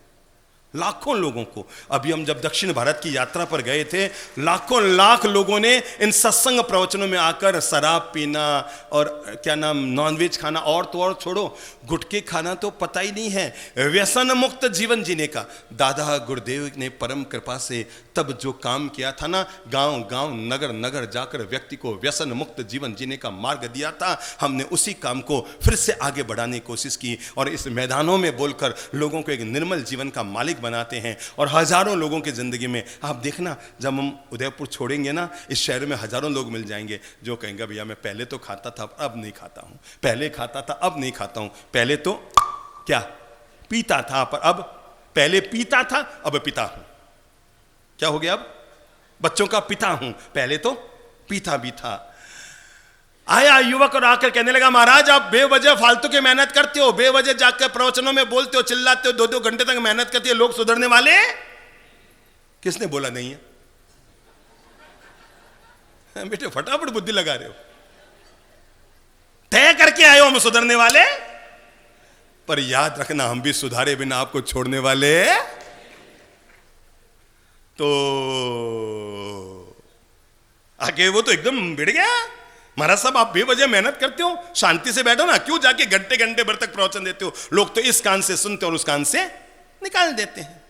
लाखों लोगों को। अभी हम जब दक्षिण भारत की यात्रा पर गए थे, लाखों लाख लोगों ने इन सत्संग प्रवचनों में आकर शराब पीना और क्या नाम नॉनवेज खाना, और तो और छोड़ो, गुटखे खाना तो पता ही नहीं है, व्यसन मुक्त जीवन जीने का। दादा गुरुदेव ने परम कृपा से तब जो काम किया था ना, गांव गांव नगर नगर जाकर व्यक्ति को व्यसन मुक्त जीवन जीने का मार्ग दिया था, हमने उसी काम को फिर से आगे बढ़ाने की कोशिश की और इस मैदानों में बोलकर लोगों को एक निर्मल जीवन का मालिक बनाते हैं। और हजारों लोगों की जिंदगी में आप देखना, जब हम उदयपुर छोड़ेंगे ना, इस शहर में हजारों लोग मिल जाएंगे जो कहेंगे भैया मैं पहले तो खाता था अब नहीं खाता हूं, पहले खाता था अब नहीं खाता हूं, पहले तो क्या पीता था पर अब पहले पीता था, अब पिता हूं। क्या हो गया? अब बच्चों का पिता हूं, पहले तो पीता भी था। आया युवक और आकर कहने लगा, महाराज आप बेवजह फालतू की मेहनत करते हो, बेवजह जाकर प्रवचनों में बोलते हो, चिल्लाते हो, 2-2 घंटे तक मेहनत करते हो, लोग सुधरने वाले? किसने बोला नहीं है? बेटे फटाफट बुद्धि लगा रहे हो, तय करके आए हो हम सुधरने वाले, पर याद रखना हम भी सुधारे बिना आपको छोड़ने वाले। तो आगे वो तो एकदम बिड़ गया, महाराज साहब आप बेवजह मेहनत करते हो, शांति से बैठो ना, क्यों जाके घंटे घंटे भर तक प्रवचन देते हो? लोग तो इस कान से सुनते और उस कान से निकाल देते हैं।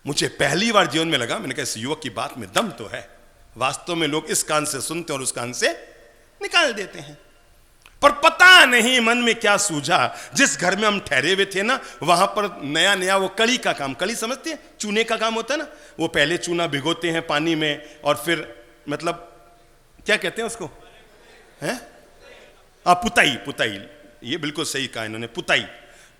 मुझे पहली बार जीवन में लगा, मैंने कहा इस युवक की बात में दम तो है, वास्तव में लोग इस कान से सुनते और उस कान से निकाल देते हैं। पर पता नहीं मन में क्या सूझा, जिस घर में हम ठहरे हुए थे ना, वहां पर नया नया वो कली का काम, कली समझते हैं, चूने का काम होता है ना, वो पहले चूना भिगोते हैं पानी में और फिर मतलब क्या कहते हैं उसको, हैं? पुताई, पुताई, ये बिल्कुल सही कहा इन्होंने, पुताई।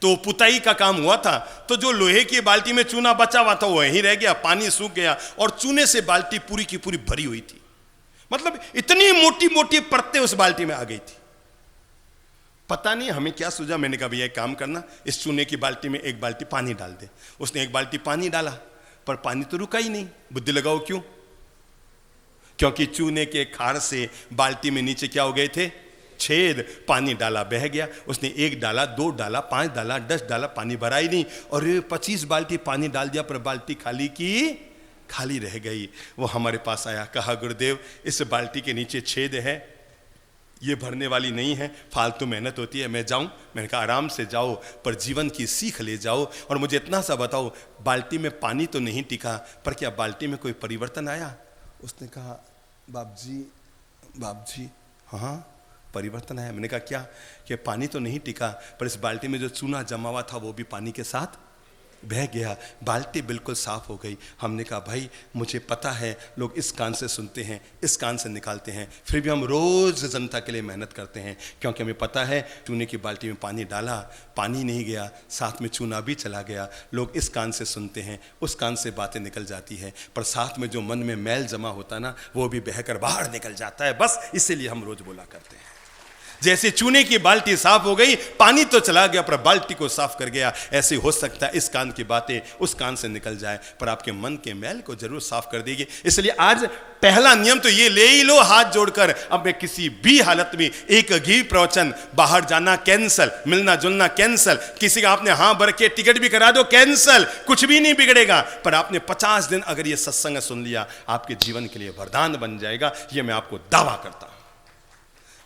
तो पुताई का काम हुआ था, तो जो लोहे की बाल्टी में चूना बचा हुआ था वो वहीं रह गया, पानी सूख गया और चूने से बाल्टी पूरी की पूरी भरी हुई थी। मतलब इतनी मोटी मोटी परतें उस बाल्टी में आ गई थी। पता नहीं हमें क्या सूझा, मैंने कहा भैया एक काम करना, इस चूने की बाल्टी में एक बाल्टी पानी डाल दे। उसने एक बाल्टी पानी डाला, पर पानी तो रुका ही नहीं। बुद्धि लगाओ क्यों? क्योंकि चूने के खार से बाल्टी में नीचे क्या हो गए थे? छेद। पानी डाला बह गया। उसने 1 डाला, 2 डाला, 5 डाला, 10 डाला, पानी भरा ही नहीं। और 25 बाल्टी पानी डाल दिया, पर बाल्टी खाली की खाली रह गई। वो हमारे पास आया, कहा गुरुदेव इस बाल्टी के नीचे छेद है, ये भरने वाली नहीं है, फालतू मेहनत होती है, मैं जाऊं? मैंने कहा आराम से जाओ, पर जीवन की सीख ले जाओ और मुझे इतना सा बताओ, बाल्टी में पानी तो नहीं टिका, पर क्या बाल्टी में कोई परिवर्तन आया? उसने कहा बाप जी हाँ परिवर्तन आया। मैंने कहा क्या? कि पानी तो नहीं टिका, पर इस बाल्टी में जो चूना जमा हुआ था वो भी पानी के साथ बह गया, बाल्टी बिल्कुल साफ हो गई। हमने कहा भाई मुझे पता है लोग इस कान से सुनते हैं, इस कान से निकालते हैं, फिर भी हम रोज जनता के लिए मेहनत करते हैं, क्योंकि हमें पता है चूने की बाल्टी में पानी डाला, पानी नहीं गया, साथ में चूना भी चला गया। लोग इस कान से सुनते हैं, उस कान से बातें निकल जाती हैं, पर साथ में जो मन में मैल जमा होता ना, वो भी बहकर बाहर निकल जाता है। बस इसीलिए हम रोज बोला करते हैं। जैसे चूने की बाल्टी साफ हो गई, पानी तो चला गया पर बाल्टी को साफ कर गया, ऐसे हो सकता है इस कान की बातें उस कान से निकल जाए, पर आपके मन के मैल को जरूर साफ कर देगी। इसलिए आज पहला नियम तो ये ले ही लो हाथ जोड़कर, अब मैं किसी भी हालत में एक भी प्रवचन, बाहर जाना कैंसल, मिलना जुलना कैंसल, किसी का आपने हाँ भर के टिकट भी करा दो कैंसल, कुछ भी नहीं बिगड़ेगा। पर आपने 50 दिन अगर ये सत्संग सुन लिया, आपके जीवन के लिए वरदान बन जाएगा, ये मैं आपको दावा करता हूं।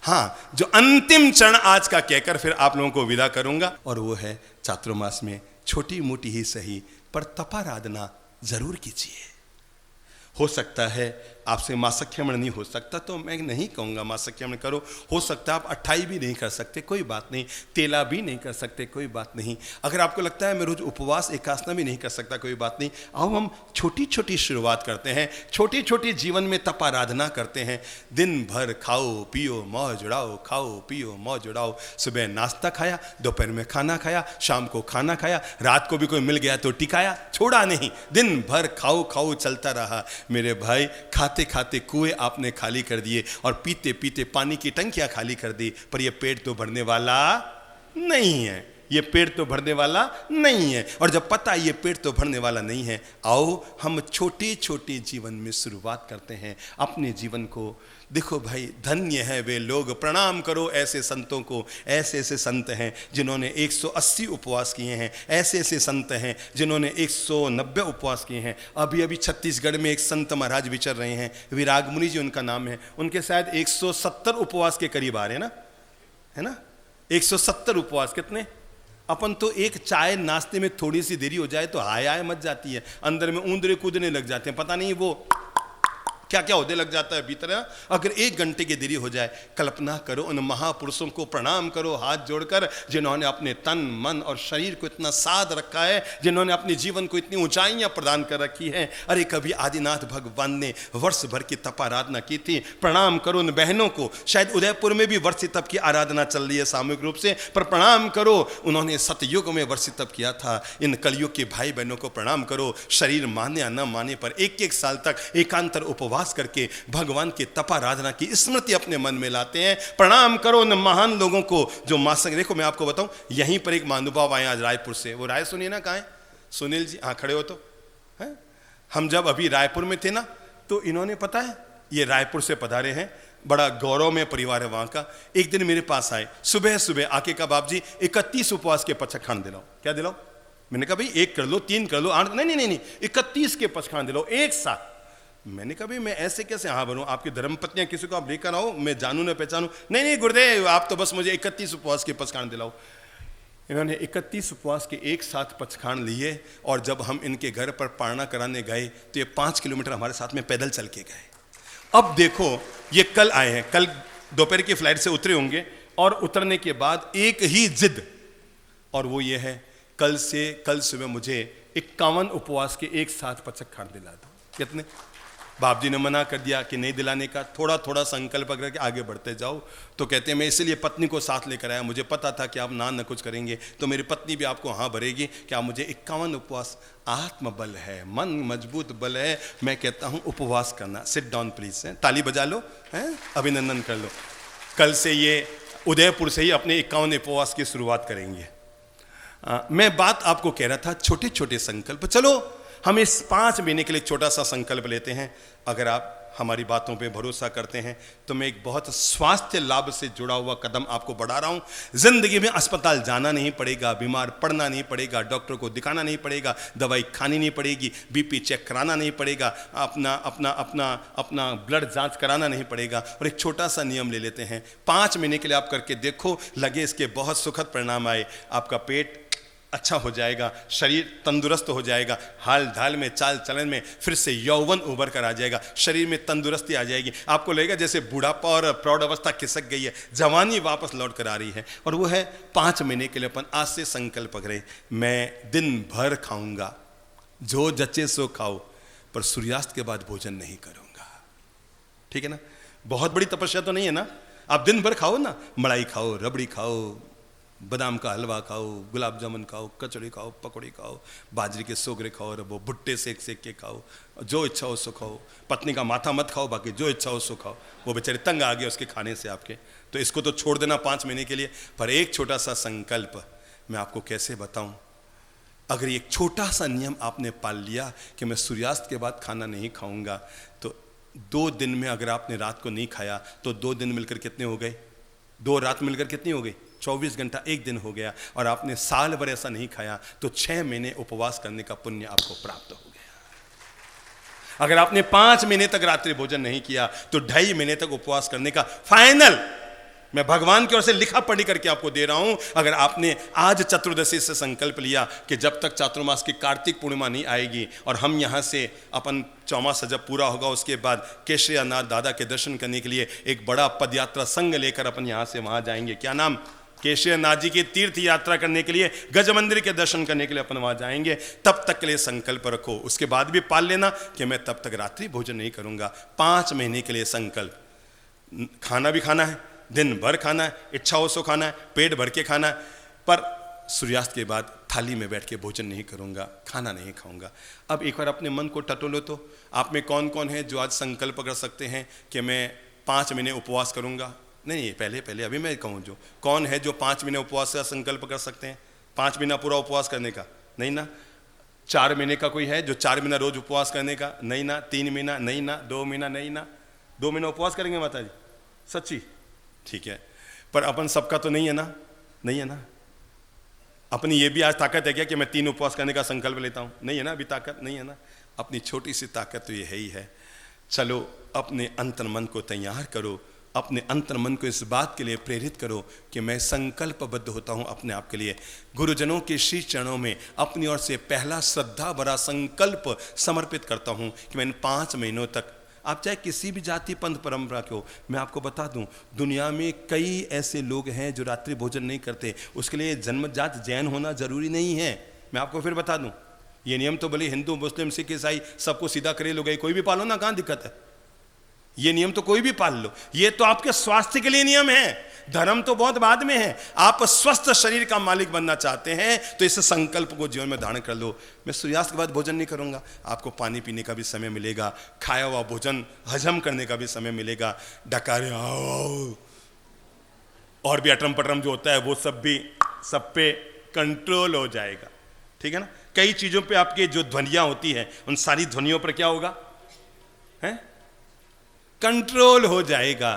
हाँ, जो अंतिम चरण आज का कहकर फिर आप लोगों को विदा करूंगा, और वो है चातुर्मास में छोटी मोटी ही सही पर तपाराधना जरूर कीजिए। हो सकता है आपसे मासख्यमण नहीं हो सकता, तो मैं नहीं कहूँगा मासख्यमण करो। हो सकता है आप 28 भी नहीं कर सकते, कोई बात नहीं, तेला भी नहीं कर सकते, कोई बात नहीं। अगर आपको लगता है मैं रोज उपवास एकासना भी नहीं कर सकता, कोई बात नहीं। आओ हम छोटी छोटी शुरुआत करते हैं, छोटी छोटी जीवन में तपाराधना करते हैं। दिन भर खाओ पियो मौज उड़ाओ, खाओ पियो मौज उड़ाओ। सुबह नाश्ता खाया, दोपहर में खाना खाया, शाम को खाना खाया, रात को भी कोई मिल गया तो टिकाया, छोड़ा नहीं। दिन भर खाओ खाओ चलता रहा। मेरे भाई खाते खाते कुएं आपने खाली कर दिए और पीते पीते पानी की टंकियां खाली कर दी, पर यह पेट तो भरने वाला नहीं है, ये पेट तो भरने वाला नहीं है। और जब पता ये पेट तो भरने वाला नहीं है, आओ हम छोटे छोटे जीवन में शुरुआत करते हैं अपने जीवन को। देखो भाई, धन्य है वे लोग, प्रणाम करो ऐसे संतों को। ऐसे ऐसे संत हैं जिन्होंने 180 उपवास किए हैं, ऐसे ऐसे संत हैं जिन्होंने 190 उपवास किए हैं। अभी अभी छत्तीसगढ़ में एक संत महाराज विचर रहे हैं, विराग मुनि जी उनका नाम है, उनके शायद 170 उपवास के करीब आ रहे हैं ना, है ना, 170 उपवास। कितने? अपन तो एक चाय नाश्ते में थोड़ी सी देरी हो जाए तो हाय हाय मच जाती है, अंदर में ऊंदरे कूदने लग जाते हैं, पता नहीं वो क्या क्या होने लग जाता है भीतर। अगर 1 घंटे की देरी हो जाए, कल्पना करो उन महापुरुषों को प्रणाम करो हाथ जोड़कर, जिन्होंने अपने तन मन और शरीर को इतना साध रखा है, जिन्होंने अपने जीवन को इतनी ऊंचाइयां प्रदान कर रखी हैं। अरे कभी आदिनाथ भगवान ने वर्ष भर की तप आराधना की थी, प्रणाम करो उन बहनों को। शायद उदयपुर में भी वर्षी तप की आराधना चल रही है सामूहिक रूप से, पर प्रणाम करो, उन्होंने सतयुग में वर्षी तप किया था। इन कलयुग के भाई बहनों को प्रणाम करो, शरीर माने या न माने पर 1-1 साल तक एकांतर उपवास करके भगवान के तपाराधना की स्मृति अपने मन में लाते हैं। प्रणाम करो उन महान लोगों को जो मासंग। देखो मैं आपको बताऊं, यहीं पर एक महानुभाव आए आज रायपुर से, वो राय सुनिए ना, कहाँ है सुनील जी? हाँ खड़े हो तो है। हम जब अभी रायपुर में थे ना, तो इन्होंने पता है ये रायपुर से पधारे हैं, बड़ा गौरव में परिवार है वहां का। एक दिन मेरे पास आए सुबह सुबह आके का, बाप जी 31 उपवास के पचखान दिलाओ। क्या दिलाओ? मैंने कहा भाई 1 कर लो, 3 कर लो, 8, नहीं 31 के पचखान दिलाओ एक साथ। मैंने कहा भाई मैं ऐसे कैसे हाँ बनूं, आपकी धर्मपत्नियां किसी को आप लेकर आओ, मैं जानूं ना पहचानूं। नहीं गुरुदेव आप तो बस मुझे 31 उपवास के पचखान दिलाओ। इन्होंने 31 उपवास के एक साथ पचखान लिए, और जब हम इनके घर पर पारणा कराने गए तो ये 5 किलोमीटर हमारे साथ में पैदल चल के गए। अब देखो ये कल आए हैं, कल दोपहर की फ्लाइट से उतरे होंगे, और उतरने के बाद एक ही जिद, और वो ये है कल सुबह मुझे 51 उपवास के एक साथ पचखान दिला दो। कितने? बाप जी ने मना कर दिया कि नहीं दिलाने का, थोड़ा थोड़ा संकल्प करके आगे बढ़ते जाओ। तो कहते हैं मैं इसीलिए पत्नी को साथ लेकर आया, मुझे पता था कि आप ना कुछ करेंगे तो मेरी पत्नी भी आपको हाँ भरेगी कि आप मुझे 51 उपवास। आत्मबल है, मन मजबूत बल है। मैं कहता हूँ उपवास करना। सिट डाउन प्लीज, ताली बजा लो, है अभिनंदन कर लो। कल से ये उदयपुर से ही अपने 51 उपवास की शुरुआत करेंगे। मैं बात आपको कह रहा था छोटे छोटे संकल्प। चलो हम इस 5 महीने के लिए छोटा सा संकल्प लेते हैं। अगर आप हमारी बातों पे भरोसा करते हैं तो मैं एक बहुत स्वास्थ्य लाभ से जुड़ा हुआ कदम आपको बढ़ा रहा हूं। जिंदगी में अस्पताल जाना नहीं पड़ेगा, बीमार पड़ना नहीं पड़ेगा, डॉक्टर को दिखाना नहीं पड़ेगा, दवाई खानी नहीं पड़ेगी, बीपी चेक कराना नहीं पड़ेगा, अपना ब्लड जांच कराना नहीं पड़ेगा। और एक छोटा सा नियम ले लेते हैं, 5 महीने के लिए आप करके देखो, लगे इसके बहुत सुखद परिणाम आए। आपका पेट अच्छा हो जाएगा, शरीर तंदुरुस्त हो जाएगा, हाल ढाल में चाल चलन में फिर से यौवन उभर कर आ जाएगा, शरीर में तंदुरुस्ती आ जाएगी। आपको लगेगा जैसे बुढ़ापा और प्रौढ़ अवस्था खिसक गई है, जवानी वापस लौट कर आ रही है। और वो है 5 महीने के लिए अपन आज से संकल्प करें, मैं दिन भर खाऊंगा, जो जचे सो खाओ, पर सूर्यास्त के बाद भोजन नहीं करूंगा। ठीक है ना? बहुत बड़ी तपस्या तो नहीं है ना। आप दिन भर खाओ ना, मलाई खाओ, रबड़ी खाओ, बादाम का हलवा खाओ, गुलाब जामुन खाओ, कचौड़ी खाओ, पकौड़ी खाओ, बाजरे के सोगरे खाओ, और वो भुट्टे सेक सेक के खाओ, जो इच्छा हो सो खाओ। पत्नी का माथा मत खाओ, बाकी जो इच्छा हो सो खाओ। वो बेचारे तंग आ गए उसके खाने से आपके, तो इसको तो छोड़ देना 5 महीने के लिए। पर एक छोटा सा संकल्प मैं आपको कैसे बताऊं। अगर एक छोटा सा नियम आपने पाल लिया कि मैं सूर्यास्त के बाद खाना नहीं खाऊंगा, तो 2 दिन में अगर आपने रात को नहीं खाया तो 2 दिन मिलकर कितने हो गए? 2 रात मिलकर कितनी हो गई? 24 घंटा 1 दिन हो गया। और आपने साल भर ऐसा नहीं खाया तो 6 महीने उपवास करने का पुण्य आपको प्राप्त हो गया। अगर आपने 5 महीने तक रात्रि भोजन नहीं किया तो 2.5 महीने तक उपवास करने का फाइनल मैं भगवान की ओर से लिखा पढ़ी करके आपको दे रहा हूं। अगर आपने आज चतुर्दशी से संकल्प लिया कि जब तक चातुर्मास की कार्तिक पूर्णिमा नहीं आएगी और हम यहां से अपन चौमास जब पूरा होगा उसके बाद केशरियानाथ दादा के दर्शन करने के लिए एक बड़ा पदयात्रा संघ लेकर अपन यहां से वहां जाएंगे। क्या नाम? केशरियानाथ जी की तीर्थ यात्रा करने के लिए, गज मंदिर के दर्शन करने के लिए अपन वहां जाएंगे। तब तक के लिए संकल्प रखो, उसके बाद भी पाल लेना कि मैं तब तक रात्रि भोजन नहीं करूंगा। 5 महीने के लिए संकल्प। खाना भी खाना है, दिन भर खाना है, इच्छा हो सो खाना है, पेट भर के खाना है, पर सूर्यास्त के बाद थाली में बैठ के भोजन नहीं करूंगा, खाना नहीं खाऊंगा। अब एक बार अपने मन को टटोलो तो आप में कौन कौन है जो आज संकल्प कर सकते हैं कि मैं 5 महीने उपवास करूंगा? नहीं, पहले अभी मैं कहूँ जो कौन है जो 5 महीने उपवास का संकल्प कर सकते हैं? 5 महीना पूरा उपवास करने का? नहीं ना। 4 महीने का कोई है जो 4 महीना रोज उपवास करने का? नहीं ना। 3 महीना? नहीं ना। 2 महीना? नहीं ना। 2 महीना उपवास करेंगे माता जी? सच्ची? ठीक है, पर अपन सबका तो नहीं है ना। नहीं है ना। अपनी ये भी आज ताकत है क्या कि मैं 3 उपवास करने का संकल्प लेता हूं? नहीं है ना, अभी ताकत नहीं है ना। अपनी छोटी सी ताकत तो ये है ही है। चलो अपने अंतर मन को तैयार करो, अपने अंतर मन को इस बात के लिए प्रेरित करो कि मैं संकल्पबद्ध होता हूं अपने आप के लिए। गुरुजनों के श्री चरणों में अपनी ओर से पहला श्रद्धा भरा संकल्प समर्पित करता हूं कि मैं इन 5 महीनों तक आप चाहे किसी भी जाति पंथ परंपरा के हो, मैं आपको बता दूं, दुनिया में कई ऐसे लोग हैं जो रात्रि भोजन नहीं करते। उसके लिए जन्मजात जैन होना जरूरी नहीं है। मैं आपको फिर बता दूं, ये नियम तो भले हिंदू मुस्लिम सिख ईसाई सबको सीधा करे लोग, कोई भी पालो ना, कहां दिक्कत है। ये नियम तो कोई भी पाल लो, ये तो आपके स्वास्थ्य के लिए नियम है। धर्म तो बहुत बाद में है। आप स्वस्थ शरीर का मालिक बनना चाहते हैं तो इस संकल्प को जीवन में धारण कर लो। मैं सूर्यास्त के बाद भोजन नहीं करूंगा, आपको पानी पीने का भी समय मिलेगा, खाया हुआ भोजन हजम करने का भी समय मिलेगा, डकारे आओ और भी अटरम पटरम जो होता है वो सब भी सब पे कंट्रोल हो जाएगा। ठीक है ना। कई चीजों पे आपके जो ध्वनियां होती है उन सारी ध्वनियों पर क्या होगा, है कंट्रोल हो जाएगा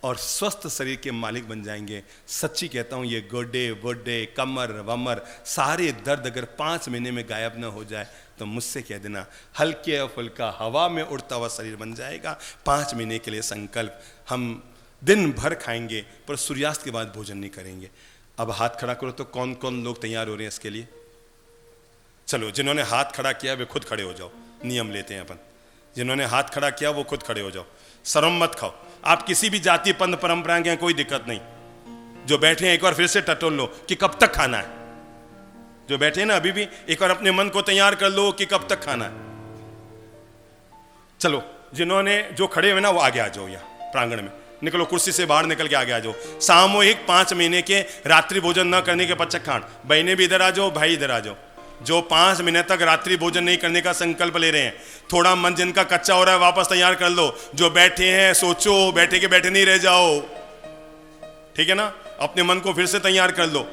और स्वस्थ शरीर के मालिक बन जाएंगे। सच्ची कहता हूं, ये गोडे वोडे कमर वमर सारे दर्द अगर 5 महीने में गायब ना हो जाए तो मुझसे कह देना, हल्के और फुल्का हवा में उड़ता हुआ शरीर बन जाएगा। 5 महीने के लिए संकल्प, हम दिन भर खाएंगे पर सूर्यास्त के बाद भोजन नहीं करेंगे। अब हाथ खड़ा करो तो कौन कौन लोग तैयार हो रहे हैं इसके लिए। चलो, जिन्होंने हाथ खड़ा किया वे खुद खड़े हो जाओ, नियम लेते हैं अपन। जिन्होंने हाथ खड़ा किया वो खुद खड़े हो जाओ, शर्म मत खाओ। आप किसी भी जाति पंथ परंपरा के हैं, कोई दिक्कत नहीं। जो बैठे हैं एक बार फिर से टटोल लो कि कब तक खाना है। जो बैठे हैं ना अभी भी, एक बार अपने मन को तैयार कर लो कि कब तक खाना है। चलो, जिन्होंने जो खड़े हुए ना वो आगे आ जाओ, यहाँ प्रांगण में निकलो, कुर्सी से बाहर निकल के आगे आ जाओ। सामूहिक 5 महीने के रात्रि भोजन न करने के पचखान। बहने भी इधर आ जाओ, भाई इधर आ जाओ। जो 5 महीने तक रात्रि भोजन नहीं करने का संकल्प ले रहे हैं, थोड़ा मन जिनका कच्चा हो रहा है वापस तैयार कर लो। जो बैठे हैं सोचो, बैठे के बैठे नहीं रह जाओ, ठीक है ना। अपने मन को फिर से तैयार कर लो,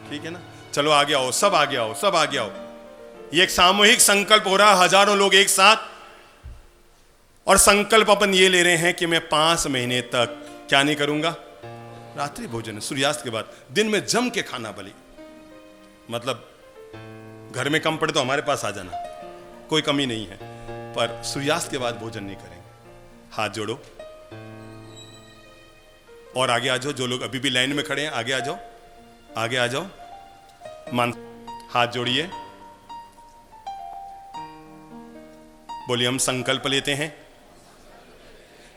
ठीक है ना। चलो आगे आओ, सब आगे आओ, सब आगे आओ। ये एक सामूहिक संकल्प हो रहा है, हजारों लोग एक साथ। और संकल्प अपन ये ले रहे हैं कि मैं 5 महीने तक क्या नहीं करूंगा, रात्रि भोजन। सूर्यास्त के बाद दिन में जम के खाना भले, मतलब घर में कम पड़े तो हमारे पास आ जाना, कोई कमी नहीं है, पर सूर्यास्त के बाद भोजन नहीं करेंगे। हाथ जोड़ो और आगे आ जाओ। जो लोग अभी भी लाइन में खड़े हैं आगे आ जाओ, आगे आ जाओ। मान हाथ जोड़िए, बोलिए हम संकल्प लेते हैं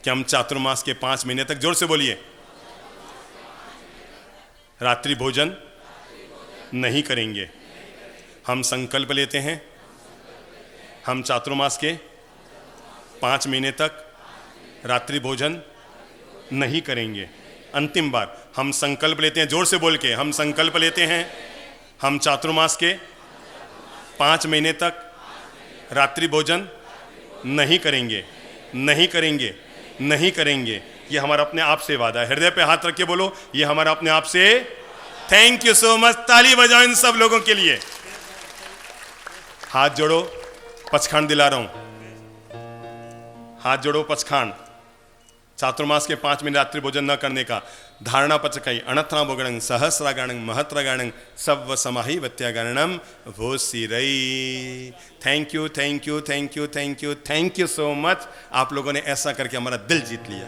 कि हम चातुर्मास के 5 महीने तक, जोर से बोलिए, रात्रि भोजन नहीं करेंगे। हम संकल्प लेते हैं हम चातुर्मास के 5 महीने तक रात्रि भोजन नहीं करेंगे। अंतिम बार हम संकल्प लेते हैं, जोर से बोल के, हम संकल्प लेते हैं हम चातुर्मास के 5 महीने तक रात्रि भोजन नहीं करेंगे, नहीं करेंगे, नहीं करेंगे। ये हमारा अपने आप से वादा है। हृदय पे हाथ रख के बोलो, ये हमारा अपने आप से। Thank you so much. ताली बजाओ इन सब लोगों के लिए। हाथ जोड़ो, पचखांड दिला रहा हूं। हाथ जोड़ो, पचखांड। चातुर्मास के 5 महीने रात्रि भोजन न करने का धारणा पचकई अणथना बोगणं सहस्रागणं महत्रगणं सव समाहि वत्यागणं वो सिरई। Thank you, thank you, thank you, thank you, thank you so much. आप लोगों ने ऐसा करके हमारा दिल जीत लिया।